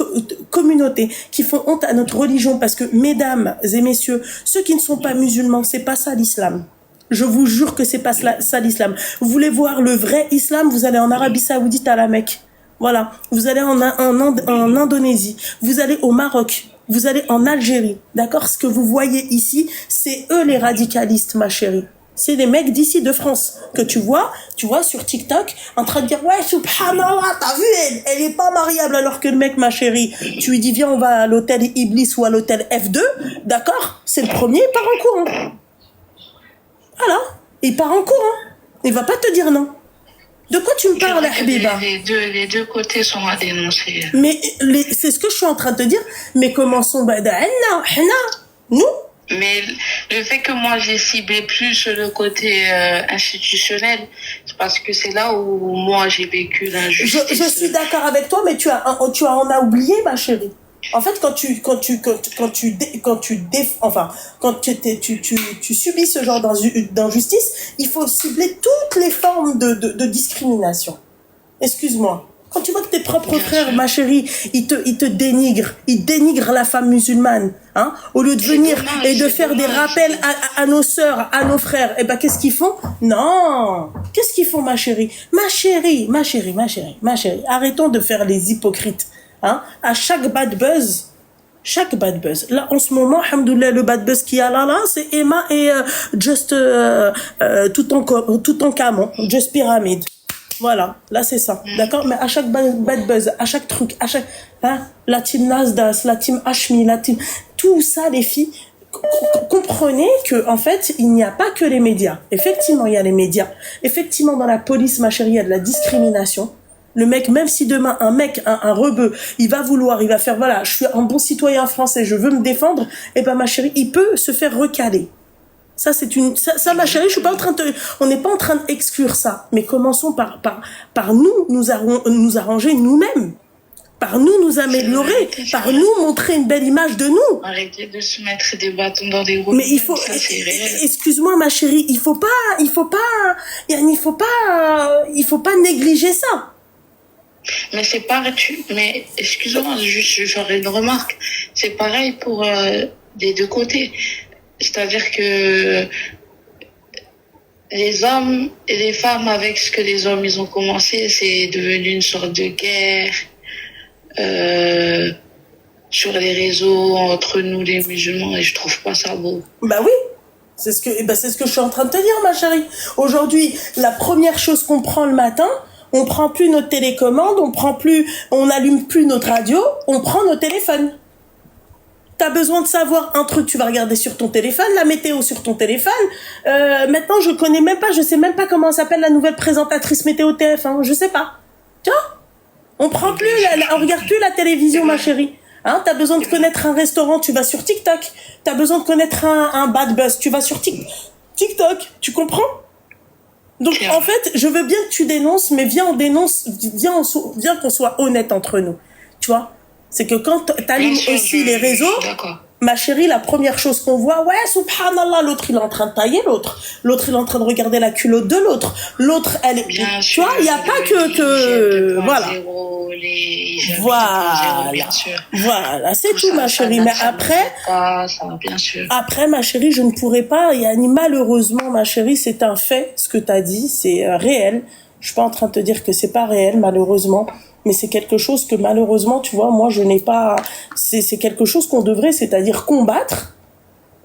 communauté, qui font honte à notre religion, parce que mesdames et messieurs, ceux qui ne sont pas musulmans, c'est pas ça l'islam. Je vous jure que c'est pas ça l'islam. Vous voulez voir le vrai islam, vous allez en Arabie Saoudite à la Mecque. Voilà. Vous allez en Indonésie. Vous allez au Maroc. Vous allez en Algérie, d'accord? Ce que vous voyez ici, c'est eux les radicalistes, ma chérie. C'est des mecs d'ici de France que tu vois sur TikTok, en train de dire, ouais, subhanallah, t'as vu, elle est pas mariable, alors que le mec, ma chérie, tu lui dis, viens, on va à l'hôtel Iblis ou à l'hôtel F2, d'accord? C'est le premier, il part en courant. Voilà. Il part en courant. Il va pas te dire non. De quoi tu me parles, Habiba? Les deux côtés sont à dénoncer. Mais c'est ce que je suis en train de te dire. Mais commençons nous. Mais le fait que moi j'ai ciblé plus le côté institutionnel, c'est parce que c'est là où moi j'ai vécu l'injustice. Je suis d'accord avec toi, mais tu en as oublié, ma chérie. En fait, quand tu subis ce genre d'injustice, il faut cibler toutes les formes de discrimination. Excuse-moi. Quand tu vois que tes propres frères, ma chérie, ils te dénigrent, ils dénigrent la femme musulmane, hein, au lieu de venir et de faire des rappels à nos sœurs, à nos frères, et ben qu'est-ce qu'ils font? Non, qu'est-ce qu'ils font, ma chérie? Ma chérie, arrêtons de faire les hypocrites. Hein, à chaque bad buzz, là en ce moment, alhamdoulilah, le bad buzz qu'il y a là, c'est Emma et Just tout en camon, Just Pyramid. Voilà, là c'est ça, d'accord? Mais à chaque bad buzz, à chaque truc, la team Nasdaq, la team Hashmi, tout ça, les filles, comprenez que en fait, il n'y a pas que les médias. Effectivement, il y a les médias. Effectivement, dans la police, ma chérie, il y a de la discrimination. Le mec, même si demain, un rebeu, il va faire, voilà, je suis un bon citoyen français, je veux me défendre, et ben, ma chérie, il peut se faire recaler. Ça, ma chérie, on n'est pas en train d'exclure ça. Mais commençons par nous arranger nous-mêmes. Par nous améliorer, par nous montrer une belle image de nous. Arrêtez de se mettre des bâtons dans des roues. Mais il faut, excuse-moi ma chérie, il faut pas négliger ça. Mais c'est pareil, mais excuse-moi, juste j'aurais une remarque. C'est pareil pour des deux côtés. C'est-à-dire que les hommes et les femmes, avec ce que les hommes ils ont commencé, c'est devenu une sorte de guerre. Sur les réseaux entre nous les musulmans, et je trouve pas ça beau. Bah oui, c'est ce que je suis en train de te dire ma chérie. Aujourd'hui, la première chose qu'on prend le matin, on prend plus notre télécommande, on allume plus notre radio, on prend nos téléphones. T'as besoin de savoir un truc, tu vas regarder sur ton téléphone, la météo sur ton téléphone. Maintenant, je sais même pas comment s'appelle la nouvelle présentatrice météo TF1, je sais pas. Tiens. On regarde plus la télévision, ma chérie. Hein, t'as besoin de connaître un restaurant, tu vas sur TikTok. T'as besoin de connaître un bad buzz, tu vas sur TikTok. Tu comprends? Donc, en fait, je veux bien que tu dénonces, mais viens qu'on soit honnête entre nous. Tu vois? C'est que quand t'allumes aussi les réseaux, ma chérie, la première chose qu'on voit, ouais, subhanallah, l'autre il est en train de tailler l'autre il est en train de regarder la culotte de l'autre elle est, bien tu vois, il n'y a pas que voilà. Voilà, c'est tout ma chérie. Mais après ma chérie, je ne pourrais pas, malheureusement ma chérie, c'est un fait, ce que t'as dit, c'est réel. Je suis pas en train de te dire que c'est pas réel, malheureusement. Mais c'est quelque chose que malheureusement, tu vois, moi je n'ai pas. C'est quelque chose qu'on devrait, c'est-à-dire combattre.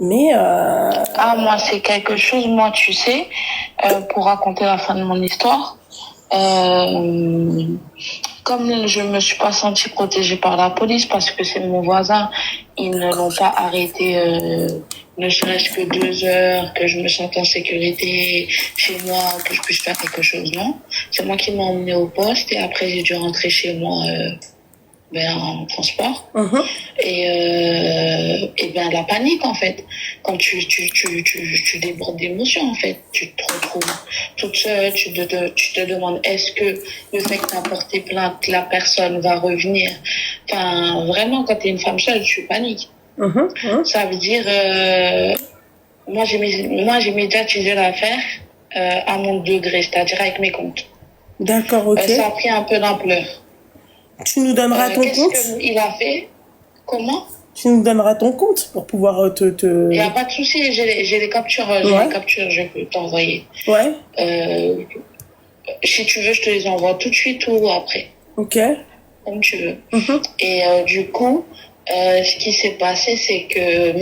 Mais moi c'est quelque chose, moi tu sais, pour raconter la fin de mon histoire, comme je me suis pas sentie protégée par la police parce que c'est mon voisin, ils ne l'ont pas arrêté. Ne serait-ce que 2 heures, que je me sente en sécurité chez moi, que je puisse faire quelque chose, non. C'est moi qui m'ai emmené au poste et après j'ai dû rentrer chez moi en transport. Et la panique en fait. Quand tu débordes d'émotions en fait. Tu te retrouves toute seule, tu te demandes est-ce que le fait que tu as porté plainte, la personne va revenir. Enfin, vraiment, quand tu es une femme seule, tu paniques. Ça veut dire moi j'ai médiatisé l'affaire à mon degré, c'est-à-dire avec mes comptes. D'accord, ok. Ça a pris un peu d'ampleur. Tu nous donneras ton compte? Qu'est-ce qu'il a fait? Comment? Tu nous donneras ton compte pour pouvoir te... Il n'y a pas de souci, j'ai les captures, je peux t'envoyer. Ouais. Si tu veux, je te les envoie tout de suite ou après. Ok. Comme tu veux. Et du coup, ce qui s'est passé, c'est que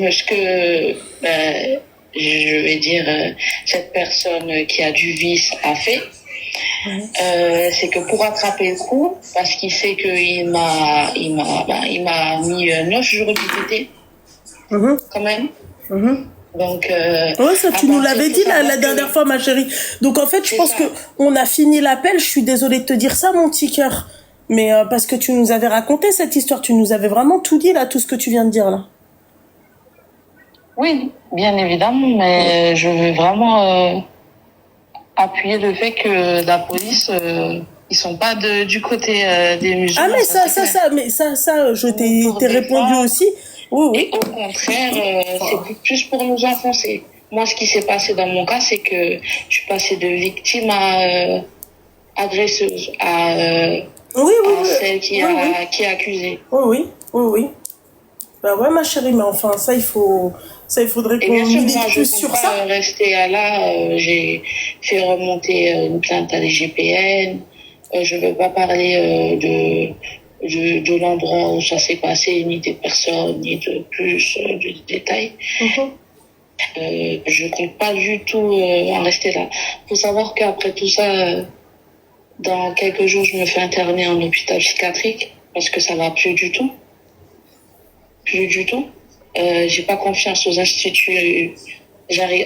je vais dire cette personne qui a du vice a fait, c'est que pour attraper le coup, parce qu'il sait qu'il m'a mis 9 jours d'ITT quand même. Donc ouais, ça tu nous l'avais dit la dernière fois ma chérie. Donc en fait je pense que on a fini l'appel. Je suis désolée de te dire ça mon petit cœur. Mais parce que tu nous avais raconté cette histoire, tu nous avais vraiment tout dit là, tout ce que tu viens de dire là. Oui, bien évidemment, mais je veux vraiment appuyer le fait que la police, ils sont pas du côté des musulmans. Ah mais ça, je t'ai répondu aussi. Oui. Et au contraire, c'est plus pour nous enfoncer. Moi, ce qui s'est passé dans mon cas, c'est que je suis passée de victime à agresseuse, à celle qui est accusée. Oui. Bah ouais, ma chérie, mais enfin, il faudrait qu'on milite plus sur ça. Bien sûr, rester là, j'ai fait remonter une plainte à l'IGPN. Je veux pas parler de l'endroit où ça s'est passé, ni des personnes, ni de plus de détails. Je compte pas du tout en rester là. Faut savoir qu'après tout ça, dans quelques jours, je me fais interner en hôpital psychiatrique parce que ça va plus du tout. J'ai pas confiance aux instituts.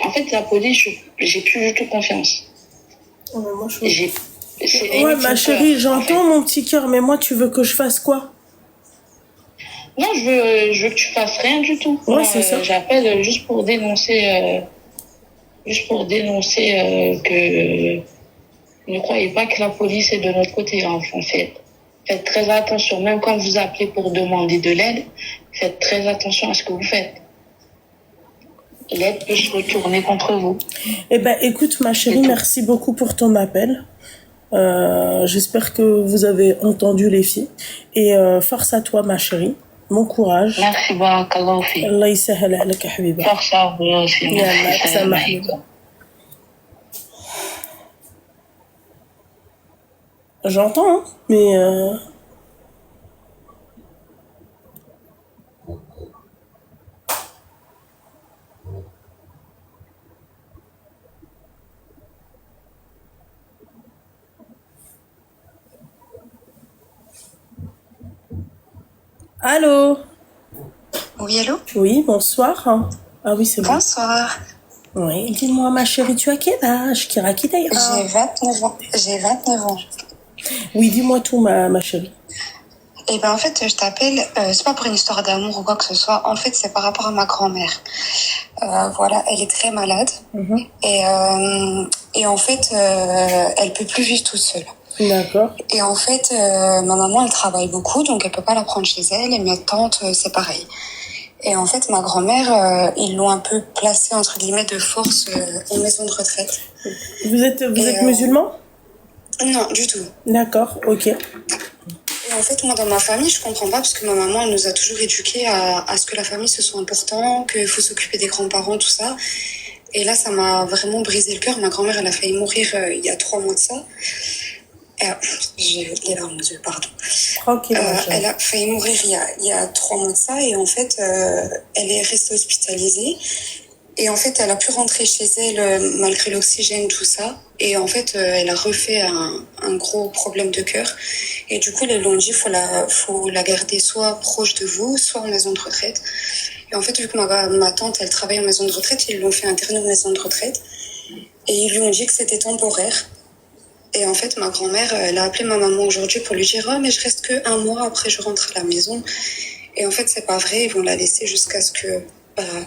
En fait, la police, j'ai plus du tout confiance. Moi, ouais, ma chérie, j'entends en fait. Mon petit cœur, mais moi, tu veux que je fasse quoi? Non, je veux que tu fasses rien du tout. Ouais, c'est ça. J'appelle juste pour dénoncer, que ne croyez pas que la police est de notre côté. En fait, faites très attention. Même quand vous appelez pour demander de l'aide, faites très attention à ce que vous faites. L'aide peut se retourner contre vous. Eh ben, écoute, ma chérie, merci beaucoup pour ton appel. J'espère que vous avez entendu les filles. Et force à toi, ma chérie. Bon courage. Merci, barakallahu fi. Allah yisahal alaka habiba. Force à vous aussi. Merci. J'entends, hein, mais allô? Oui, allô? Oui, bonsoir. Ah oui, c'est bon. Bonsoir. Oui, dis-moi, ma chérie, tu as quel âge? Kiraki d'ailleurs? J'ai 29 ans. J'ai 29 ans. Oui, dis-moi tout, ma chérie. Eh ben, en fait, je t'appelle, c'est pas pour une histoire d'amour ou quoi que ce soit. En fait, c'est par rapport à ma grand-mère. Voilà, elle est très malade. Et en fait, elle peut plus vivre toute seule. D'accord. Et en fait, ma maman, elle travaille beaucoup, donc elle peut pas la prendre chez elle. Et ma tante, c'est pareil. Et en fait, ma grand-mère, ils l'ont un peu placée, entre guillemets, de force en maison de retraite. Vous êtes musulman? Non, du tout. D'accord, ok. Et en fait, moi, dans ma famille, je comprends pas, parce que ma maman, elle nous a toujours éduqués à ce que la famille, ce soit important, qu'il faut s'occuper des grands-parents, tout ça. Et là, ça m'a vraiment brisé le cœur. Ma grand-mère, elle a failli mourir il y a 3 mois de ça. J'ai les larmes aux yeux, pardon. Tranquille. Elle a failli mourir il y a 3 mois de ça, et en fait, elle est restée hospitalisée. Et en fait, elle a pu rentrer chez elle malgré l'oxygène, tout ça. Et en fait, elle a refait un gros problème de cœur. Et du coup, ils l'ont dit, faut la garder soit proche de vous, soit en maison de retraite. Et en fait, vu que ma tante, elle travaille en maison de retraite, ils l'ont fait interner en maison de retraite. Et ils lui ont dit que c'était temporaire. Et en fait, ma grand-mère, elle a appelé ma maman aujourd'hui pour lui dire « Oh, mais je reste que 1 mois, après je rentre à la maison. » Et en fait, c'est pas vrai, ils vont la laisser jusqu'à ce que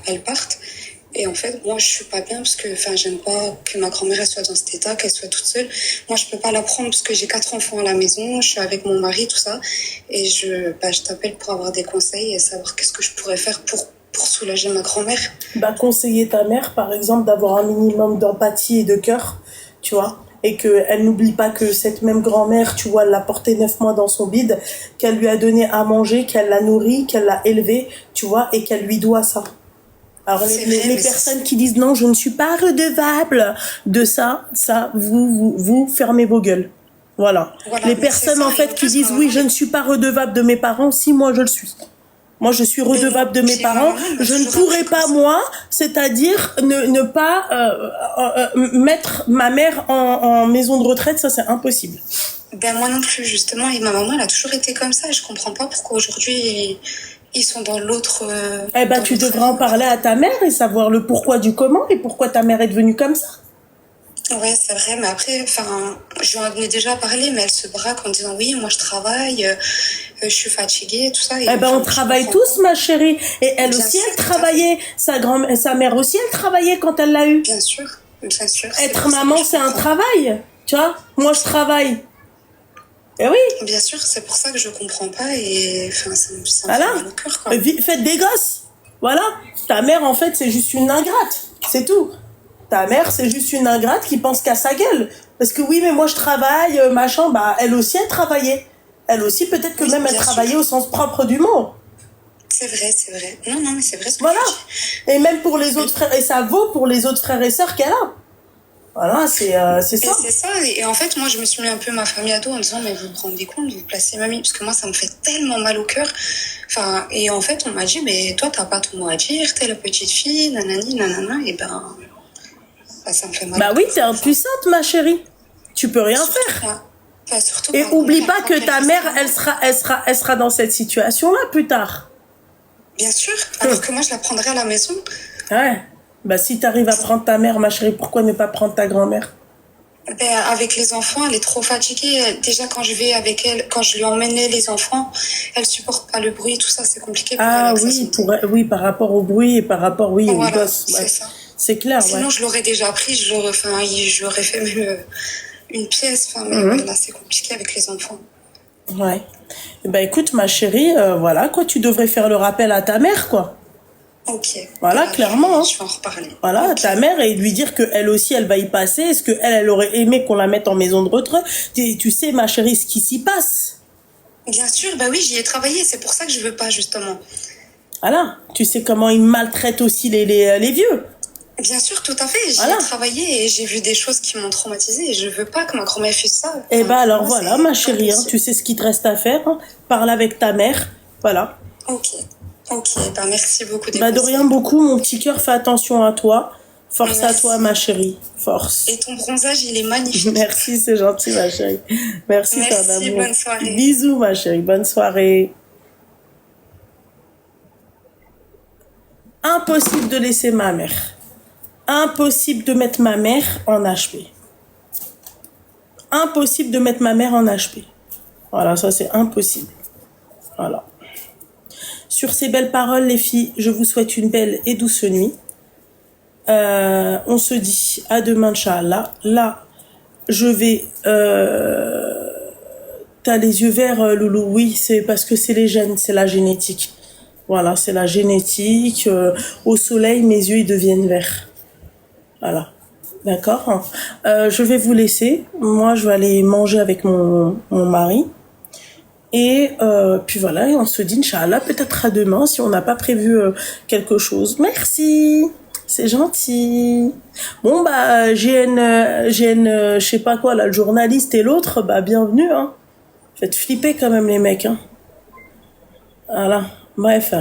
elle parte. Et en fait, moi, je suis pas bien parce que, j'aime pas que ma grand-mère elle soit dans cet état, qu'elle soit toute seule. Moi, je peux pas la prendre parce que j'ai 4 enfants à la maison, je suis avec mon mari, tout ça. Et je t'appelle pour avoir des conseils et savoir qu'est-ce que je pourrais faire pour soulager ma grand-mère. Conseiller ta mère, par exemple, d'avoir un minimum d'empathie et de cœur, tu vois. Et qu'elle n'oublie pas que cette même grand-mère, tu vois, elle l'a portée 9 mois dans son bide, qu'elle lui a donné à manger, qu'elle l'a nourrie, qu'elle l'a élevée, tu vois, et qu'elle lui doit ça. Alors les personnes qui disent non, je ne suis pas redevable de ça, vous fermez vos gueules. Voilà les personnes en fait qui disent oui, je ne suis pas redevable de mes parents, si moi je le suis. Moi, je suis redevable de mes parents. Je ne pourrais pas, moi, c'est-à-dire ne pas mettre ma mère en maison de retraite, ça, c'est impossible. Moi non plus, justement. Et ma maman, elle a toujours été comme ça. Je comprends pas pourquoi aujourd'hui, ils sont dans l'autre... tu devrais en parler à ta mère et savoir le pourquoi du comment et pourquoi ta mère est devenue comme ça. Ouais, c'est vrai, mais après, je lui en ai déjà parlé, mais elle se braque en disant oui, moi je travaille, je suis fatiguée, tout ça. Et on travaille tous, ma chérie. Et elle bien aussi, sûr, elle travaillait. Sa mère aussi, elle travaillait quand elle l'a eu. Bien sûr, bien sûr. Être maman, c'est un travail. Tu vois, moi je travaille. Et oui. Bien sûr, c'est pour ça que je comprends pas et ça me fait mal au cœur, quoi. Faites des gosses. Voilà. Ta mère, en fait, c'est juste une ingrate. C'est tout. Ta mère, c'est juste une ingrate qui pense qu'à sa gueule. Parce que oui, mais moi je travaille, machin, elle aussi, elle travaillait. Elle aussi, peut-être que oui, même elle travaillait au sens propre du mot. C'est vrai, c'est vrai. Non, mais c'est vrai ce que voilà. Et même pour les autres frères, et ça vaut pour les autres frères et sœurs qu'elle a. Voilà, c'est ça. C'est ça. Et en fait, moi, je me suis mis un peu ma famille à dos en disant, mais vous vous rendez compte, vous placez mamie, parce que moi, ça me fait tellement mal au cœur. Et en fait, on m'a dit, mais toi, t'as pas ton mot à dire, t'es la petite fille, nanani, nanana, et ça me fait mal. Oui, t'es impuissante, ma chérie. Tu peux rien faire. Surtout et oublie pas que ta mère, elle sera dans cette situation-là plus tard. Bien sûr, alors que moi, je la prendrais à la maison. Ouais. Bah, si t'arrives à prendre ta mère, ma chérie, pourquoi ne pas prendre ta grand-mère? Ben, avec les enfants, elle est trop fatiguée. Déjà, quand je vais avec elle, quand je lui emmenais les enfants, elle supporte pas le bruit, tout ça, c'est compliqué pour elle. Ah avec sa oui, santé. oui, par rapport au bruit et par rapport, oui, aux Voilà, gosses. Ouais. c'est ça. C'est clair, ouais. Sinon, je l'aurais déjà pris, je l'aurais fait même une pièce. Enfin, mais ouais, là, c'est compliqué avec les enfants. Ouais. Bah écoute, ma chérie, voilà, quoi, tu devrais faire le rappel à ta mère, quoi. Ok. Voilà, clairement. Je vais en reparler. Voilà, Ok. ta mère, et lui dire qu'elle aussi, elle va y passer. Est-ce qu'elle, elle aurait aimé qu'on la mette en maison de retraite? Tu sais, ma chérie, ce qui s'y passe. Bien sûr, bah oui, j'y ai travaillé, c'est pour ça que je veux pas, justement. Voilà, tu sais comment ils maltraitent aussi les vieux. Bien sûr, tout à fait, j'y Voilà. ai travaillé et j'ai vu des choses qui m'ont traumatisée et je veux pas que ma grand-mère fasse ça. Et Enfin, bah alors pour moi, voilà, c'est ma chérie, hein, impossible. tu sais ce qu'il te reste à faire. Hein. Parle avec ta mère, voilà. Ok, bah merci beaucoup des Bah de conseils. rien beaucoup, mon petit cœur, fais attention à toi. Force à Merci. toi, ma chérie. Force. Et ton bronzage, il est magnifique. Merci, c'est gentil, ma chérie. Merci, ton Merci, amour. bonne soirée. Bisous, ma chérie. Bonne soirée. Impossible de laisser ma mère. Impossible de mettre ma mère en HP. Impossible de mettre ma mère en HP. Voilà, ça c'est impossible. Voilà. Sur ces belles paroles, les filles, je vous souhaite une belle et douce nuit. On se dit à demain, Inch'Allah. Là, je vais... T'as les yeux verts, Loulou. Oui, c'est parce que c'est les gènes, c'est la génétique. Voilà, c'est la génétique. Au soleil, mes yeux, ils deviennent verts. Voilà. D'accord. Je vais vous laisser. Moi, je vais aller manger avec mon mari. Et puis voilà, et on se dit, Inch'Allah, peut-être à demain, si on n'a pas prévu quelque chose. Merci. C'est gentil. Bon, bah, je sais pas quoi, là, le journaliste et l'autre, bah, bienvenue, hein. Faites flipper quand même, les mecs, hein. Voilà. Bref.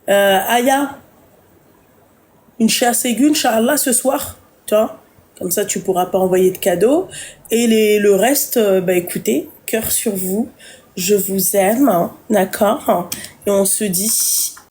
Aya, une chasse aiguë, Inch'Allah, ce soir, tu vois. Comme ça, tu pourras pas envoyer de cadeaux. Et le reste, bah, écoutez, cœur sur vous. Je vous aime, hein, d'accord? Et on se dit